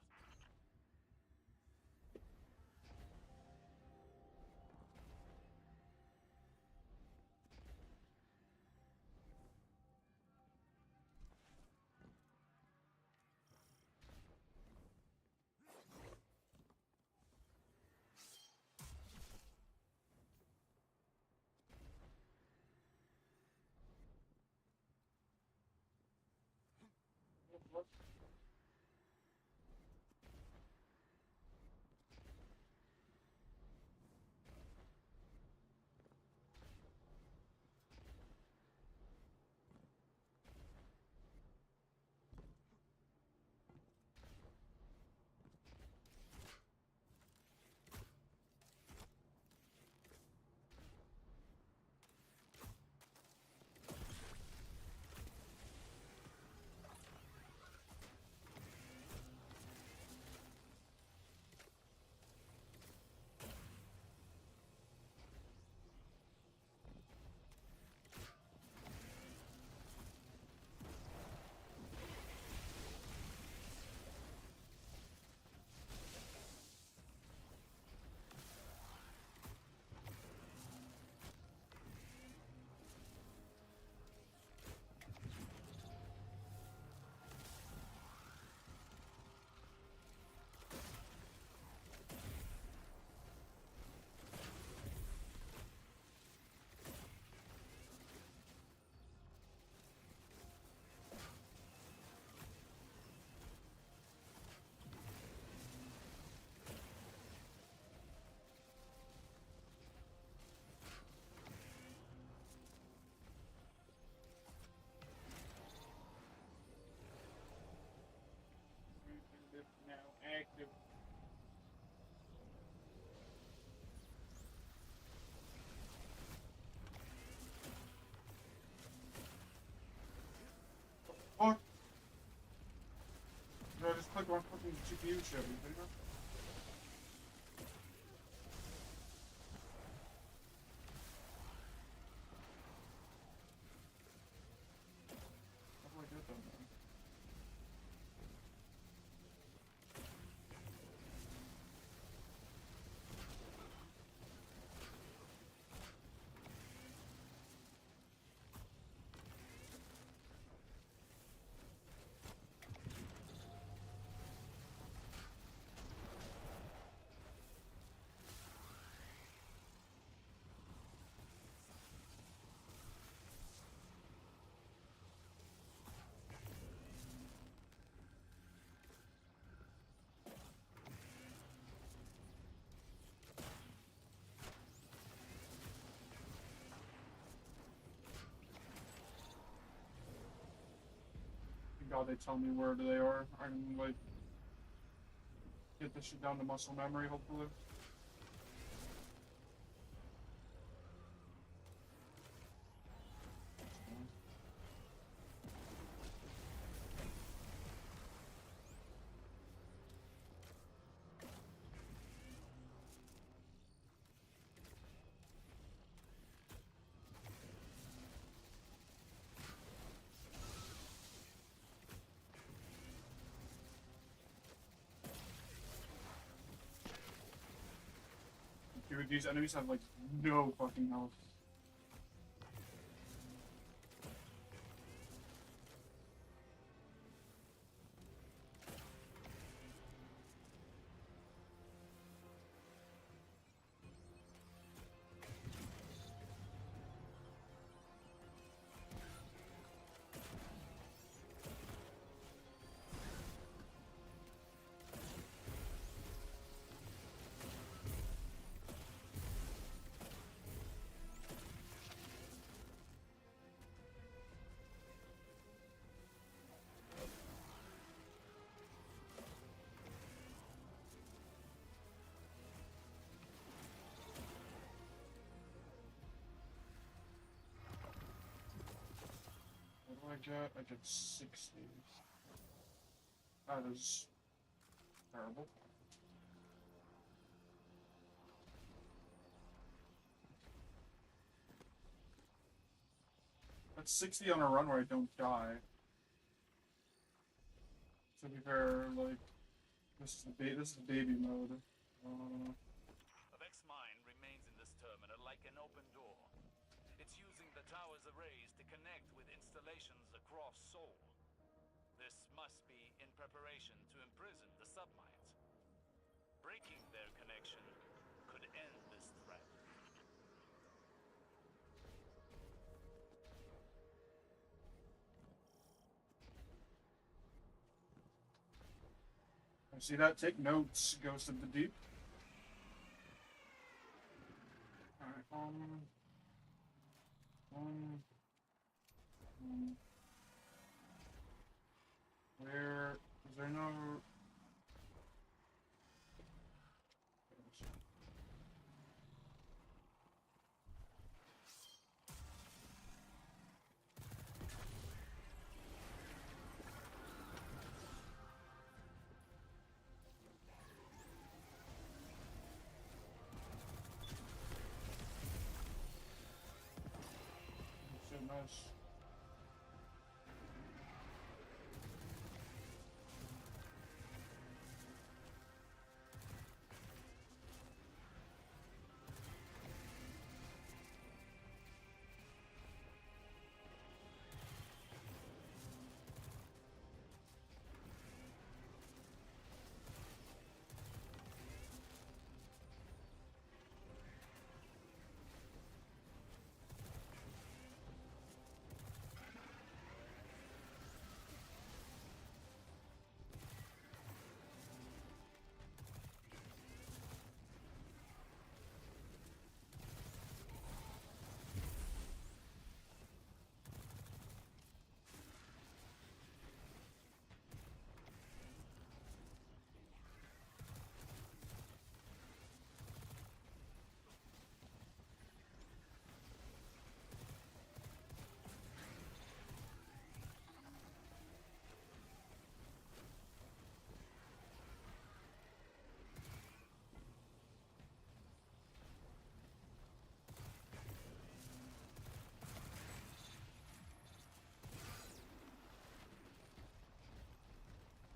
Now active. Fuck. No, I just clicked on fucking GPU shit. You video? How do I get that, man? God, they tell me where they are. I can, like, get this shit down to muscle memory, hopefully. Dude, these enemies have, like, no fucking health. What do I get? I get 60. That is terrible. at 60 on a run where I don't die. To be fair, like, this is baby mode. Vex mine remains in this terminal like an open door. It's using the tower's arrays to connect with installations across Seoul. This must be in preparation to imprison the submines. Breaking their connection could end this threat. See that? Take notes, Ghost of the Deep. Alright, where is there no nice.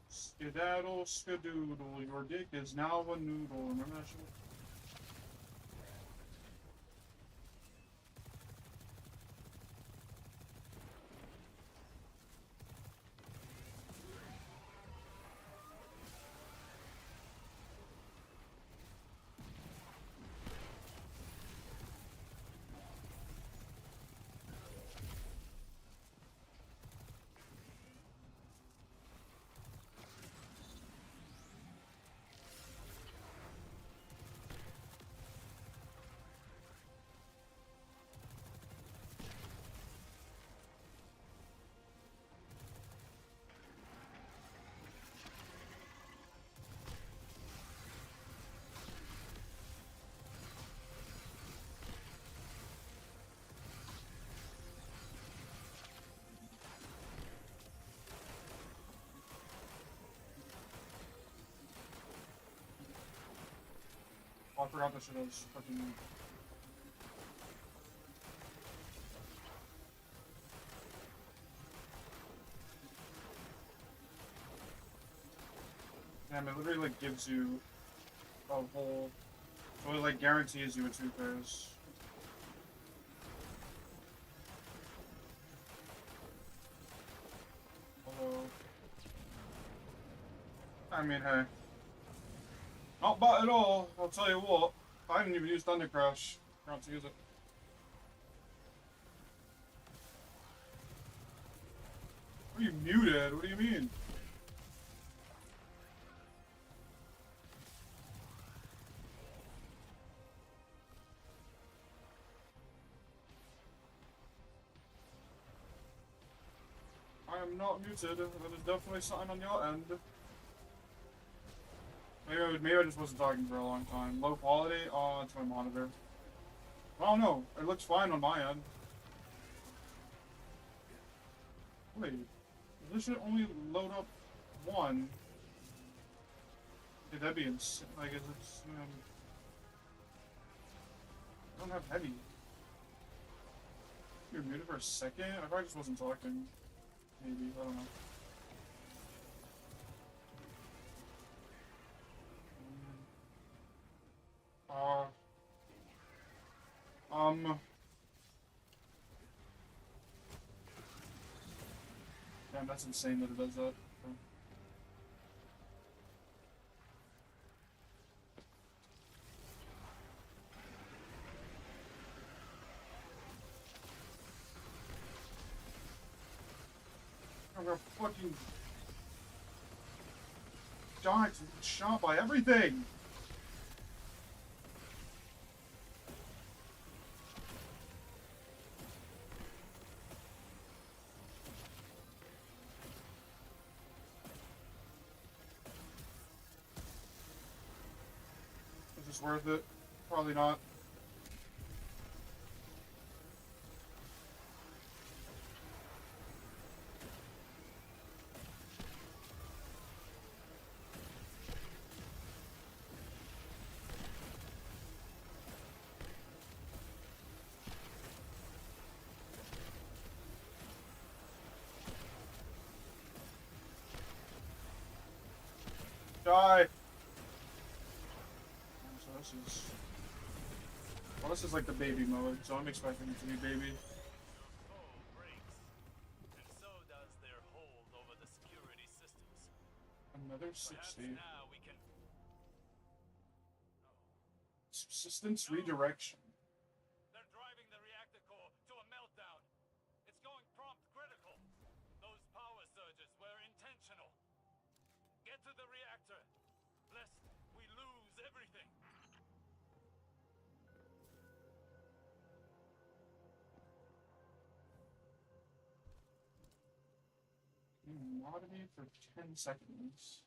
Skedaddle, skadoodle, your dick is now a noodle. Remember that shit? Oh, I forgot that shit was fucking. Damn, it literally like gives you a whole. So it like guarantees you a 2 phase. Although, I mean, hey. Not bad at all, I'll tell you what. I didn't even use Thunder Crash. Forgot to use it. What are you muted? What do you mean? I am not muted. That is definitely something on your end. Maybe I just wasn't talking for a long time. Low quality? Oh, it's my monitor. I don't know. It looks fine on my end. Wait. Does this shit only load up one? Dude, that'd be insane. Like, is it... I don't have heavy. You're muted for a second? I probably just wasn't talking. Maybe, I don't know. Damn, that's insane that it does that. I'm gonna fucking die to shot by everything! Is this worth it? Probably not. Die! So this is... Well, this is like the baby mode, so I'm expecting it to be baby. Another 60. Subsistence redirection. They're driving the reactor core to a meltdown. It's going prompt critical. Those power surges were intentional. Get to the reactor, lest we lose everything. Mod me for 10 seconds.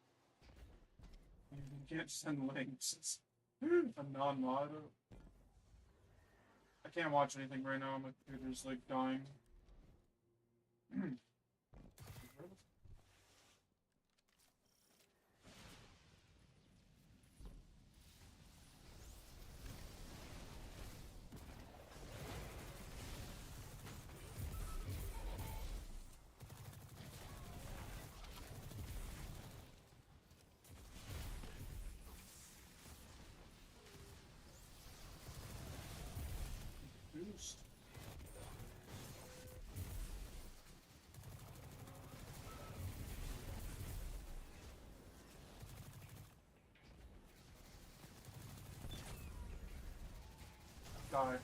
You can't send links. It's a non-mod. I can't watch anything right now. My computer's like dying. Boost. Die.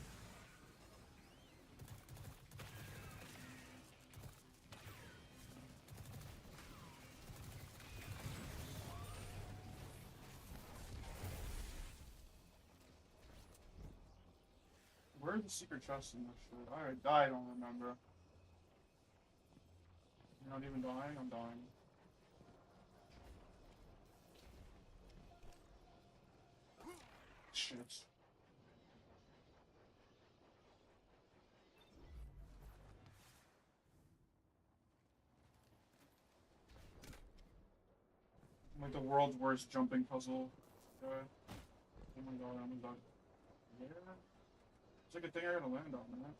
Where are the secret chests in this shit? I don't remember. You're not even dying? I'm dying. Shit. Like the world's worst jumping puzzle. Oh my god, oh my god. Yeah. It's like a thing I gotta land on, man.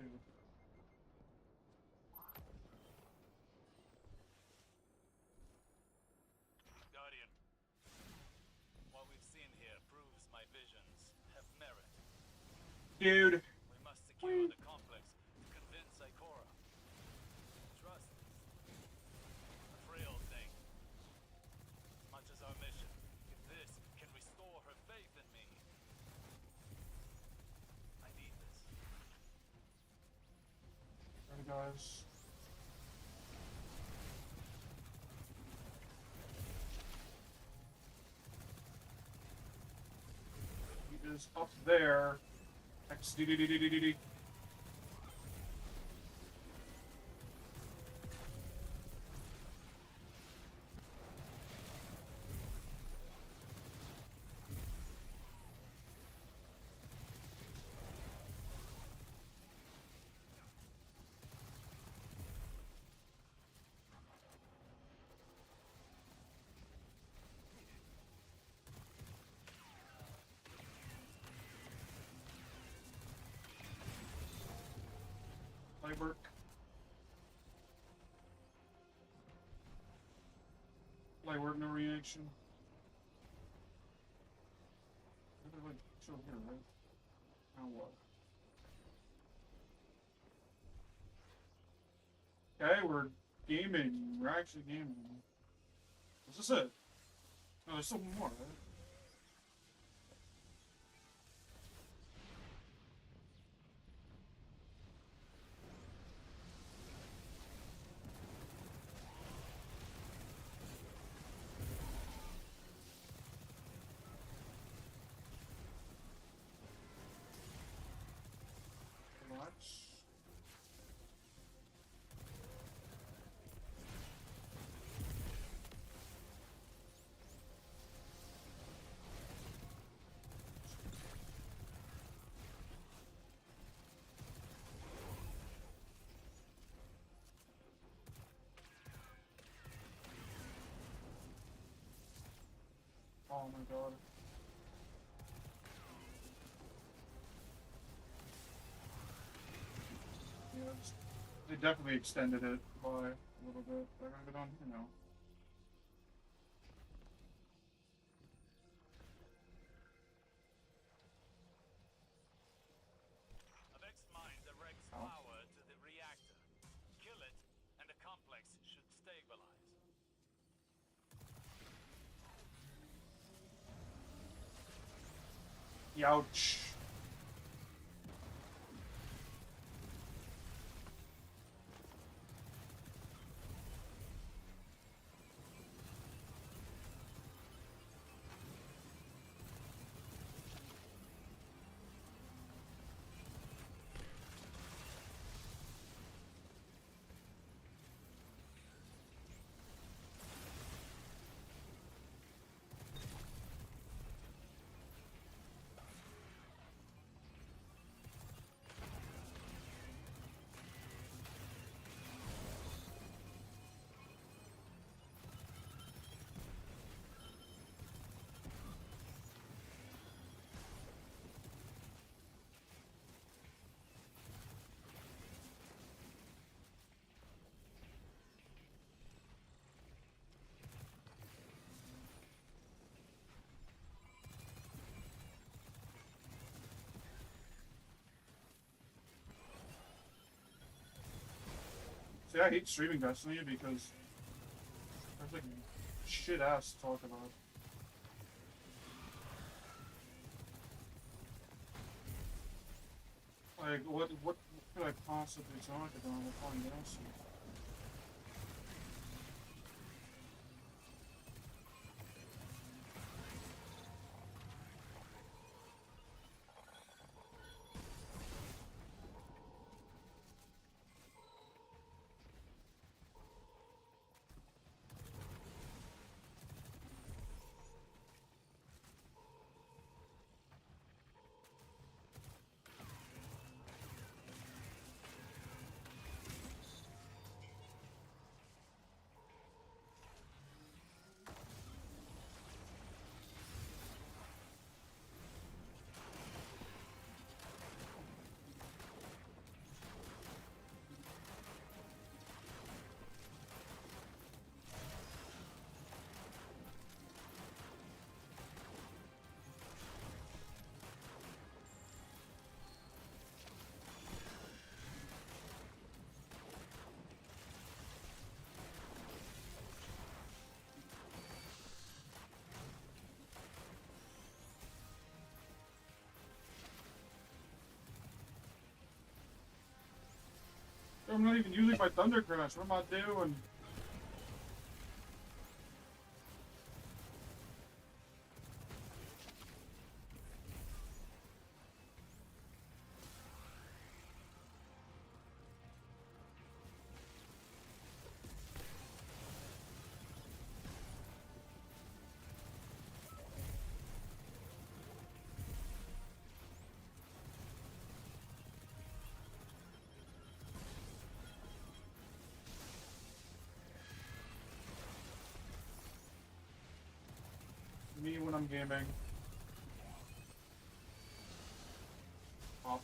Dude. Guardian, what we've seen here proves my visions have merit. Dude. We must secure the complex to convince Ikora. Trust is a frail thing. As much as our mission, if this can restore her faith in me, I need this. Alright, guys. He is up there. XDDDDDD. Wait, we're no reaction. Like, show here, right? Now what? Okay, we're gaming. We're actually gaming. Is this it? No, there's still more, right? Watch. Oh my god. Yeah, they definitely extended it by a little bit. They're gonna get on here now. Avex mine directs power to the reactor. Kill it, and the complex should stabilize. Youch. See, I hate streaming Destiny because there's like shit ass to talk about. Like, what could I possibly talk about on Destiny? I'm not even using my Thunder Crash. What am I doing? Me when I'm gaming. Oh.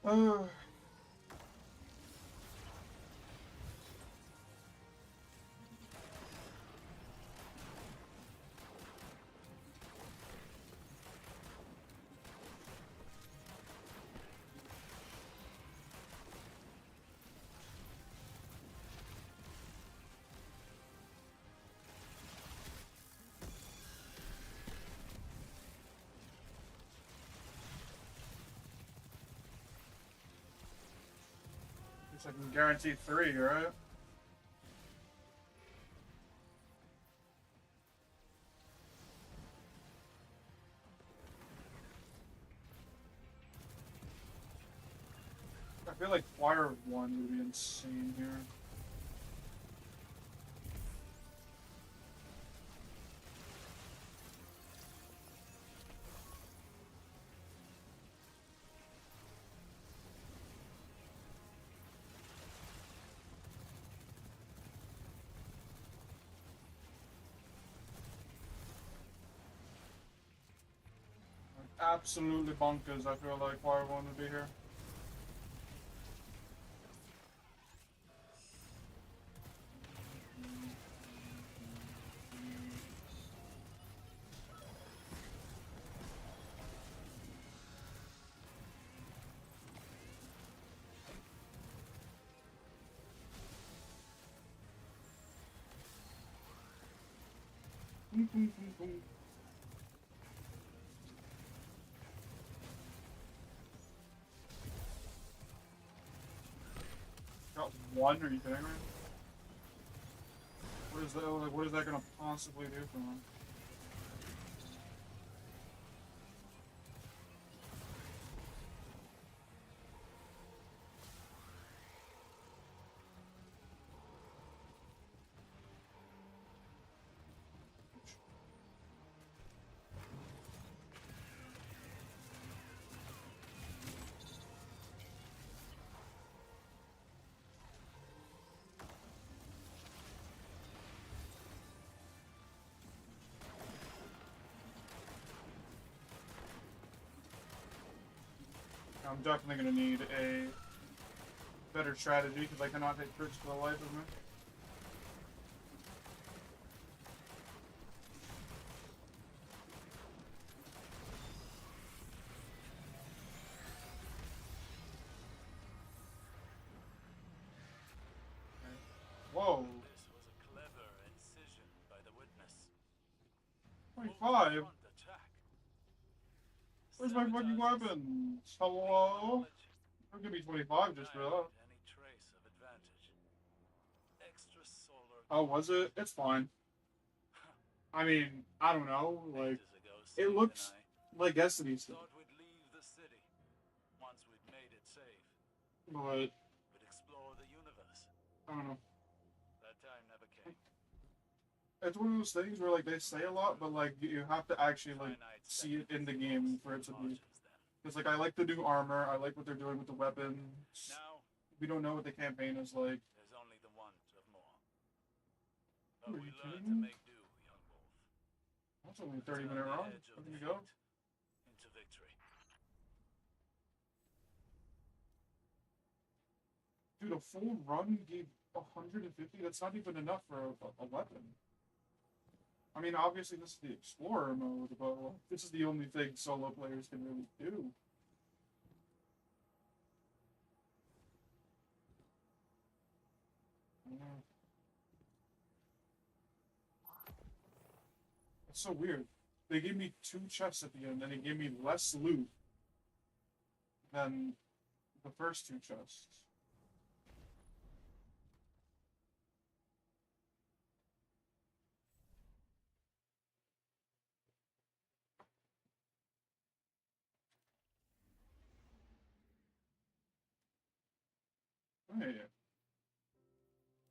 Uh, I can guarantee 3, right? I feel like Fire 1 would be insane here. Absolutely bonkers, I feel like Fire 1 would be here. Got 1? Are you kidding me? What is that? Like, what is that gonna possibly do for him? I'm definitely gonna need a better strategy because I cannot take crits for the life of me. Whoa. This was a clever incision by the witness. 25? Where's my fucking weapons? Hello? Don't give me 25 just for that. Any trace of advantage. Extrasolar. Oh, was it? It's fine. I mean, I don't know. Like, it looks like Destiny stuff. Thought we'd leave the city once we'd made it safe. But, We'd explore the universe. I don't know. That time never came. It's one of those things where, like, they say a lot, but, like, you have to actually, like, see it in the game for it to be. Because, like, I like the new armor. I like what they're doing with the weapons. Now, We don't know what the campaign is like. there's only the want of more. Are But you we learn kidding to me? make do, young wolf. That's only a 30-minute Turn the run. edge of Look at me go. defeat into victory. Dude, a full run gave 150? That's not even enough for a weapon. I mean, obviously this is the Explorer mode, but well, this is the only thing solo players can really do. It's so weird. They gave me 2 chests at the end, and they gave me less loot than the first 2 chests. Hey.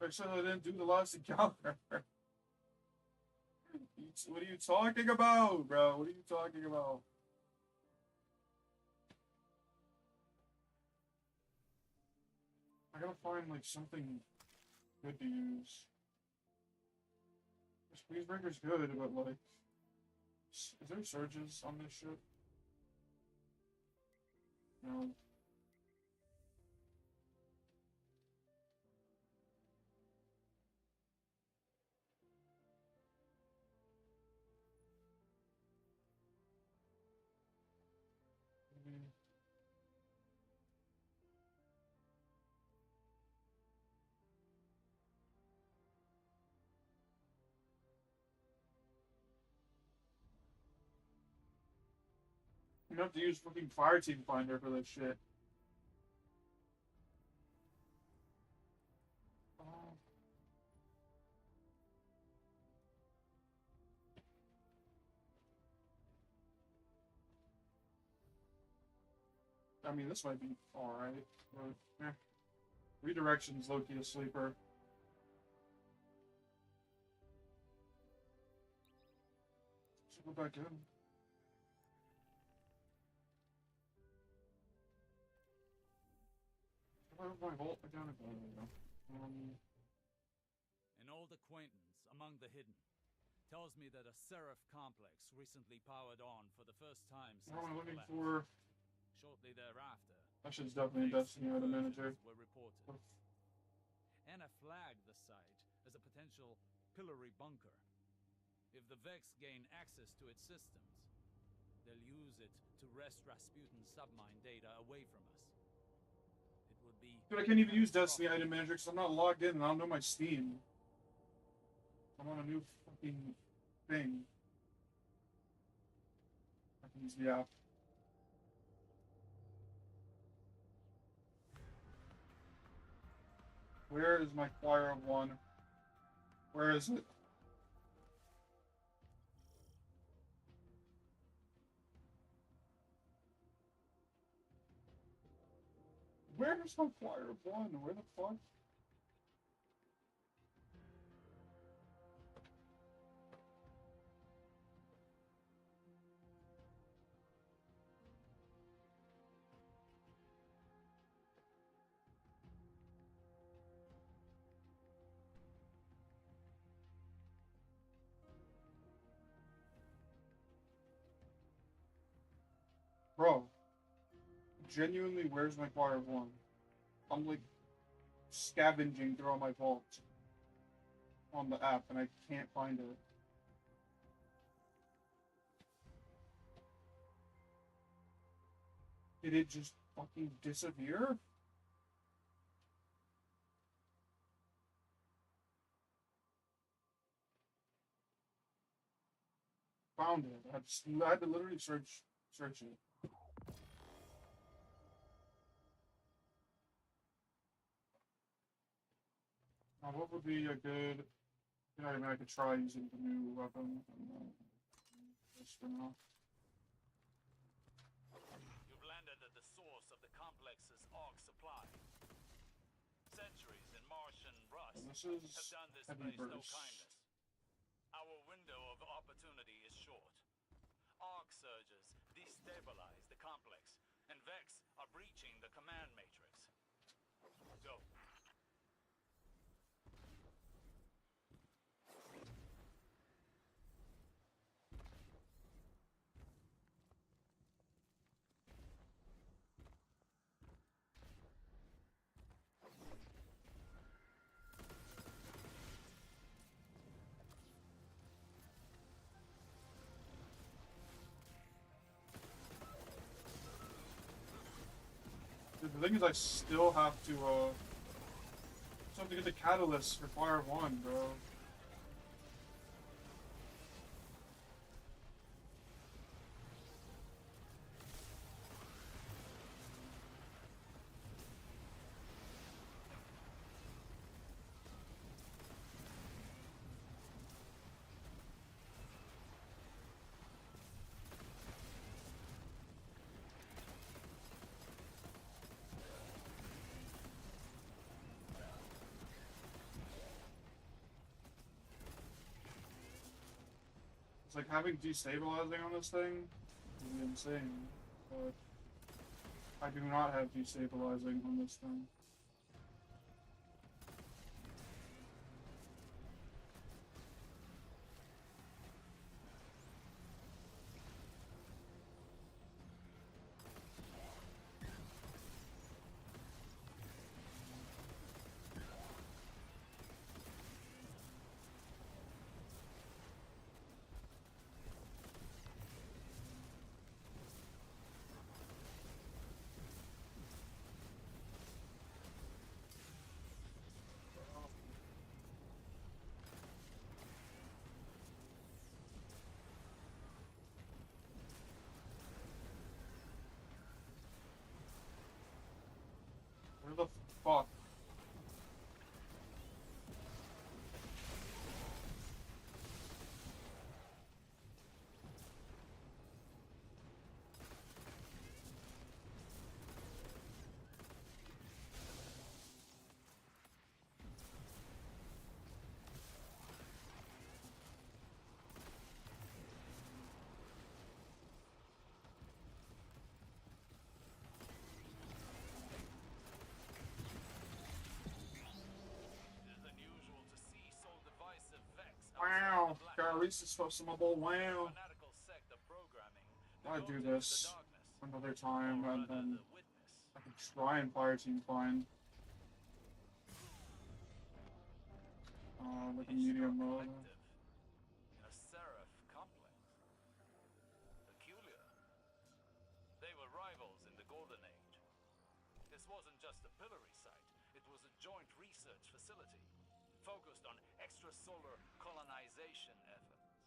I said I didn't do the last encounter. What are you talking about, bro? What are you talking about? I gotta find, like, something good to use. Squeeze Breaker's good, but, like... Is there surges on this ship? No. You have to use fucking Fire Team Finder for this shit. I mean, this might be alright, but Redirection's low-key a sleeper. Should go back in. I have my vault again. An old acquaintance among the hidden tells me that a Seraph complex recently powered on for the first time since What am I the looking collapse. for? Shortly thereafter, That shit's definitely a Destiny item manager. were reported. Anna flagged the site as a potential pillory bunker. If the Vex gain access to its systems, they'll use it to wrest Rasputin's submine data away from us. It would be... Dude, I can't even use Destiny item manager because I'm not logged in and I don't know my Steam. I'm on a new fucking thing. I can use the app. Where is my Choir of One? Where is it? Where's my Choir of One? Where the fuck? Bro, genuinely, where's my Choir of One? I'm like scavenging through all my vaults on the app and I can't find it. Did it just fucking disappear? Found it. I had to literally search it. Now, what would be a good... You know, I mean, I could try using the new weapon. Just for now. You've landed at the source of the complex's AUG supply. Centuries in Martian rust have done this place no kindness. Our window of opportunity is short. AUG surges destabilize the complex, and Vex are breaching the command matrix. Go. Dude, the thing is, I still have to get the catalyst for Fire 1, bro. It's like having destabilizing on this thing is insane, but I do not have destabilizing on this thing. Fuck. Wow, gotta reach this possible. Wow. I do this another time and then I can try and fire team find like a medium mode. A seraph complex. Peculiar. They were rivals in the Golden Age. This wasn't just a pillory site, it was a joint research facility focused on extrasolar colonization efforts.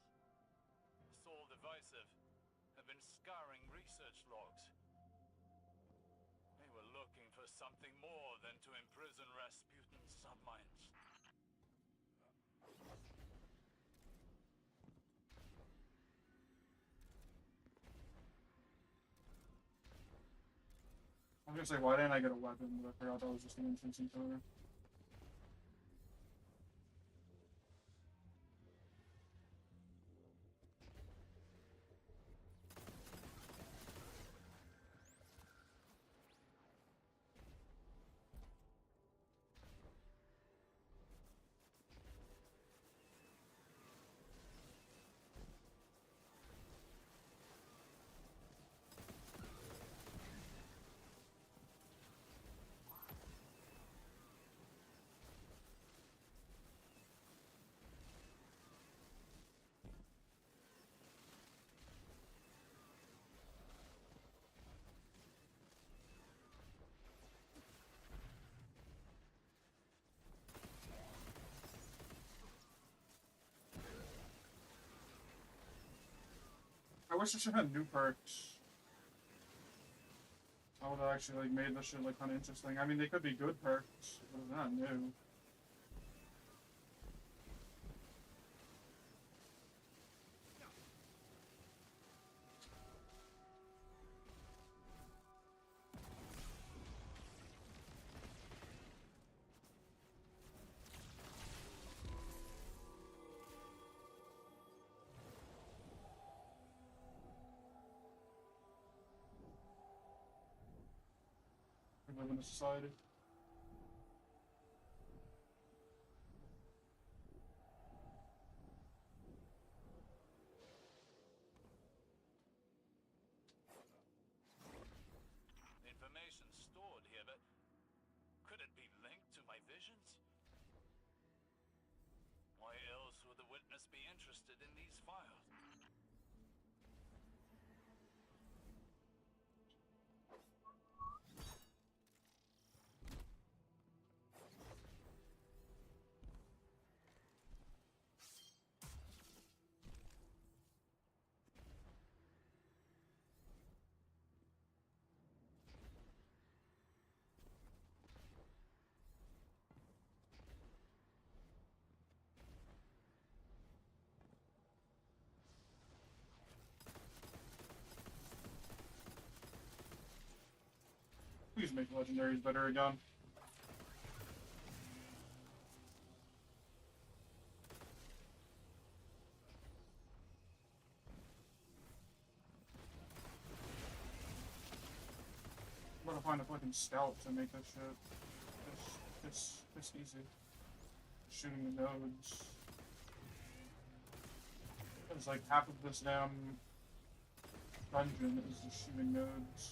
Sol Divisive have been scouring research logs. They were looking for something more than to imprison Rasputin's subminds. I was gonna say, why didn't I get a weapon? But I forgot that was just an entrance encounter. I wish I should have new perks. I would have actually like made this shit like kind of interesting. I mean, they could be good perks, but they're not new. We live in a society. Information stored here, but could it be linked to my visions? Why else would the witness be interested in these files? Please make legendaries better again. I'm gonna find a fucking scout to make this shit. It's easy. Shooting the nodes. It's like half of this damn dungeon is just shooting nodes.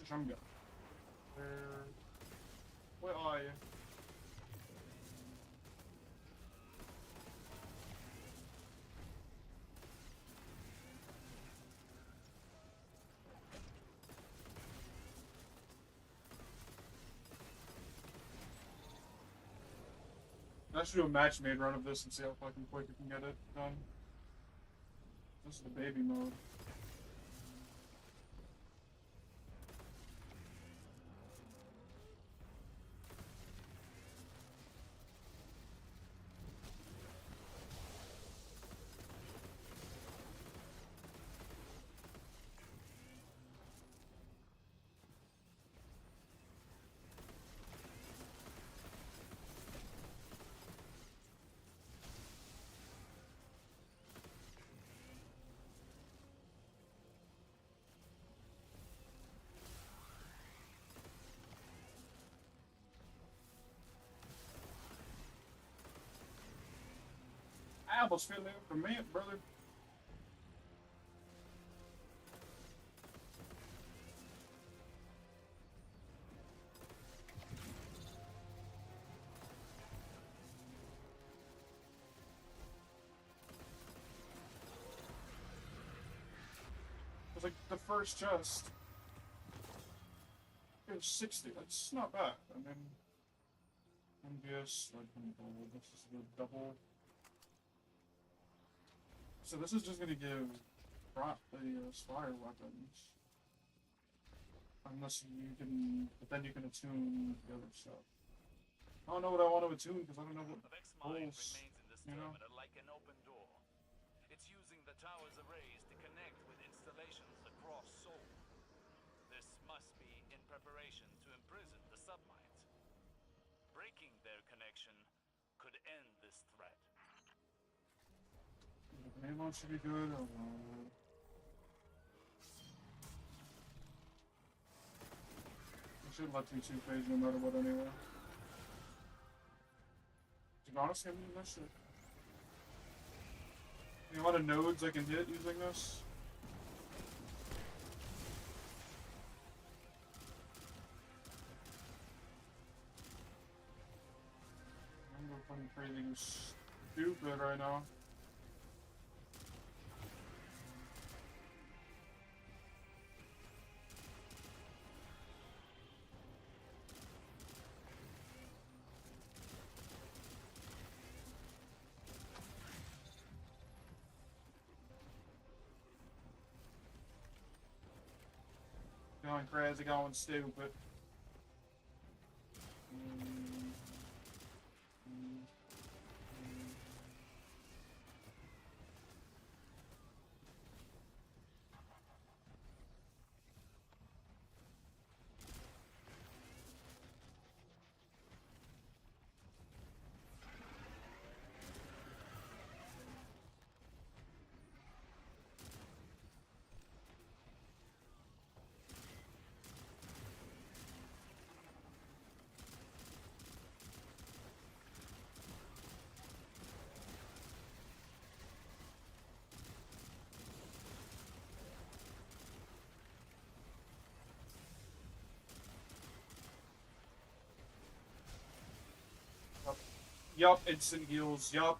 Shunga. Where are you? I should do a match made run of this and see how fucking quick you can get it done. This is the baby mode. I almost feel it for me, brother. It's like the first chest. It was 60. That's not bad. I mean, MVS, like, this is the double. So this is just gonna give Prot the Spire weapons. Unless you can, but then you can attune the other stuff. I don't know what I want to attune because I don't know what holes, you know? Like an open door. It's using the tower's arrays to connect with installations across Seoul. This must be in preparation to imprison the submites. Breaking their connection could end this threat. The main one should be good. I should let you two-phase no matter what anyway. To be honest, I'm using this shit. The amount of nodes I can hit using this. I'm going fucking crazy stupid right now. Going crazy, going stupid. Yup, instant heals, yup.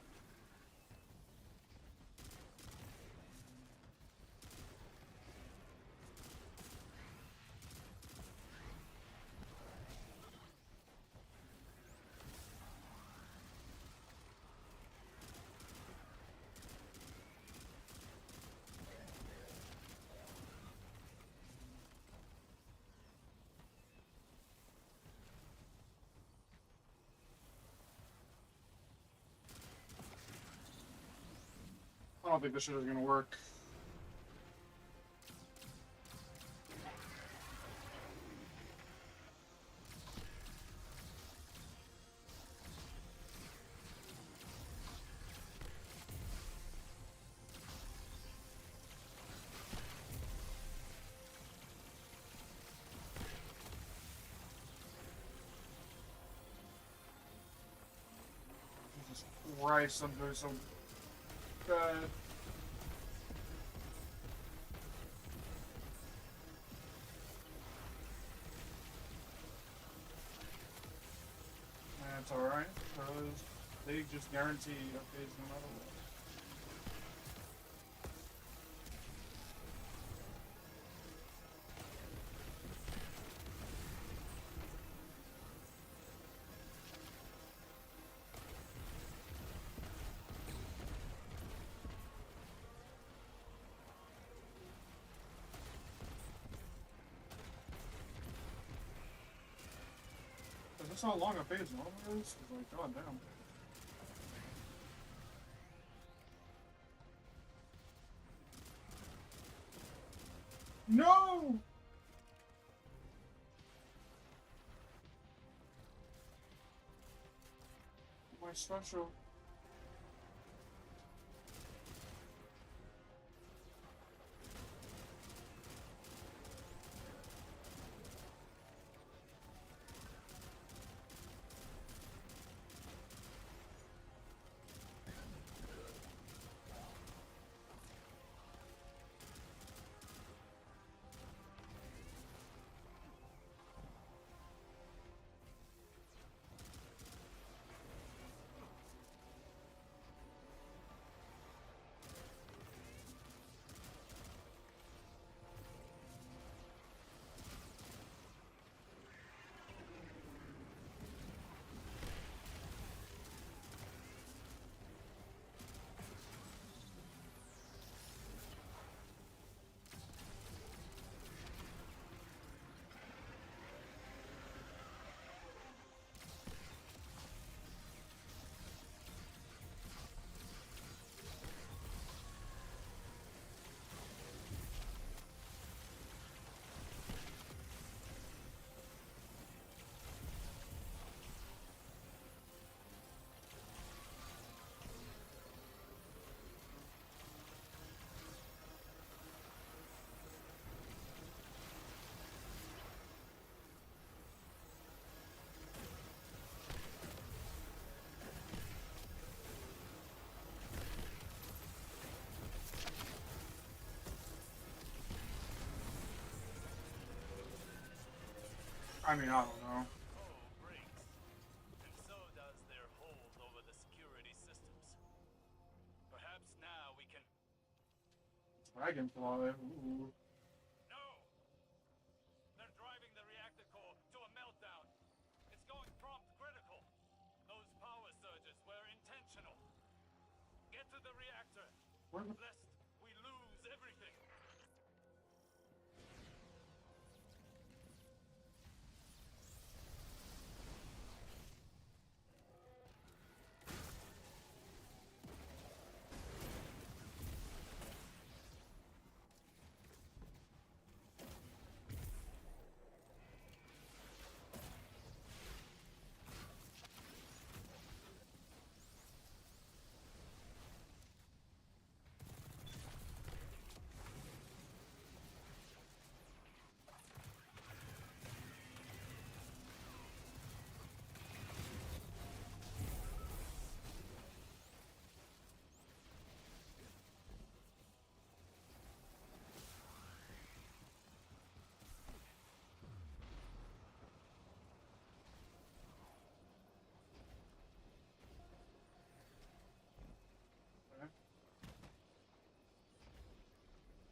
I don't think this shit is gonna work. Christ, I'm doing so bad. That's alright, because they just guarantee a phase no matter what. That's how long a phase normally is? It's like, god damn. No! My special. I mean, I don't know. And so does their hold over the security systems. Perhaps now we can... Dragonfly, ooh. No! They're driving the reactor core to a meltdown. It's going prompt critical. Those power surges were intentional. Get to the reactor, lest we lose everything.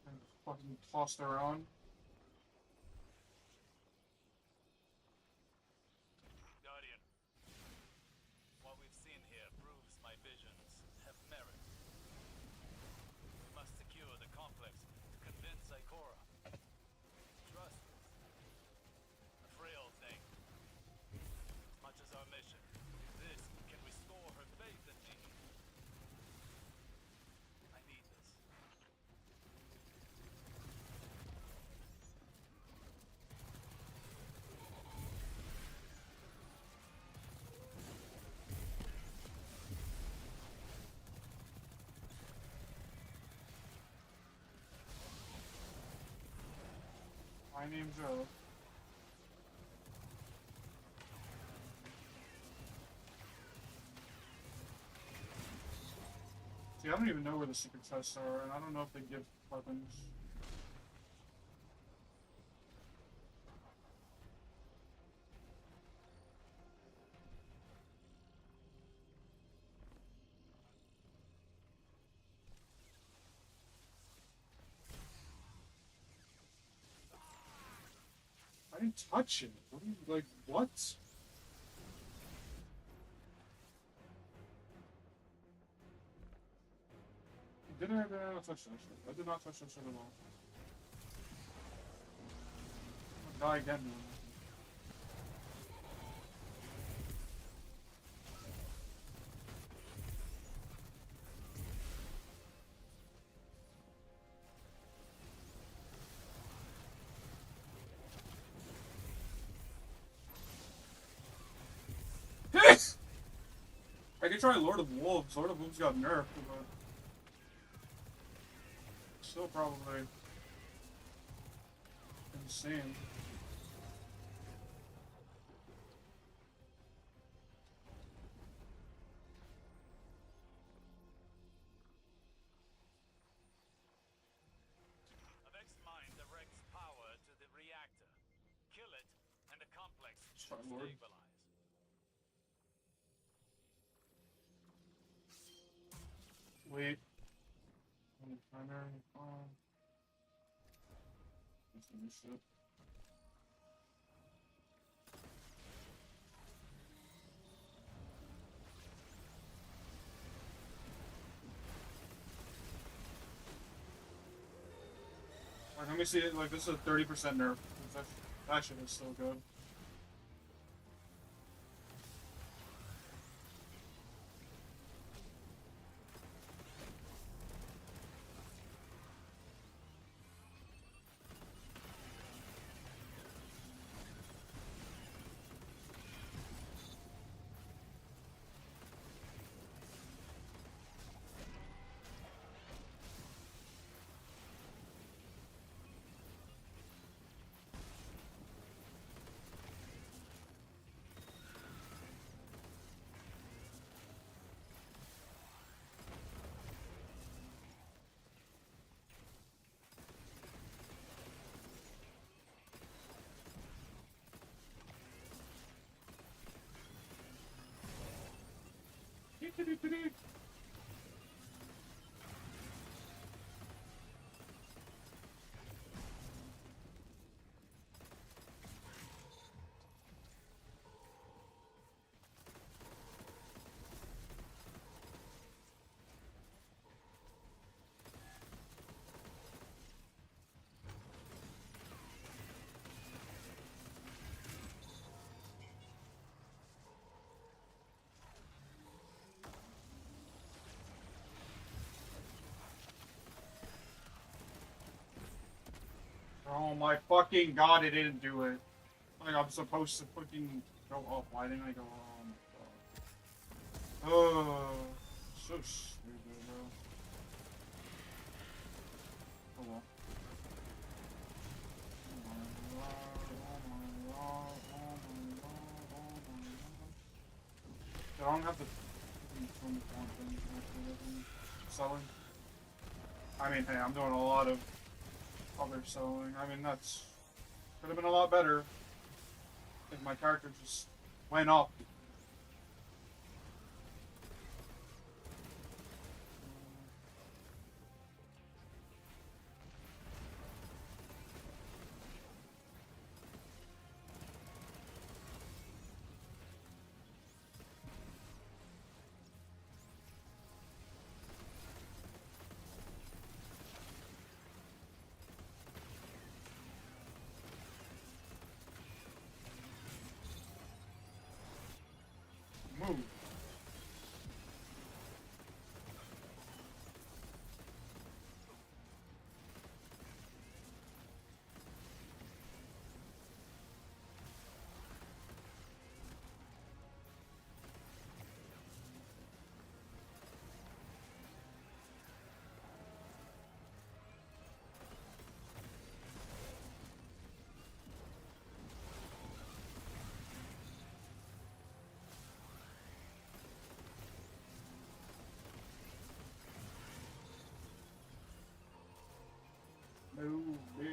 And fucking tossed around. Guardian, what we've seen here proves my visions have merit. We must secure the complex to convince Ikora. Trust is a frail thing. As much as our mission, this can restore her faith in me. I need this. My name's Joe. See, I don't even know where the secret chests are, and I don't know if they give weapons. I didn't touch it. What are you, like, what? Did I not touch that shit? I did not touch that shit at all. I'll die again, man. I could try Lord of Wolves. Lord of Wolves got nerfed, but still probably insane. Vex mine directs power to the reactor. Kill it, and the complex should Lord. stabilize. Wait. Primary phone. That's some shit. Like, let me see it. Like, this is a 30% nerf. That shit is so good. Oh my fucking god, it didn't do it. Like, I'm supposed to fucking go up. Why didn't I go up? Oh my god. Oh, so stupid, bro. Oh well. Oh my god, oh my god, oh my god, oh my god. I don't have the fucking thing selling. I mean, hey, I'm doing a lot of other selling. I mean, that's could have been a lot better if my character just went up.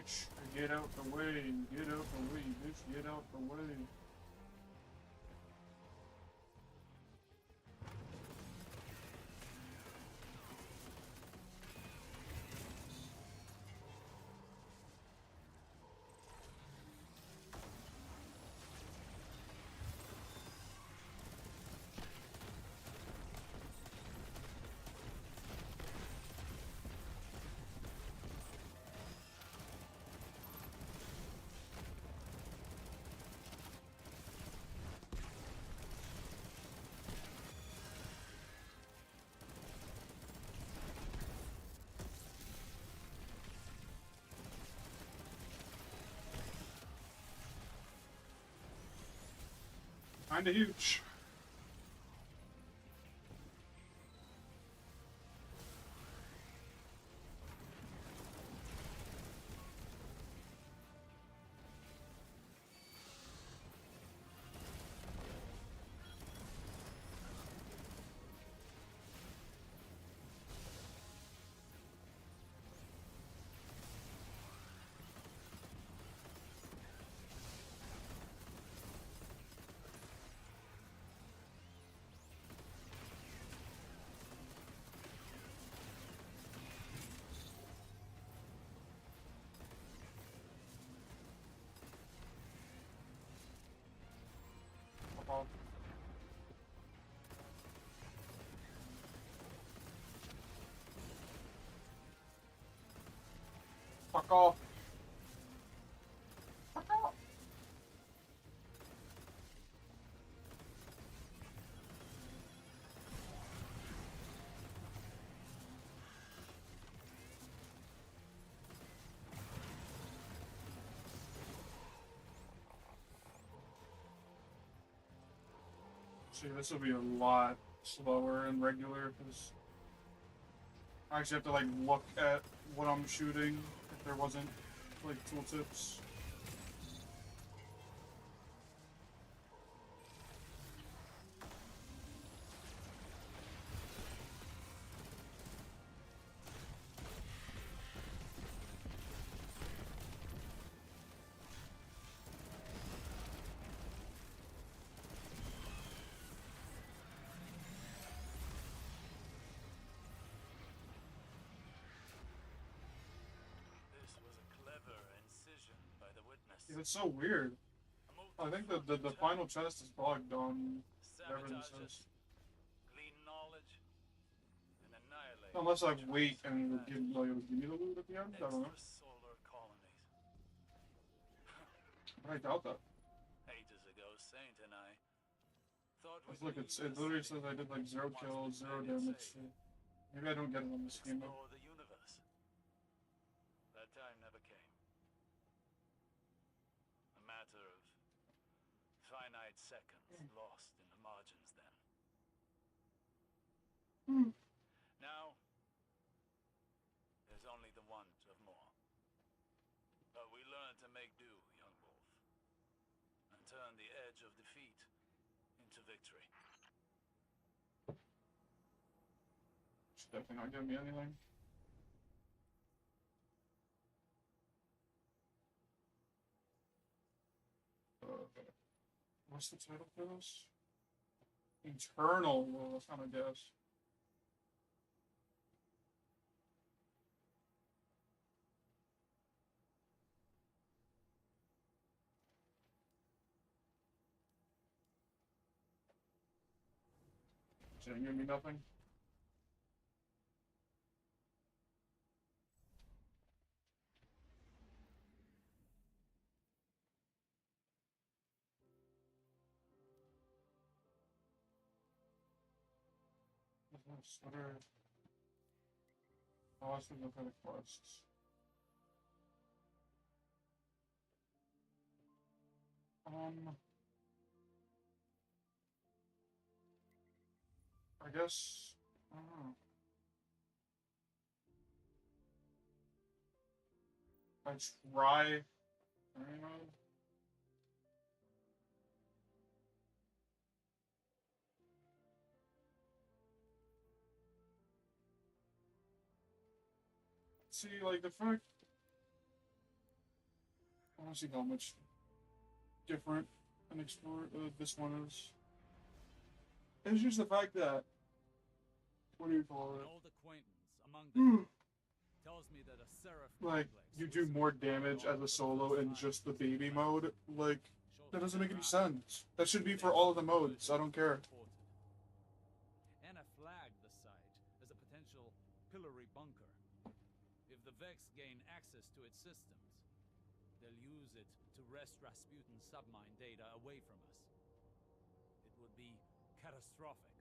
bitch. Get out the way. Get out the way, bitch. Get out the way. Kinda huge. Fuck off. Fuck off. See, this will be a lot slower and regular because I actually have to like look at what I'm shooting if there wasn't like tooltips. This was a clever incision by the witness. Yeah, it's so weird. I think the final chest is bugged on whatever this is. Glean knowledge and annihilate. Unless I wait and it'll give, like, it'll give me the loot at the end. I don't know. Extrasolar colonies. But I doubt that. Ages ago, Saint and I thought Let's look, it literally says I did like 0 kills, 0 damage. Maybe I don't get it on this game though. explore the universe. That time never came. A matter of finite seconds lost in the margins then. Now, there's only the want of more. But we learn to make do, young wolf, and turn the edge of defeat into victory. It's definitely not giving me anything. What's the title for this? Eternal. Well, that's not a guess. Is it giving me nothing? What are... Oh, let's look at the quests. I guess... I don't know. I try... I don't know. See, like, the fact... I see how much different and explore this one is. It's just the fact that, what do you call An it? old acquaintance among the tells me that a seraph Like, you do more damage as a solo in just the baby mode. Like, that doesn't make any sense. That should be for all of the modes. I don't care. Anna flagged the site as a potential pillory bunker. If the Vex gain access to its systems, they'll use it to wrest Rasputin's submine data away from us. It would be catastrophic.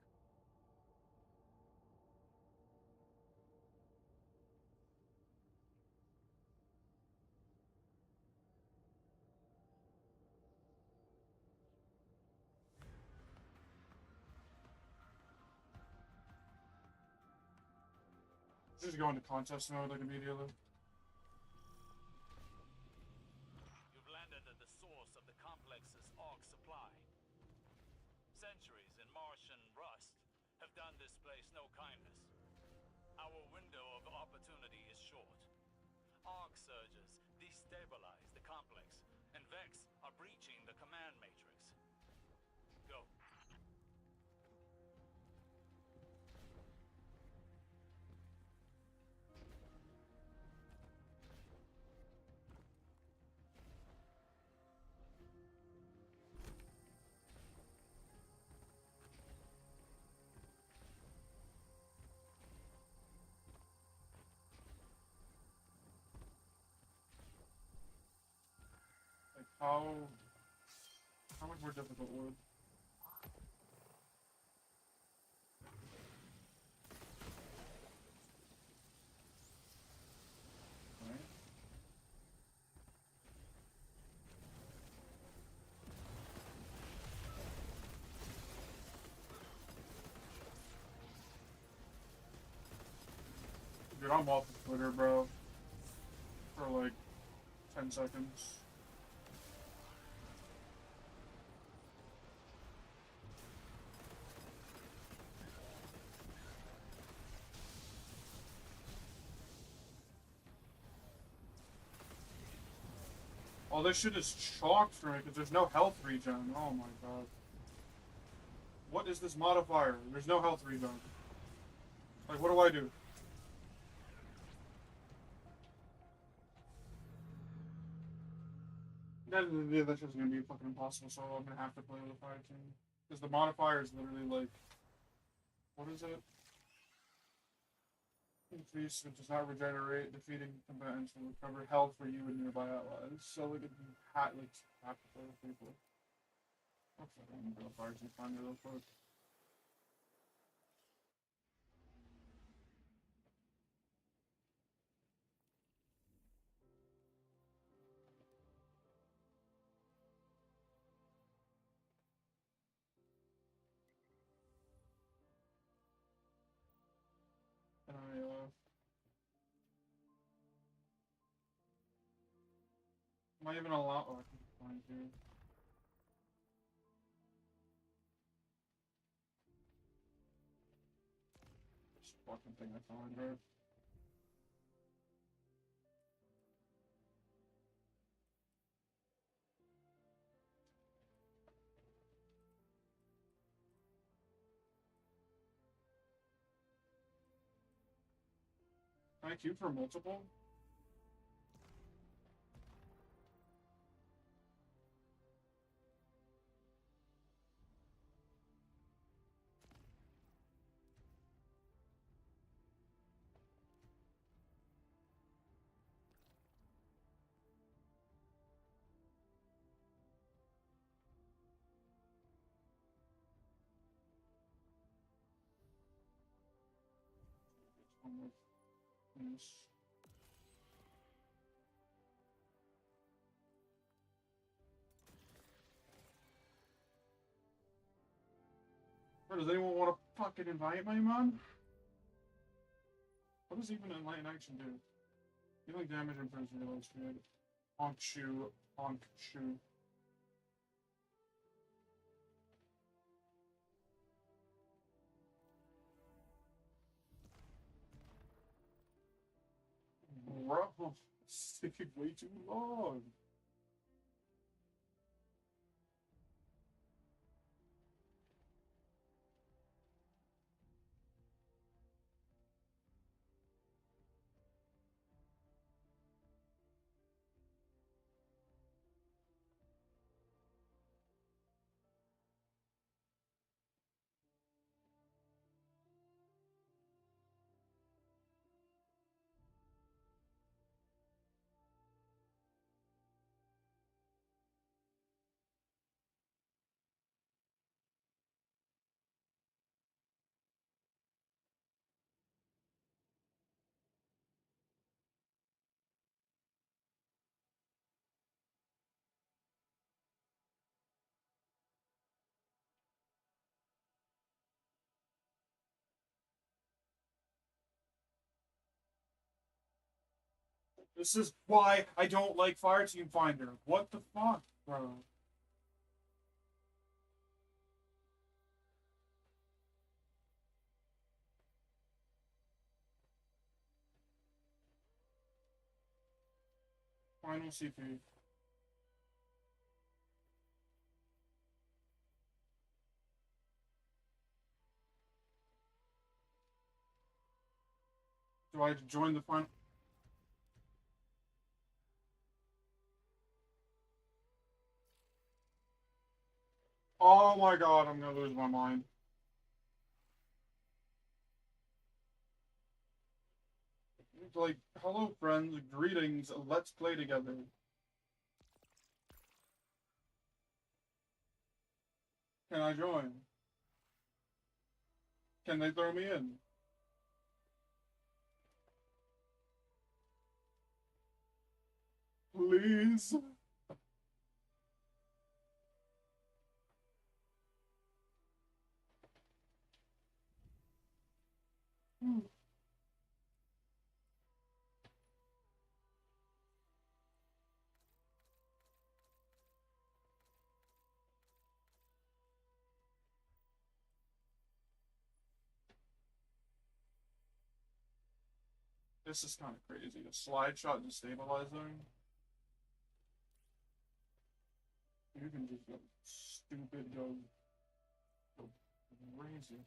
Just go into contest mode like immediately. You've landed at the source of the complex's arc supply. Centuries in Martian rust have done this place no kindness. Our window of opportunity is short. Arc surges destabilize the complex, and Vex are breaching the command matrix. Go. Like, how much more difficult would? Dude, I'm off of Twitter, bro. For like 10 seconds. All this shit is chalked for me because there's no health regen. Oh my god. What is this modifier? There's no health regen. Like, what do I do? That's just gonna be fucking impossible, so I'm gonna have to play with the fire team. Because the modifier is literally like, what is it? Increase, which does not regenerate. Defeating combatants will recover health for you and nearby allies. So like, you have to play with people. Okay, I'm gonna go to fire team find it real quick. And am I even allowed? Oh, I can find here. This fucking thing I found, right? Can I queue for multiple? One with this. Or does anyone want to fucking invite my mom? What does even enlighten action do? Dealing damage and first realize good. Honk shoe, honk shoe. Bro, it's taking way too long. This is why I don't like Fireteam Finder. What the fuck, bro? Final CP. Do I join the final? Oh my god, I'm gonna lose my mind. Like, hello friends, greetings, let's play together. Can I join? Can they throw me in? Please? This is kind of crazy. A slide shot destabilizer. You can just go stupid, go crazy.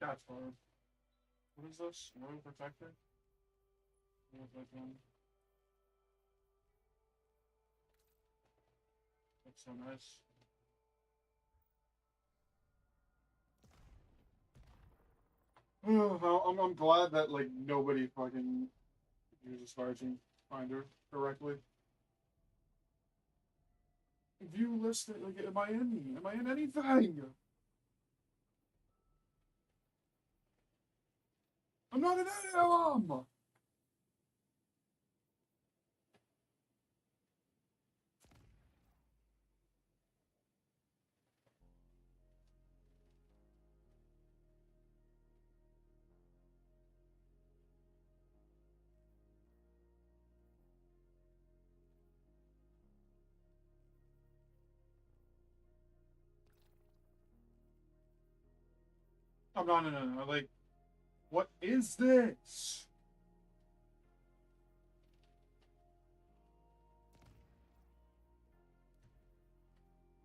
That's hard. What is this? Royal Protector? What is that one? That's so nice. I'm glad that like nobody fucking uses Fireteam Finder correctly. View list, like, am I in anything? I'm not in any of them! Oh, no, like, what is this?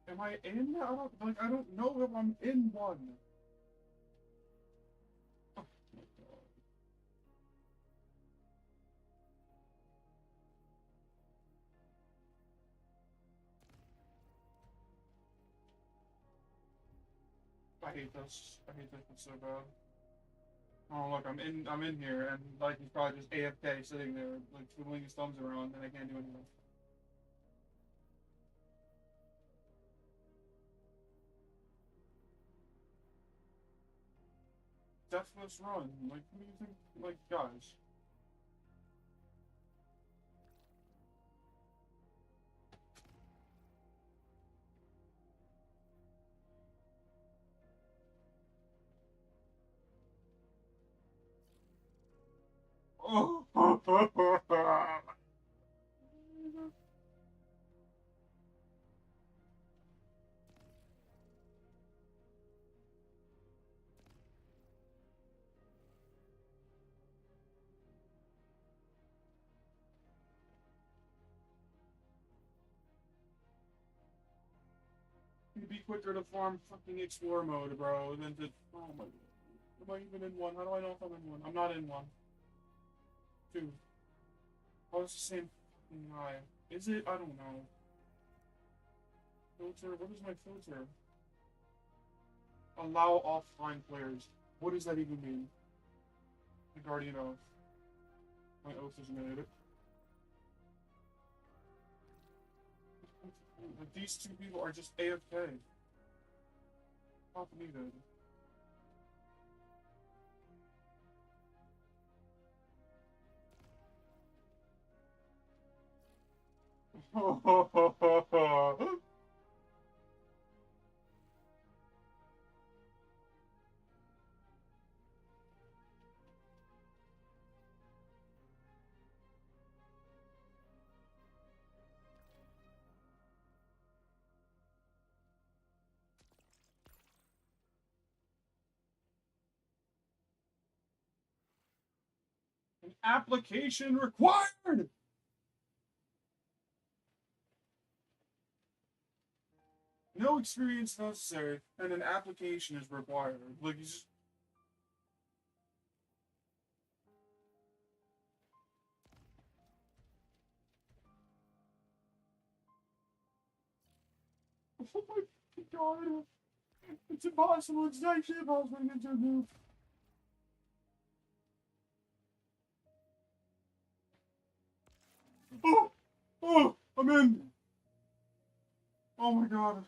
Am I in? I don't know if I'm in one. Oh my god. I hate this. I hate this so bad. Oh look, I'm in here, and like he's probably just AFK sitting there, like twiddling his thumbs around, and I can't do anything. Deathless run. Like, what do you think? Like, guys. Oh. It'd be quicker to farm fucking explore mode, bro, than to. Oh my god. Am I even in one? How do I know if I'm in one? I'm not in one. Two. Oh, it's the same fucking guy. Is it? I don't know. Filter? What is my filter? Allow offline players. What does that even mean? The Guardian Oath. My oath is made. But these two people are just AFK. Not needed. An application required! No experience necessary, and an application is required. Like, you just... Oh my god. It's impossible. It's actually impossible to get to a move. Oh! Oh! I'm in! Oh my god.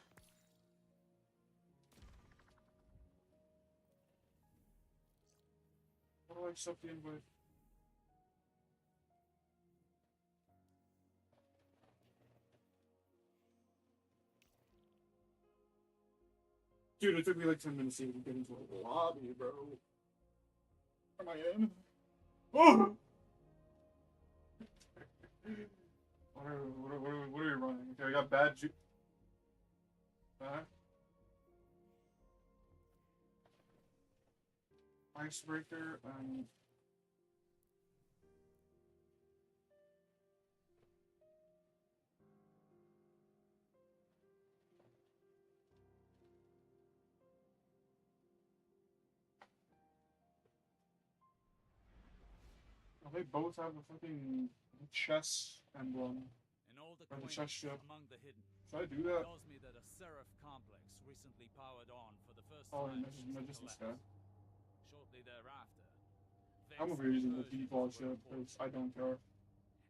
How do I accept the invite? Dude, it took me like 10 minutes to even get into a lobby, bro. Am I in? Oh! What are we running? Okay, I got bad ju- Icebreaker and... Oh, they both have a fucking chess emblem. An old Or the acquaintance chess ship. among the hidden Should I do that? tells me that a Seraph complex recently powered on for the first Oh, time and since the just this collapse. guy. Shortly thereafter, I'm Vex over here using the incursions default were ship reported. because I don't care.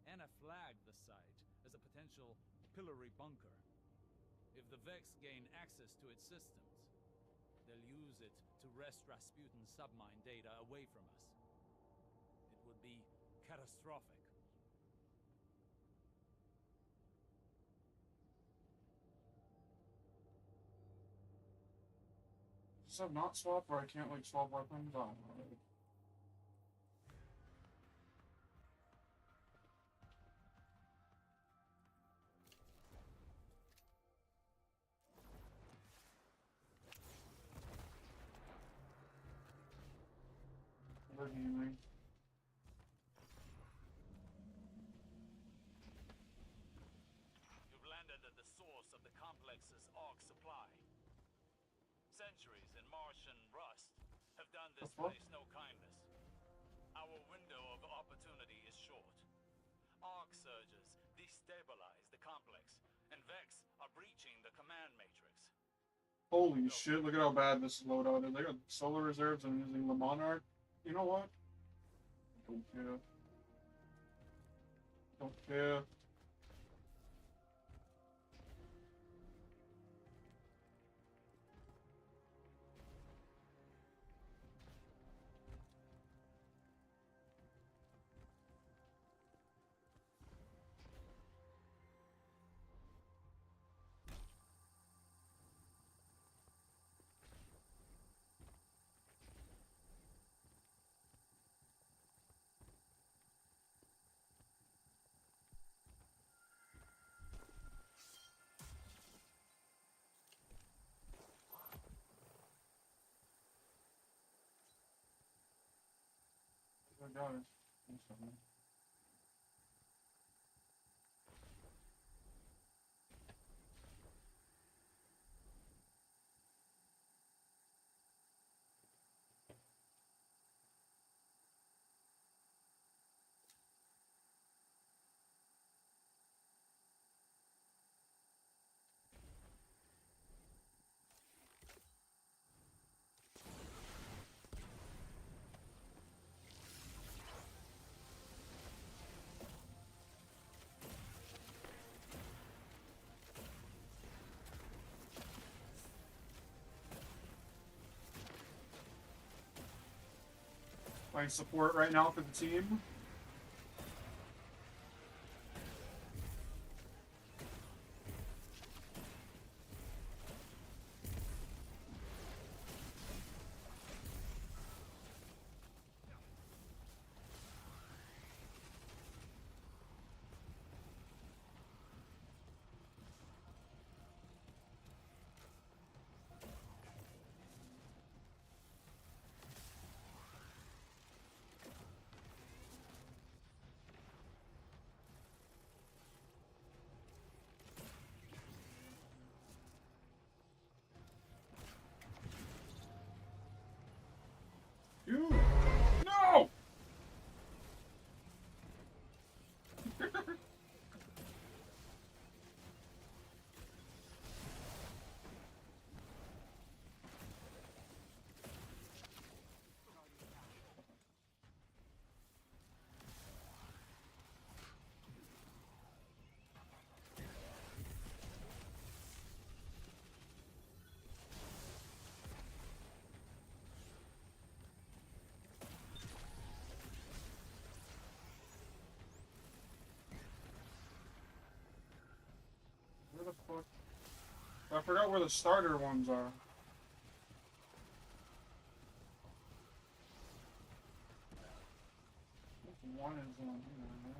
Anna flagged the site as a potential pillory bunker. If the Vex gain access to its systems, they'll use it to wrest Rasputin's submine data away from us. It would be catastrophic. Does that not swap or I can't like swap weapons? I don't know. Gaming. You've landed at the source of the complex's arc supply. Centuries in Martian rust have done this place no kindness. Our window of opportunity is short. Arc surges destabilize the complex, and Vex are breaching the command matrix. Holy shit, look at how bad this loadout is. They got solar reserves and I'm using the Monarch. You know what? Don't care. Don't care. I got it. Thanks, man. My support right now for the team. I forgot where the starter ones are. One is on here, right?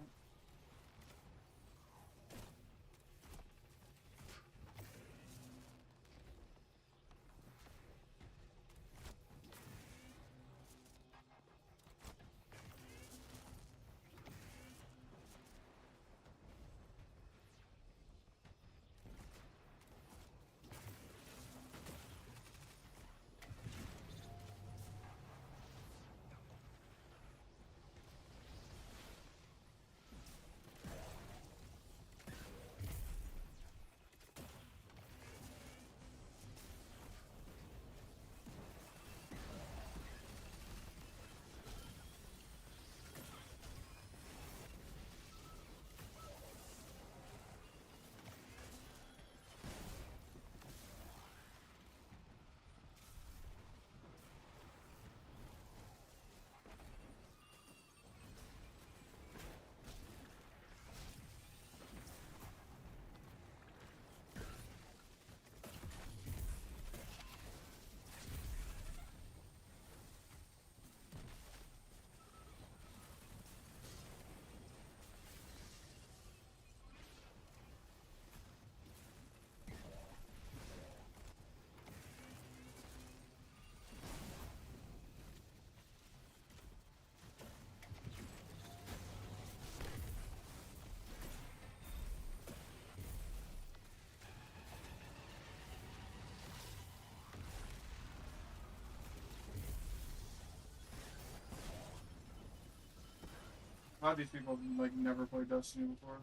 A lot of these people like never played Destiny before.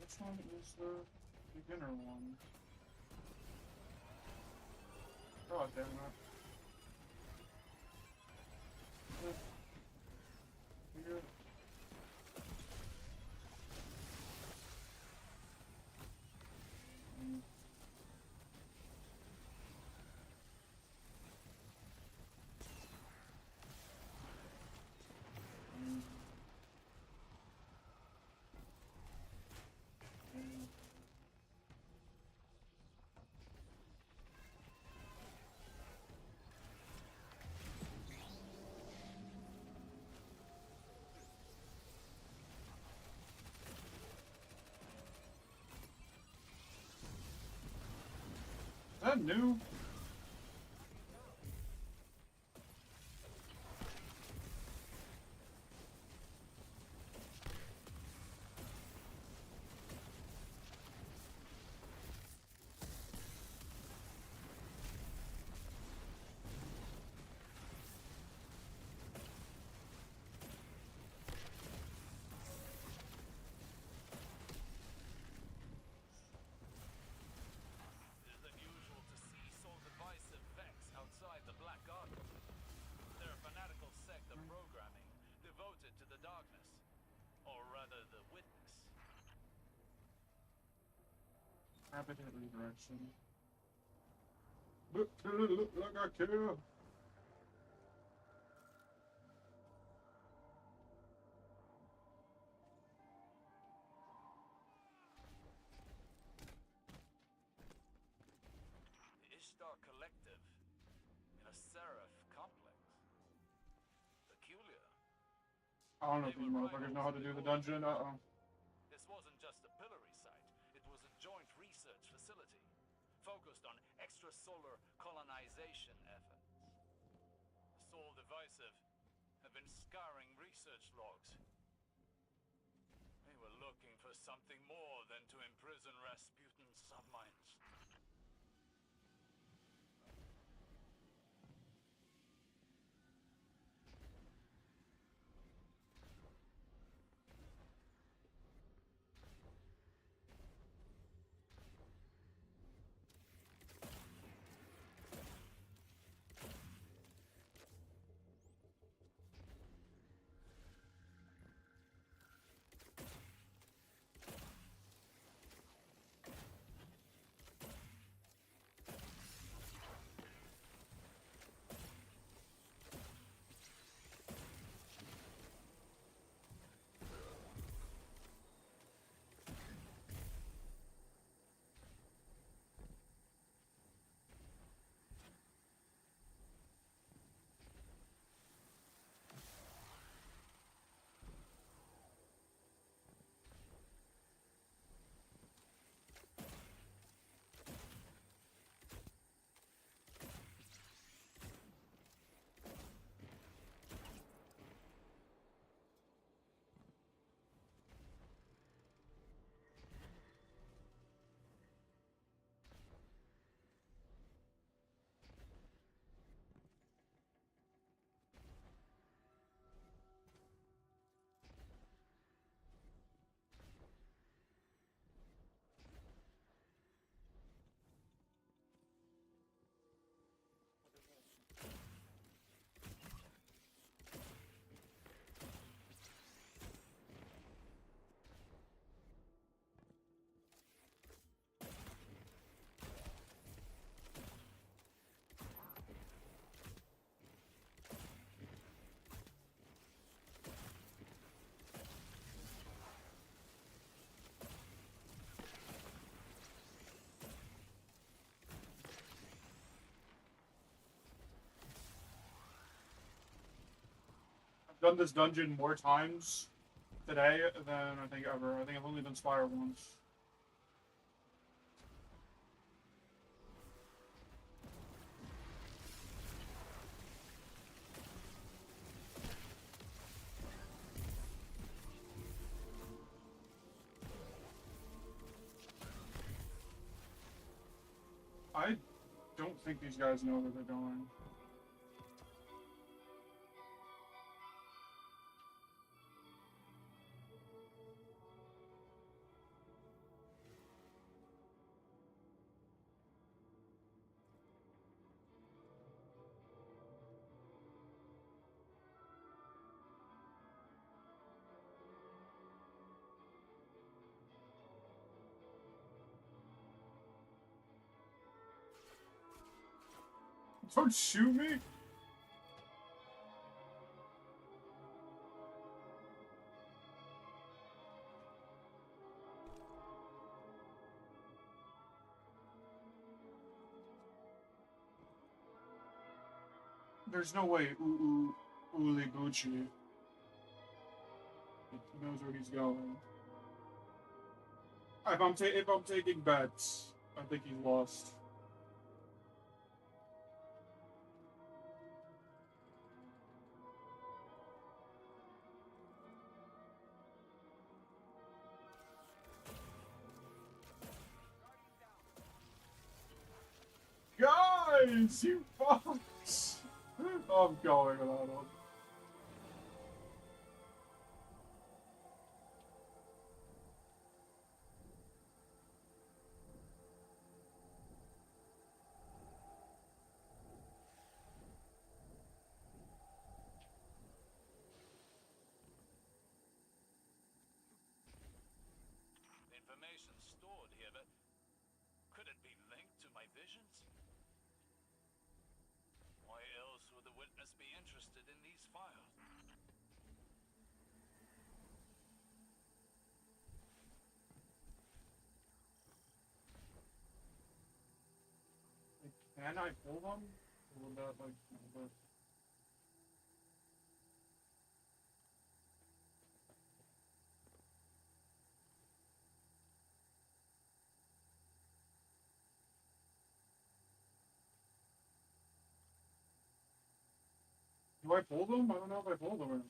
Which one is the beginner one? Oh damn it. Here. Is that new? Rapid hit redirection. Look, I care. The Ishtar Collective in a Seraph complex. Peculiar. I don't know if these motherfuckers know how to do the dungeon. This wasn't just a pillory site, it was a joint research facility focused on extrasolar colonization efforts. The Soul Divisive have been scouring research logs. They were looking for something more than to imprison Rasputin's subminds. done this dungeon more times today than I think ever. I think I've only done Spire once. I don't think these guys know where they're going. Don't shoot me! There's no way Uli Bucci knows where he's going. If I'm taking bets, I think he's lost. Guys, you fucks! I'm going without him. Information stored here, but could it be linked to my visions? Why else would the witness be interested in these files? Can I pull them? Or would that, like, work? Do I pull them? I don't know if I pull them or not.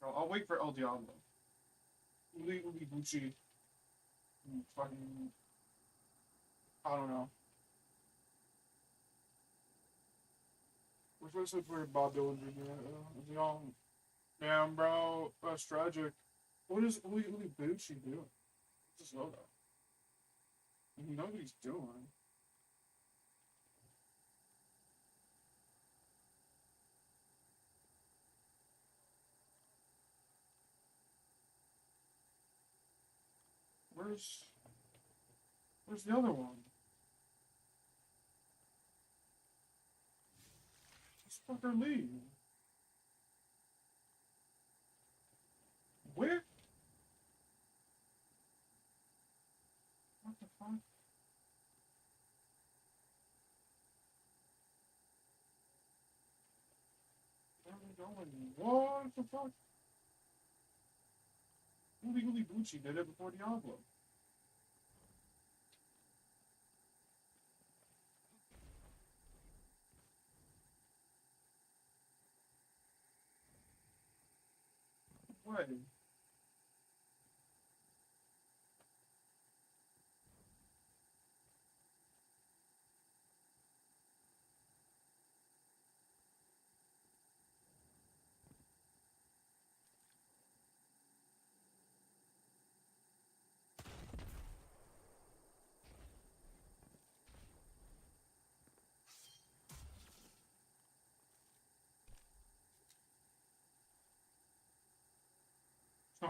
No, I'll wait for El Diablo. Uli Bucci. Fucking. I don't know. We're supposed to play Bob Dylan Jr. Young. Damn, bro. That's tragic. What is Uli Bucci doing? Just know that. You know what he's doing. Where's the other one? Let's fucker leave. Where? What the fuck? Where are we going? What the fuck? Uli Bucci did it before Diablo. What?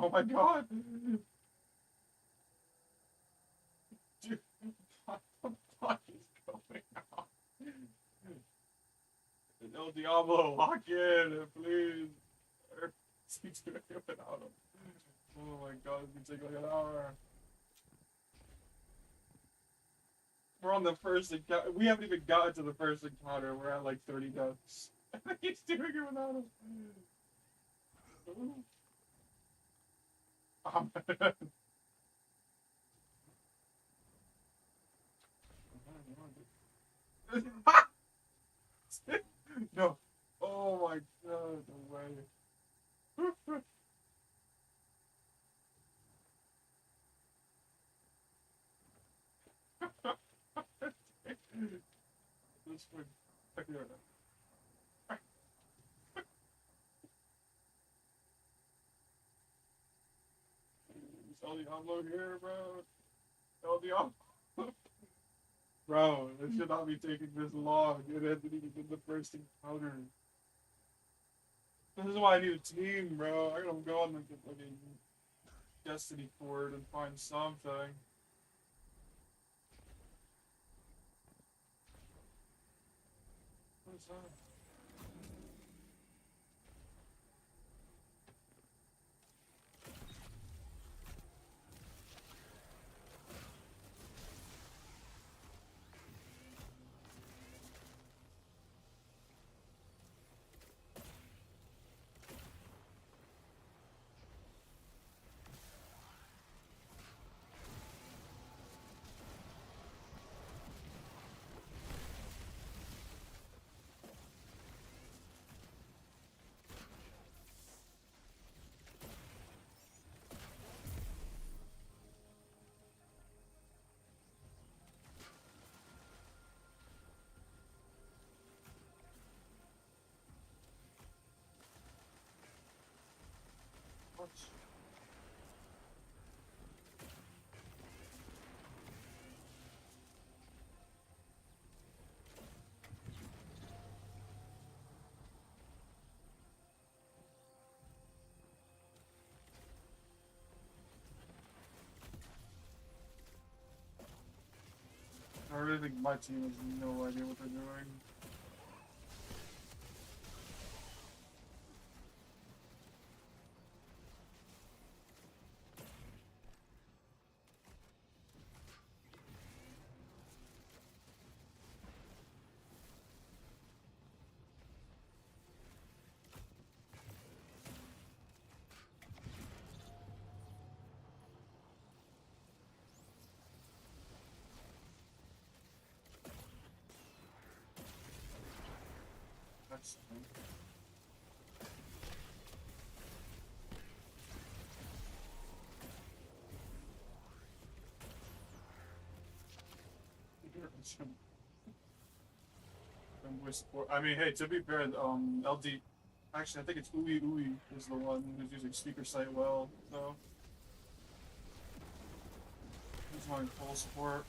Oh my god! Dude, what the fuck is going on? El Diablo, lock in, please. He's doing it without him. Oh my god, it's gonna take like an hour. We're on the first encounter. We haven't even gotten to the first encounter. We're at like 30 deaths. He's doing it without him. Oh, man. No. Oh my god, no way. This one. El Diablo here, bro. El Diablo. Bro, this should not be taking this long. It hasn't even been the first encounter. This is why I need a team, bro. I gotta go on the fucking Destiny board and find something. What is that? What? I really think my team has no idea what they're doing. That's I mean, hey, to be fair, LD, actually, I think it's Uwe Uwe is the one who's using speaker site well, so he's my full support.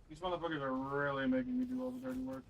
These motherfuckers are really making me do all the dirty work.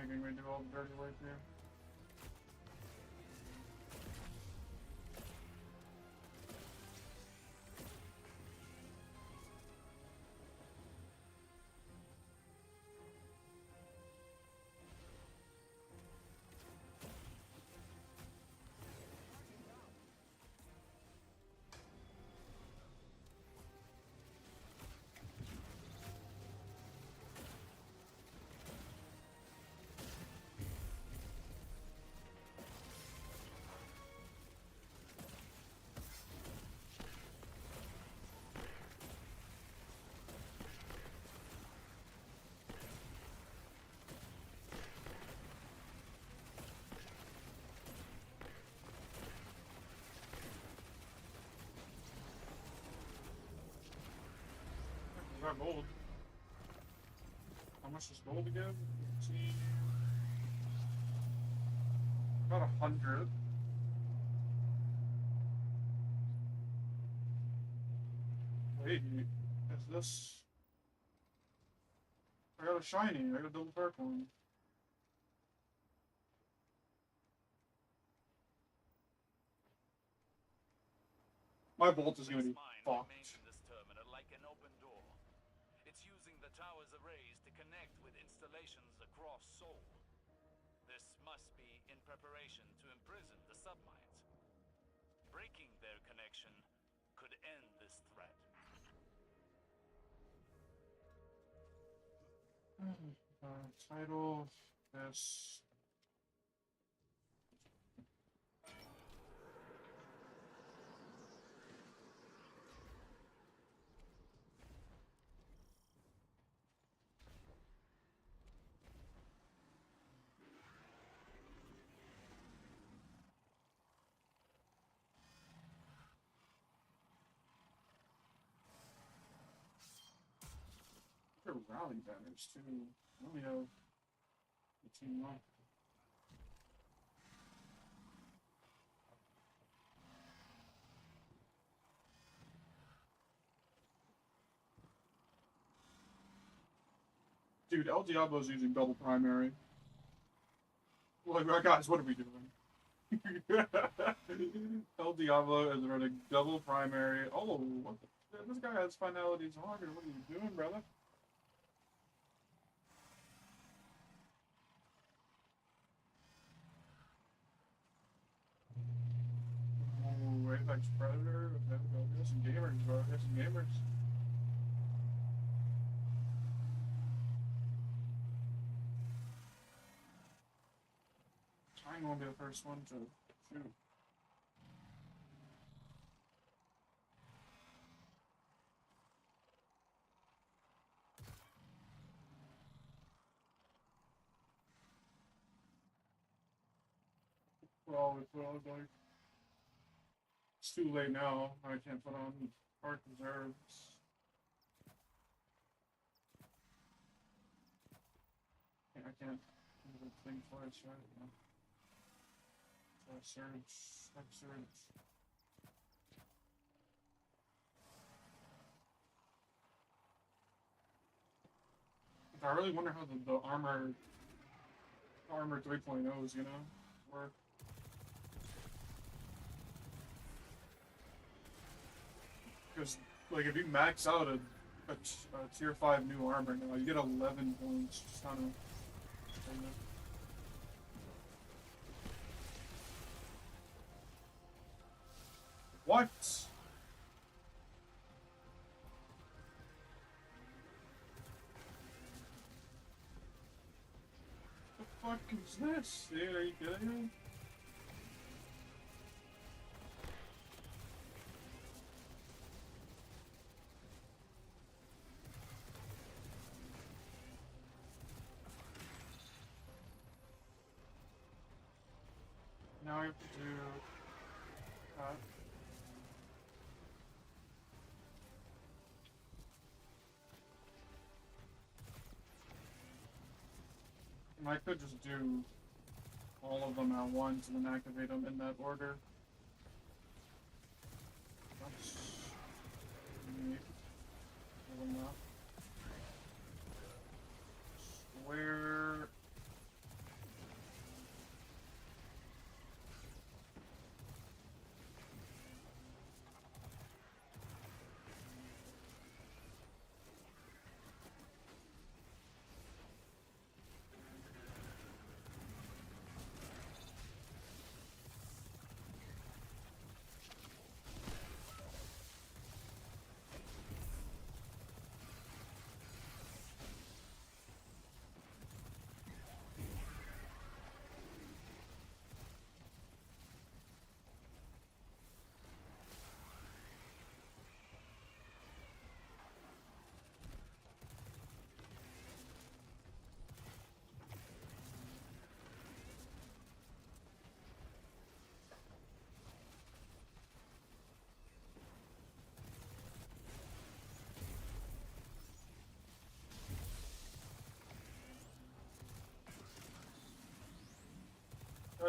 making me do all the dirty work here. Got gold. How much is gold again? About 100. Wait, is this? I got a shiny. I got a double purple one. My bolt is gonna be fucked. This terminal like an open door. It's using the tower's arrays to connect with installations across Seoul. This must be in preparation to imprison the submines. Breaking their connection could end this threat. Title this. They're rally banners too. I only have 18 left. Dude, El Diablo's using double primary. Like, guys, what are we doing? El Diablo is running double primary. Oh, what the, this guy has finalities harder. What are you doing, brother? Oh, Apex Predator. There's some gamers, bro. There's some gamers. I'm gonna be the first one to shoot. Well, like, it's too late now. I can't put on Arc Reserves. I can't do the thing twice, right? No. So I surge. I really wonder how the armor 3.0 is gonna work. Because, like, if you max out a tier 5 new armor now, you get 11 points. Just kind of. What? The fuck is this? Dude, are you kidding me? Now I have to do that. And I could just do all of them at once and then activate them in that order. That's neat. Square.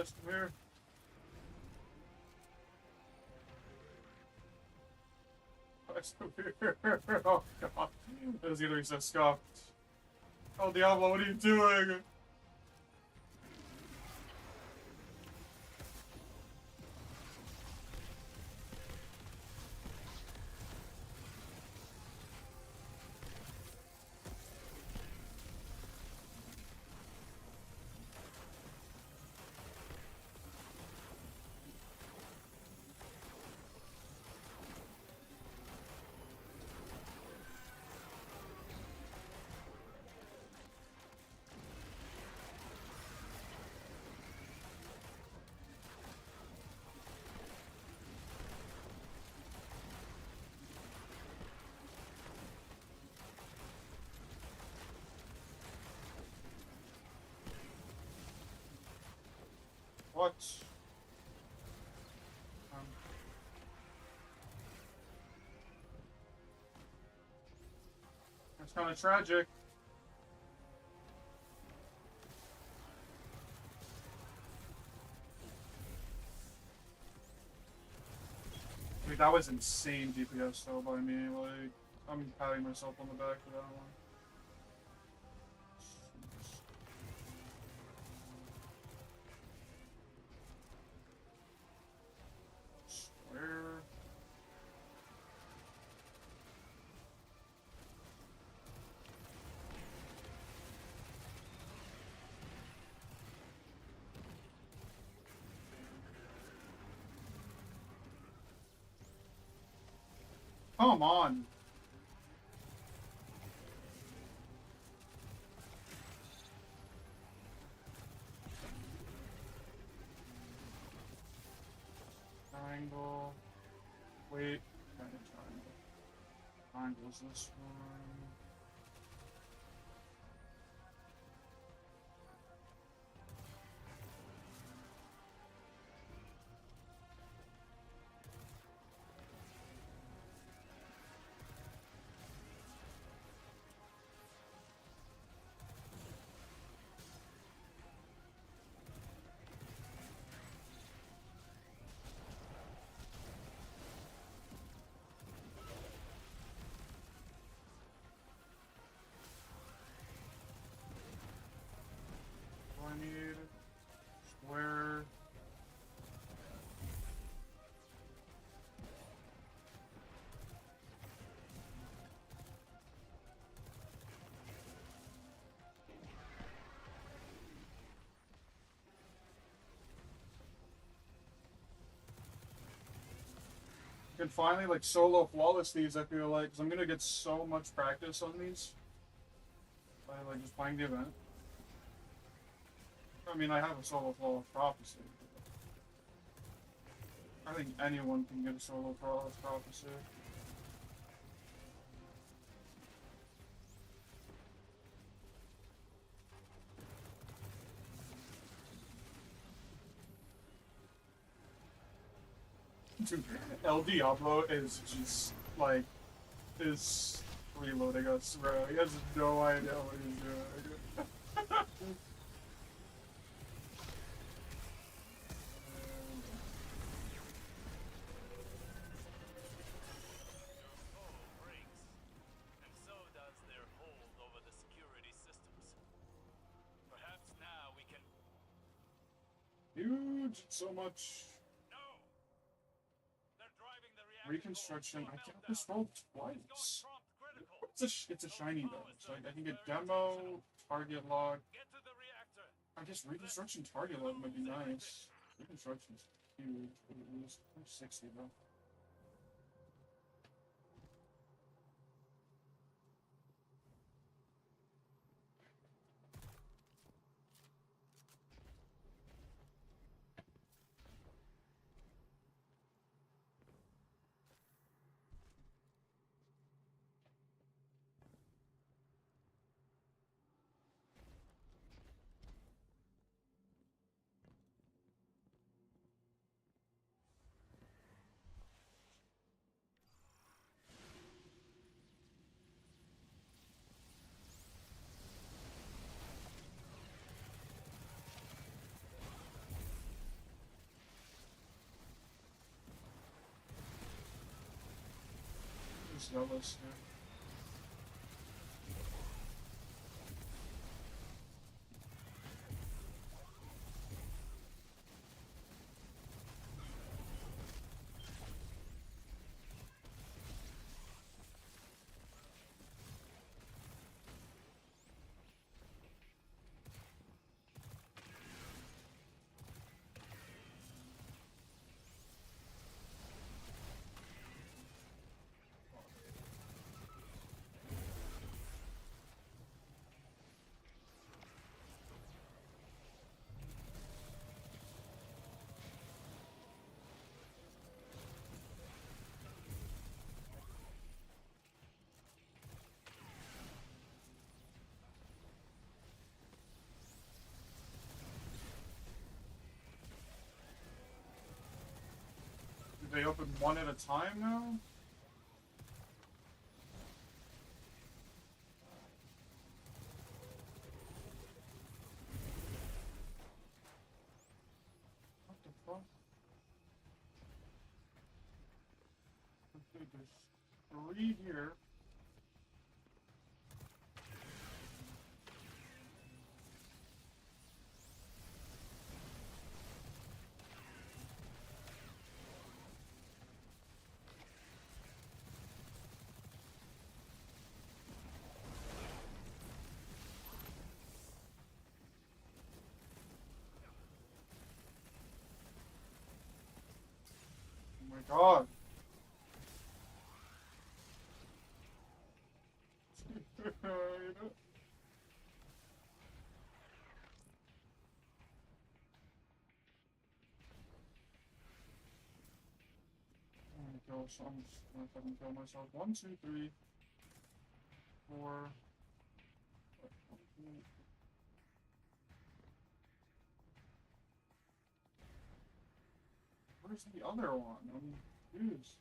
Christ, come here. Christ, come here. Oh god. That is gonna be so scuffed. Oh Diablo, what are you doing? What? That's kind of tragic. Dude, that was insane DPS though by me. Like, I'm patting myself on the back for that one. Swear. Come on. Triangle. Wait. Kind of triangle. Triangle's this one. I need square. Can finally like solo flawless these. I feel like, because I'm gonna get so much practice on these by like just playing the event. I mean, I have a solo flawless prophecy. I think anyone can get a solo flawless prophecy. Dude, El Diablo is just like is reloading us, bro. He has no idea what he's doing. Huge, so much. Reconstruction. I can't just roll twice. It's a shiny though. So I can get demo, target lock. I guess reconstruction target lock might be nice. Reconstruction's huge, but it was 60 though. zealous here. Do they open one at a time now? What the fuck? Okay, there's 3 here. Oh my god. Oh my gosh, I'm just gonna fucking kill myself. 1, 2, 3, 4. Where's the other one? I'm confused.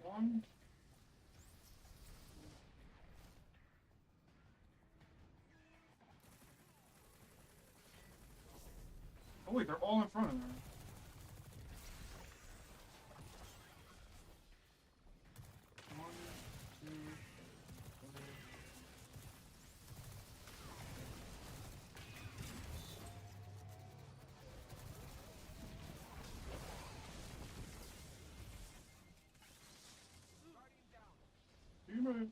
1. Oh wait, they're all in front of me. One, two, three. Teammate.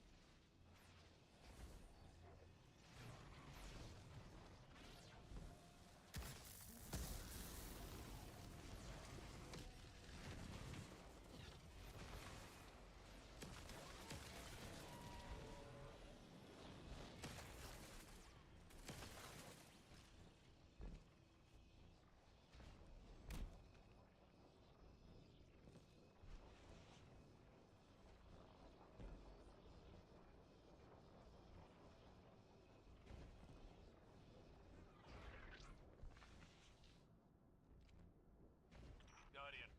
Guardian,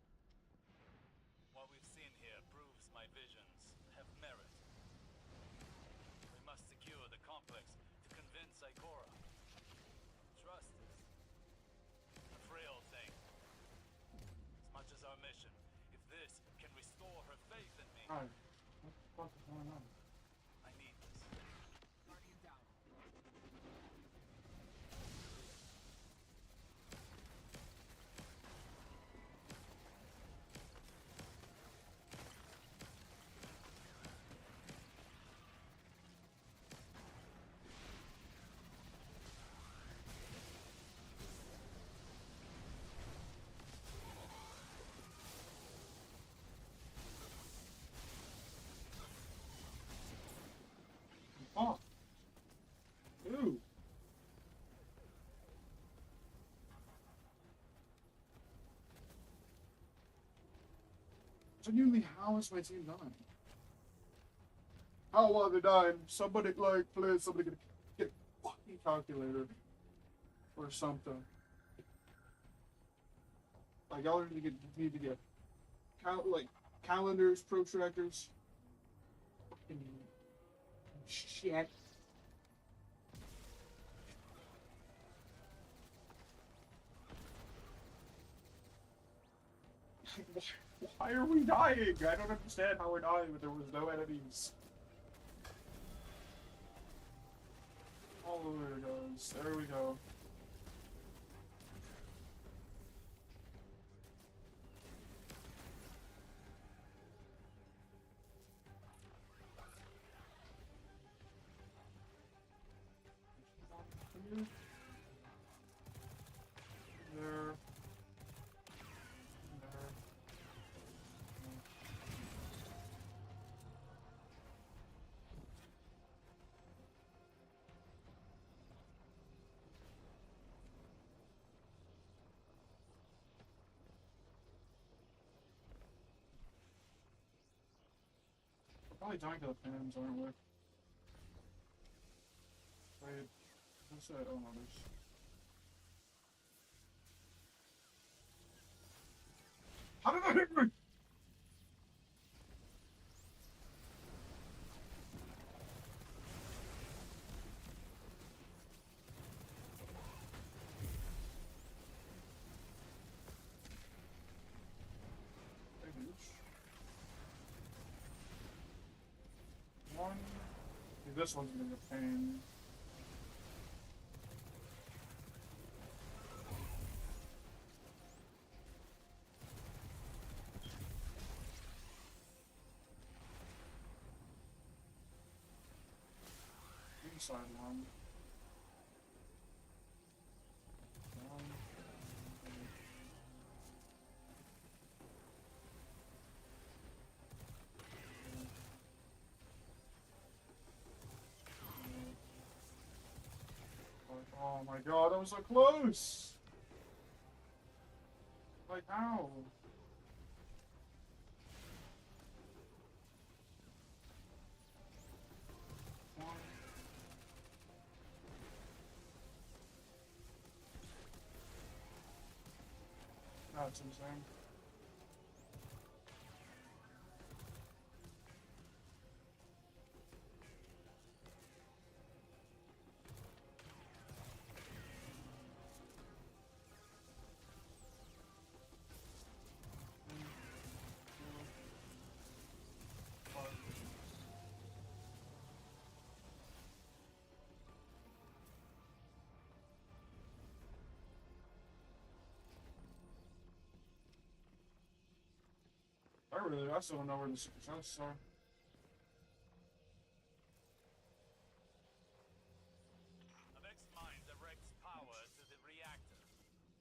what we've seen here proves my visions have merit. We must secure the complex to convince Ikora. Trust is a frail thing. As much as our mission, if this can restore her faith in me, Hi. What the fuck is going on? I need this. Guardian down. Oh. Ooh. Genuinely, how is my team dying? How are they dying? Somebody, like, please, somebody get a fucking calculator. Or something. Like, y'all need to get calendars, protractors. Fucking shit. Why are we dying? I don't understand how we're dying, but there was no enemies. Oh, there it goes. There we go. There. We're probably dying to the fans, aren't we? Wait, what's that? Oh no, there's... How did that hit me? One. Okay, this one's gonna be a pain. Inside one. Oh my god, that was so close! Like, how? One. That's insane. I still don't know where the secret chests are. Avex mine directs power to the reactor.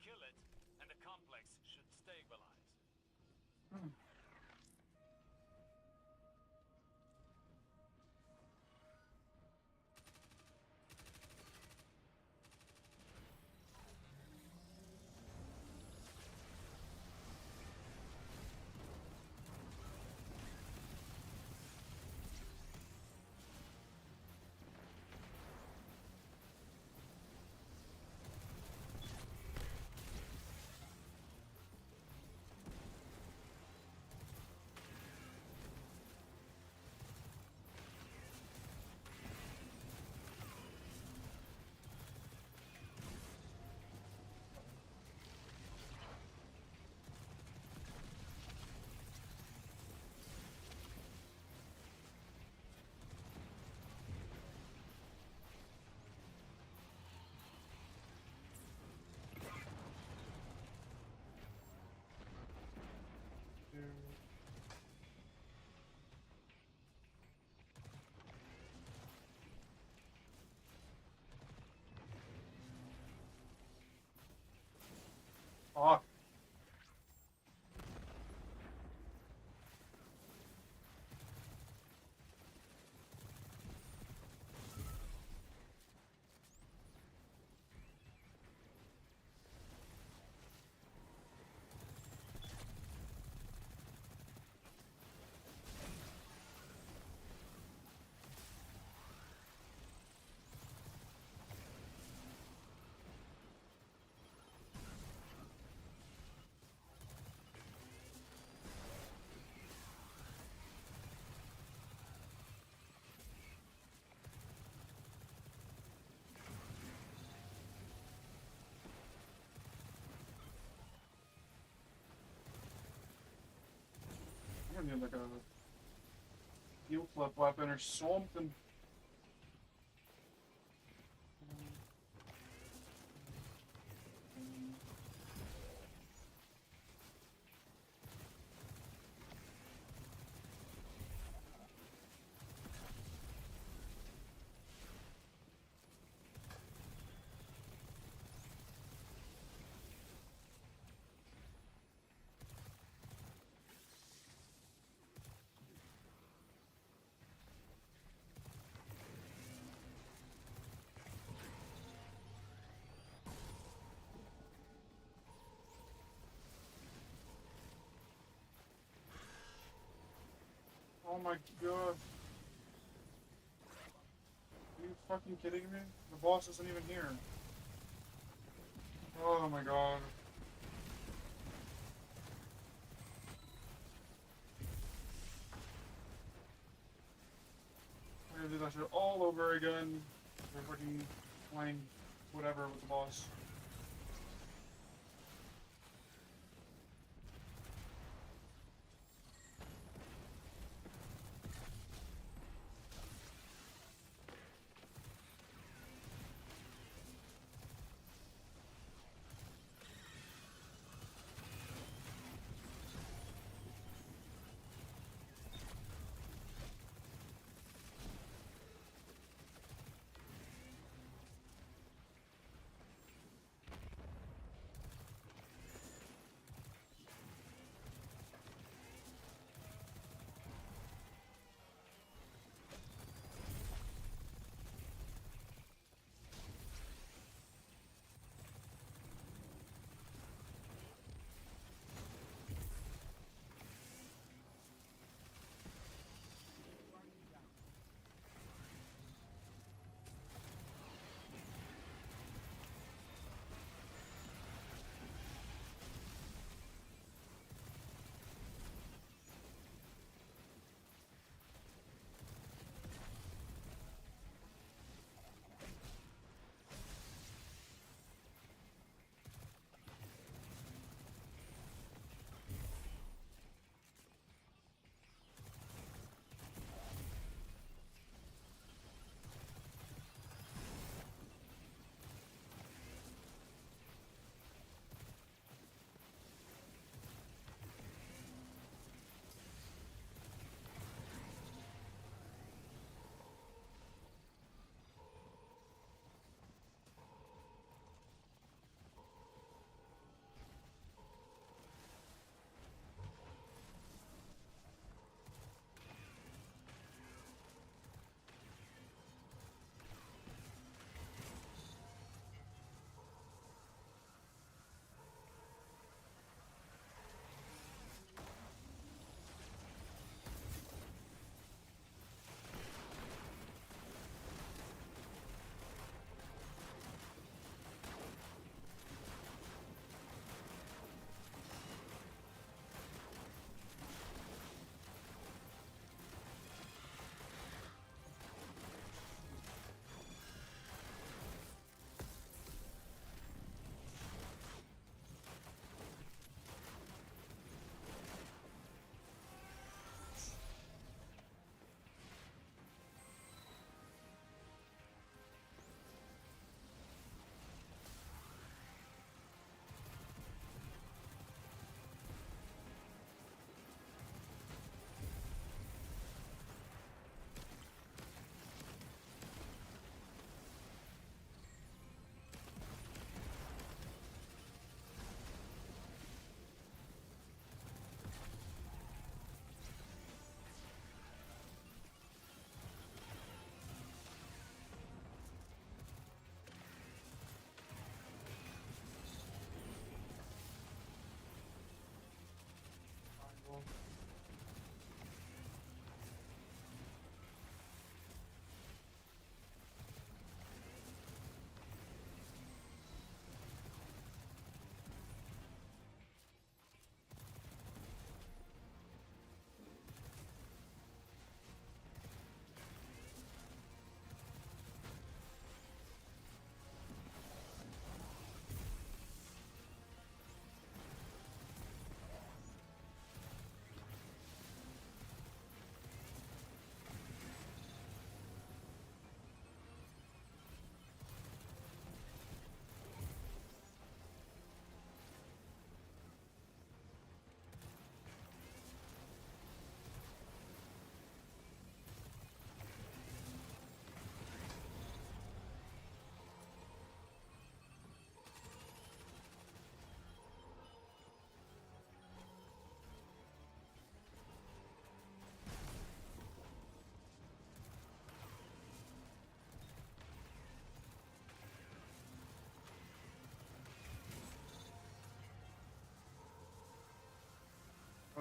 Kill it, and the complex should stabilize. Ah. gonna need like a heel flip weapon or something. Oh my god. Are you fucking kidding me? The boss isn't even here. Oh my god. I'm gonna do that shit all over again. We're fucking playing whatever with the boss.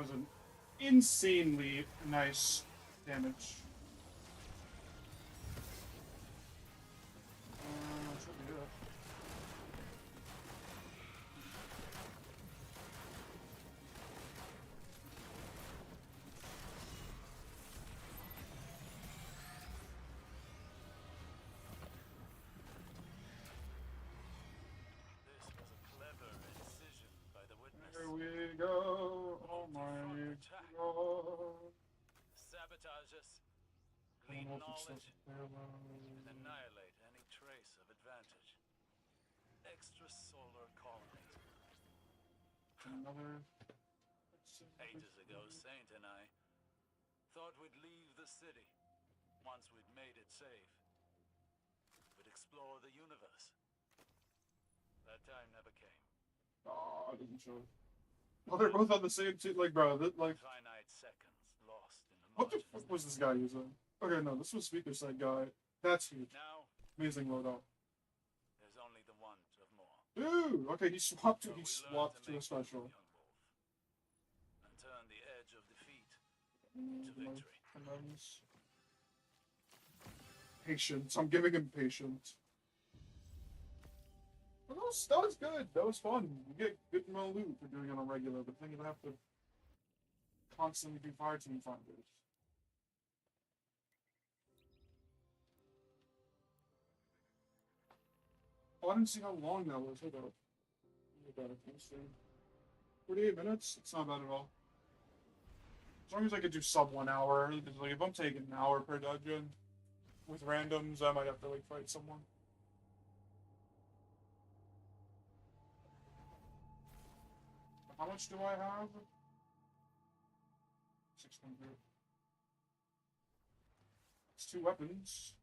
does an insanely nice damage. Should be it. Here we go. Oh my god. Sabotage us, glean knowledge, and annihilate any trace of advantage. Extrasolar colonies. Another. Ages ago, Saint and I thought we'd leave the city once we'd made it safe. We'd explore the universe. That time never came. Oh, it doesn't show. Well, they're both on the same team. Like, bro, that, like. Finite seconds lost in the What the fuck was this guy using? Okay, no, this was speaker side guy. That's huge. Now, Amazing loadout. there's only the one of more. Ooh, okay, he swapped to a special. And turn the edge of defeat into victory. Patience. I'm giving him patience. But that was good. That was fun. You get good amount of loot for doing it on regular, but then you have to constantly do fire team finders. Oh, I didn't see how long that was. Hold up. 48 minutes? It's not bad at all. As long as I could do sub 1 hour. Like, if I'm taking an hour per dungeon with randoms, I might have to, like, fight someone. How much do I have? 600. It's 2 weapons.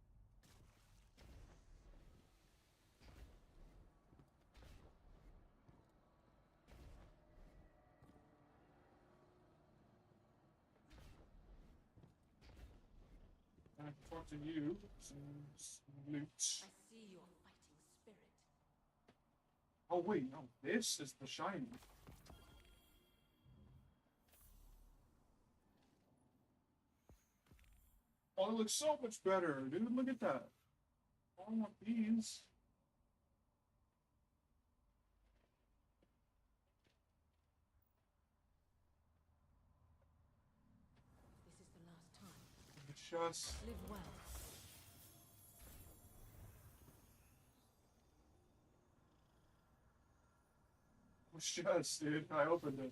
And I can talk to you. Some loot. I see your fighting spirit. Oh wait, no. This is the shiny. Oh, it looks so much better, dude. Look at that. I want these. This is the last time. Just Live well. Which chest, dude? I opened it.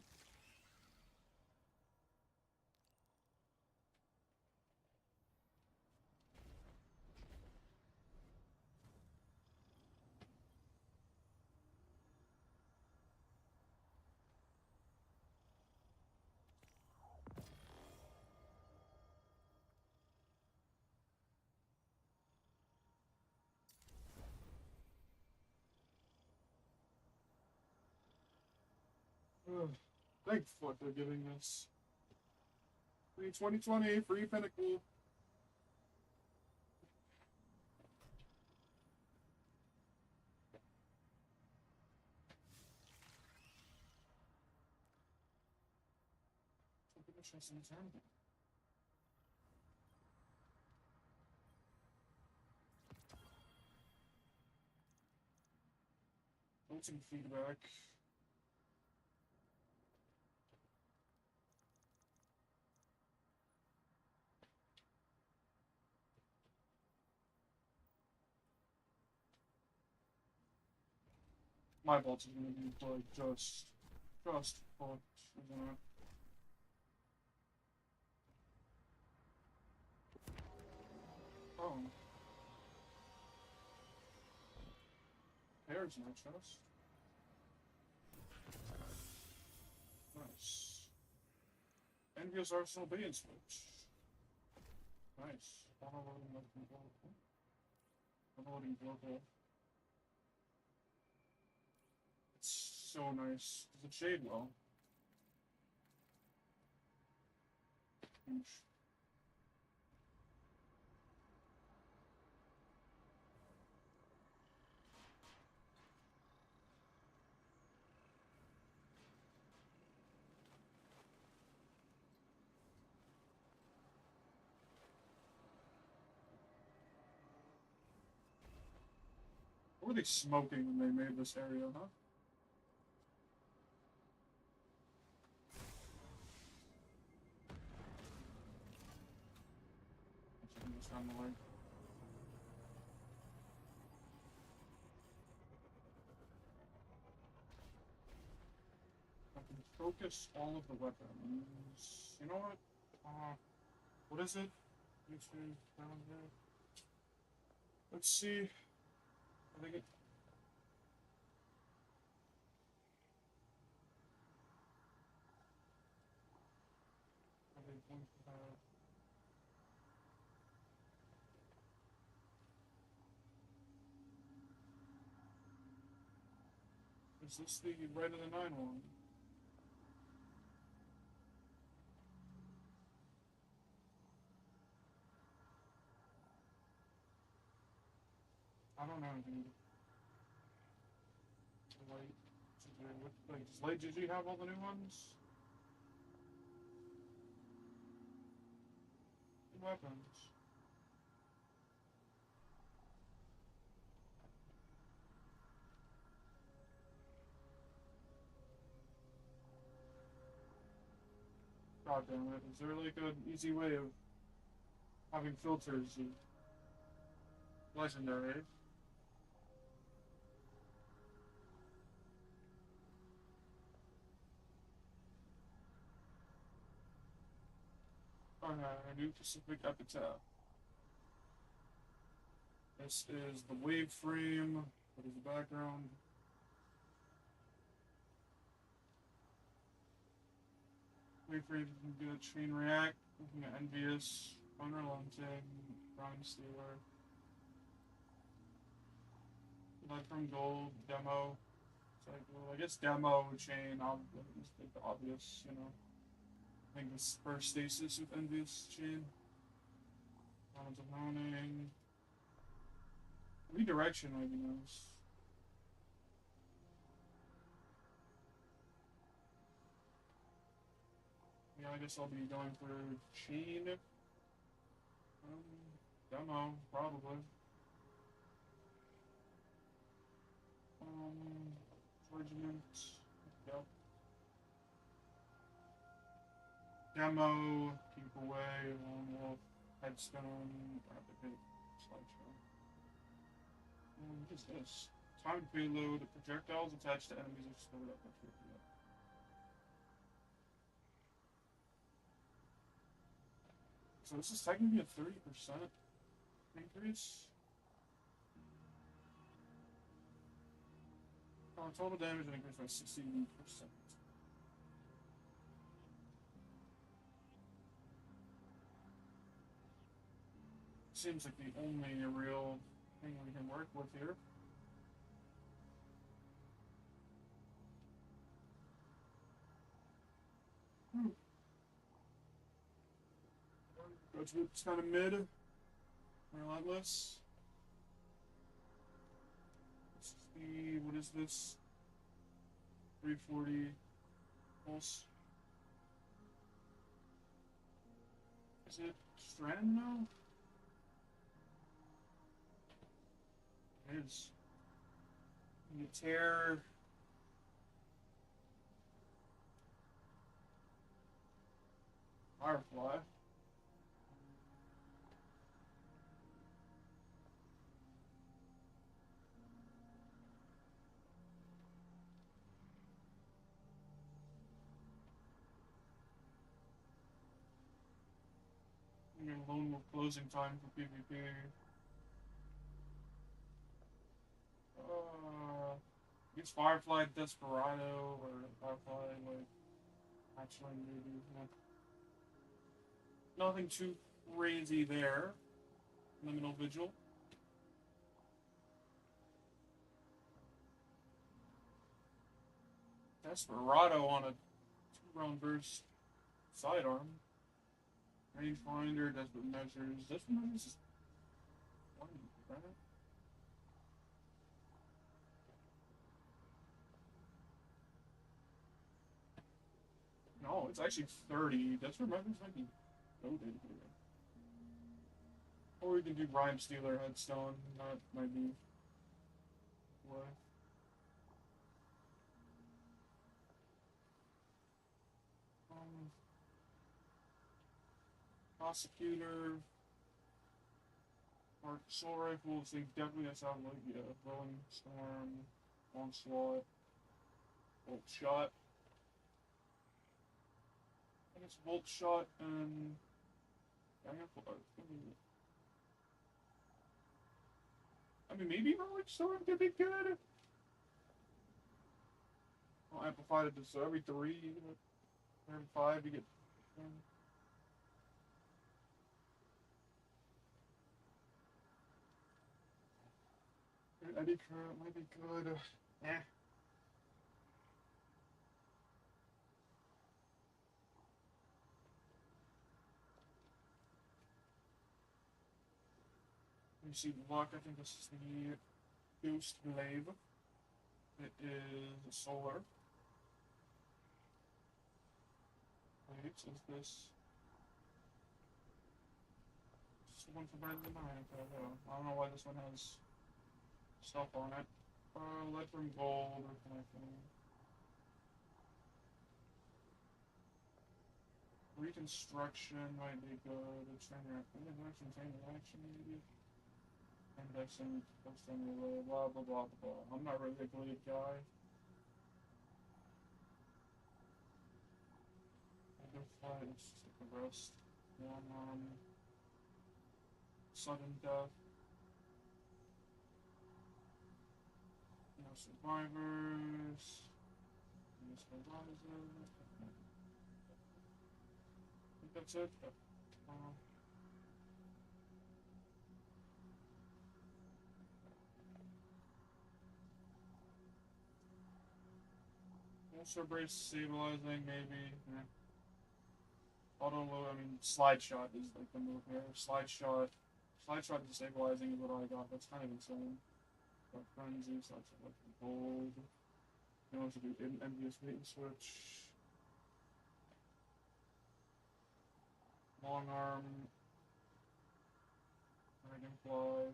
Ugh. Thank fuck they're giving us. Free 2020, free Pinnacle. Voting feedback. My vault is gonna be like just fucked, isn't it? Oh. There's no chest. Nice. Envious Arsenal Bay and Switch. Nice. Downloading global. It's so nice. Does it shade well? Huge. What were they smoking when they made this area, huh? Just down the line. I can focus all of the weapons. You know what? What is it? YouTube down here. Let's see. I think it. Is this the Red of the Nine one? I don't know, dude. Does Light GG have all the new ones? Weapons. God damn it. Is there like an easy way of having filters of legendary? Oh no, a new Pacific Epitaph. This is the wave frame. What is the background? Wave frame can do a chain react. Looking at Envious, Unrelenting, Prime Stealer. Light from Gold, Demo. Cycle. I guess Demo, Chain, is the obvious, you know. I think this first Stasis with Envious Chain. Rounds of Honing. Redirection might be nice. Yeah, I guess I'll be going for Chain. Demo, probably. Regiment. Yep. Demo, Keep Away, Lone Wolf, Headstone, Rapid Slideshow. What is this? Timed payload, projectiles attached to enemies are stored up. So this is technically a 30% increase. Total damage increased by 60%. Seems like the only real thing we can work with here. It's kind of mid. Relentless. What is this? 340 pulse. Is it Strand now? It is. You tear. Firefly. Lone Wolf closing time for PvP. It's Firefly Desperado or Firefly like actually maybe nothing too crazy there. Liminal Vigil. Desperado on a 2-round burst sidearm. Rangefinder, Desperate Measures. Desperate Measures is one, right? No, it's actually 30. Desperate Measures might be loaded here. Or we can do Rhyme Stealer Headstone. That might be Prosecutor. Or soul rifles, they definitely sound like, yeah, Rolling Storm, Onslaught, Bolt Shot. I think it's Bolt Shot and Dragonfly. I mean, maybe Rolling Storm could be good. I'll amplify it so every 3, every 5 you get. Eddie Current might be good. Eh. Let me see the luck. I think this is the Ghost Glaive. It is solar. Wait, is this? This is the one for Brandon Mine. I don't know why this one has stuff on it. Lead from gold or anything. Reconstruction might be good. Extend action maybe. Indexing, posting relay, blah blah blah blah. I'm not really a glaive guy. Identify, it's just like a rest. Sudden death. No survivors. No survivors. I think that's it. Also brace stabilizing, maybe. Yeah. Auto load, I mean, slide shot is like the move here. Slide shot and stabilizing is what I got. That's kind of insane. But frenzy, so that's like gold. You can also do envious bait and switch. Long arm. Dragonfly.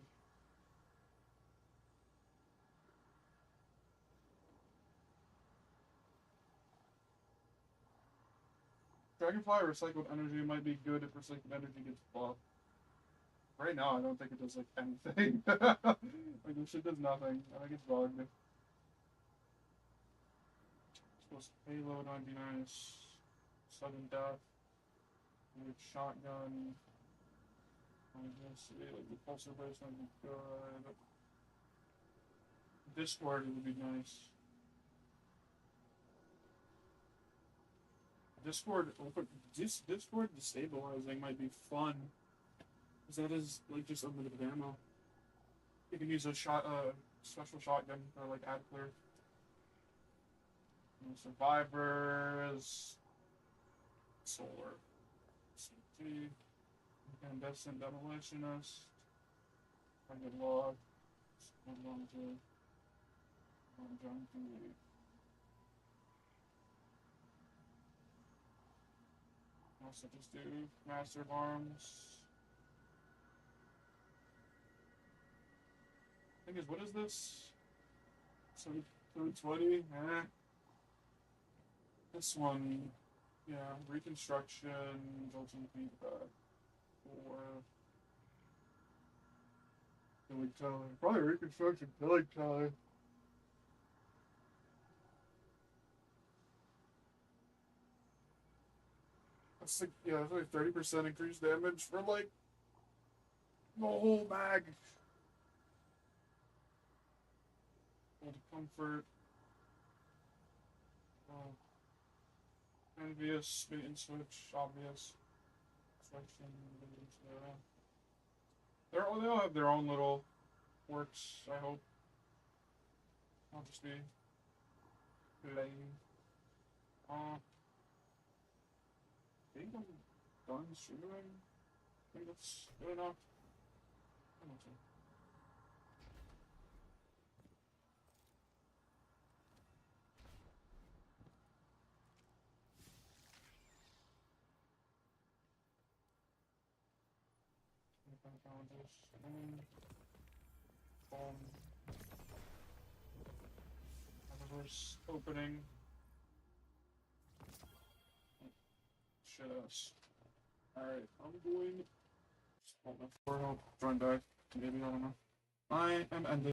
Dragonfly recycled energy might be good if recycled energy gets buffed. Right now, I don't think it does like anything. Like this shit does nothing. I think it's bugged. Supposed to payload 99 is sudden death. With shotgun. I guess like the pulsar burst might be good. Discord would be nice. Discord destabilizing might be fun. Because that is like just unlimited ammo. You can use a special shotgun or like ad clear. Survivors. Solar. CT. Incandescent demolitionist. Target log. Also just do Master of Arms. Thing is, what is this? 220? Eh. This one, yeah, Reconstruction, Jolting Feedback, or Billy Kelly. Probably Reconstruction, Billy Kelly. That's like, yeah, that's like 30% increased damage for like the whole mag. Hold comfort. Envious, bait and switch, obvious. Switching, they all have their own little quirks, I hope. I'll just be lame. I think I'm done streaming. I think that's good enough. I'm not sure. Reverse opening. Shit ass. Alright, I'm going. Hold on. Join back. Maybe, I don't know. I am ending.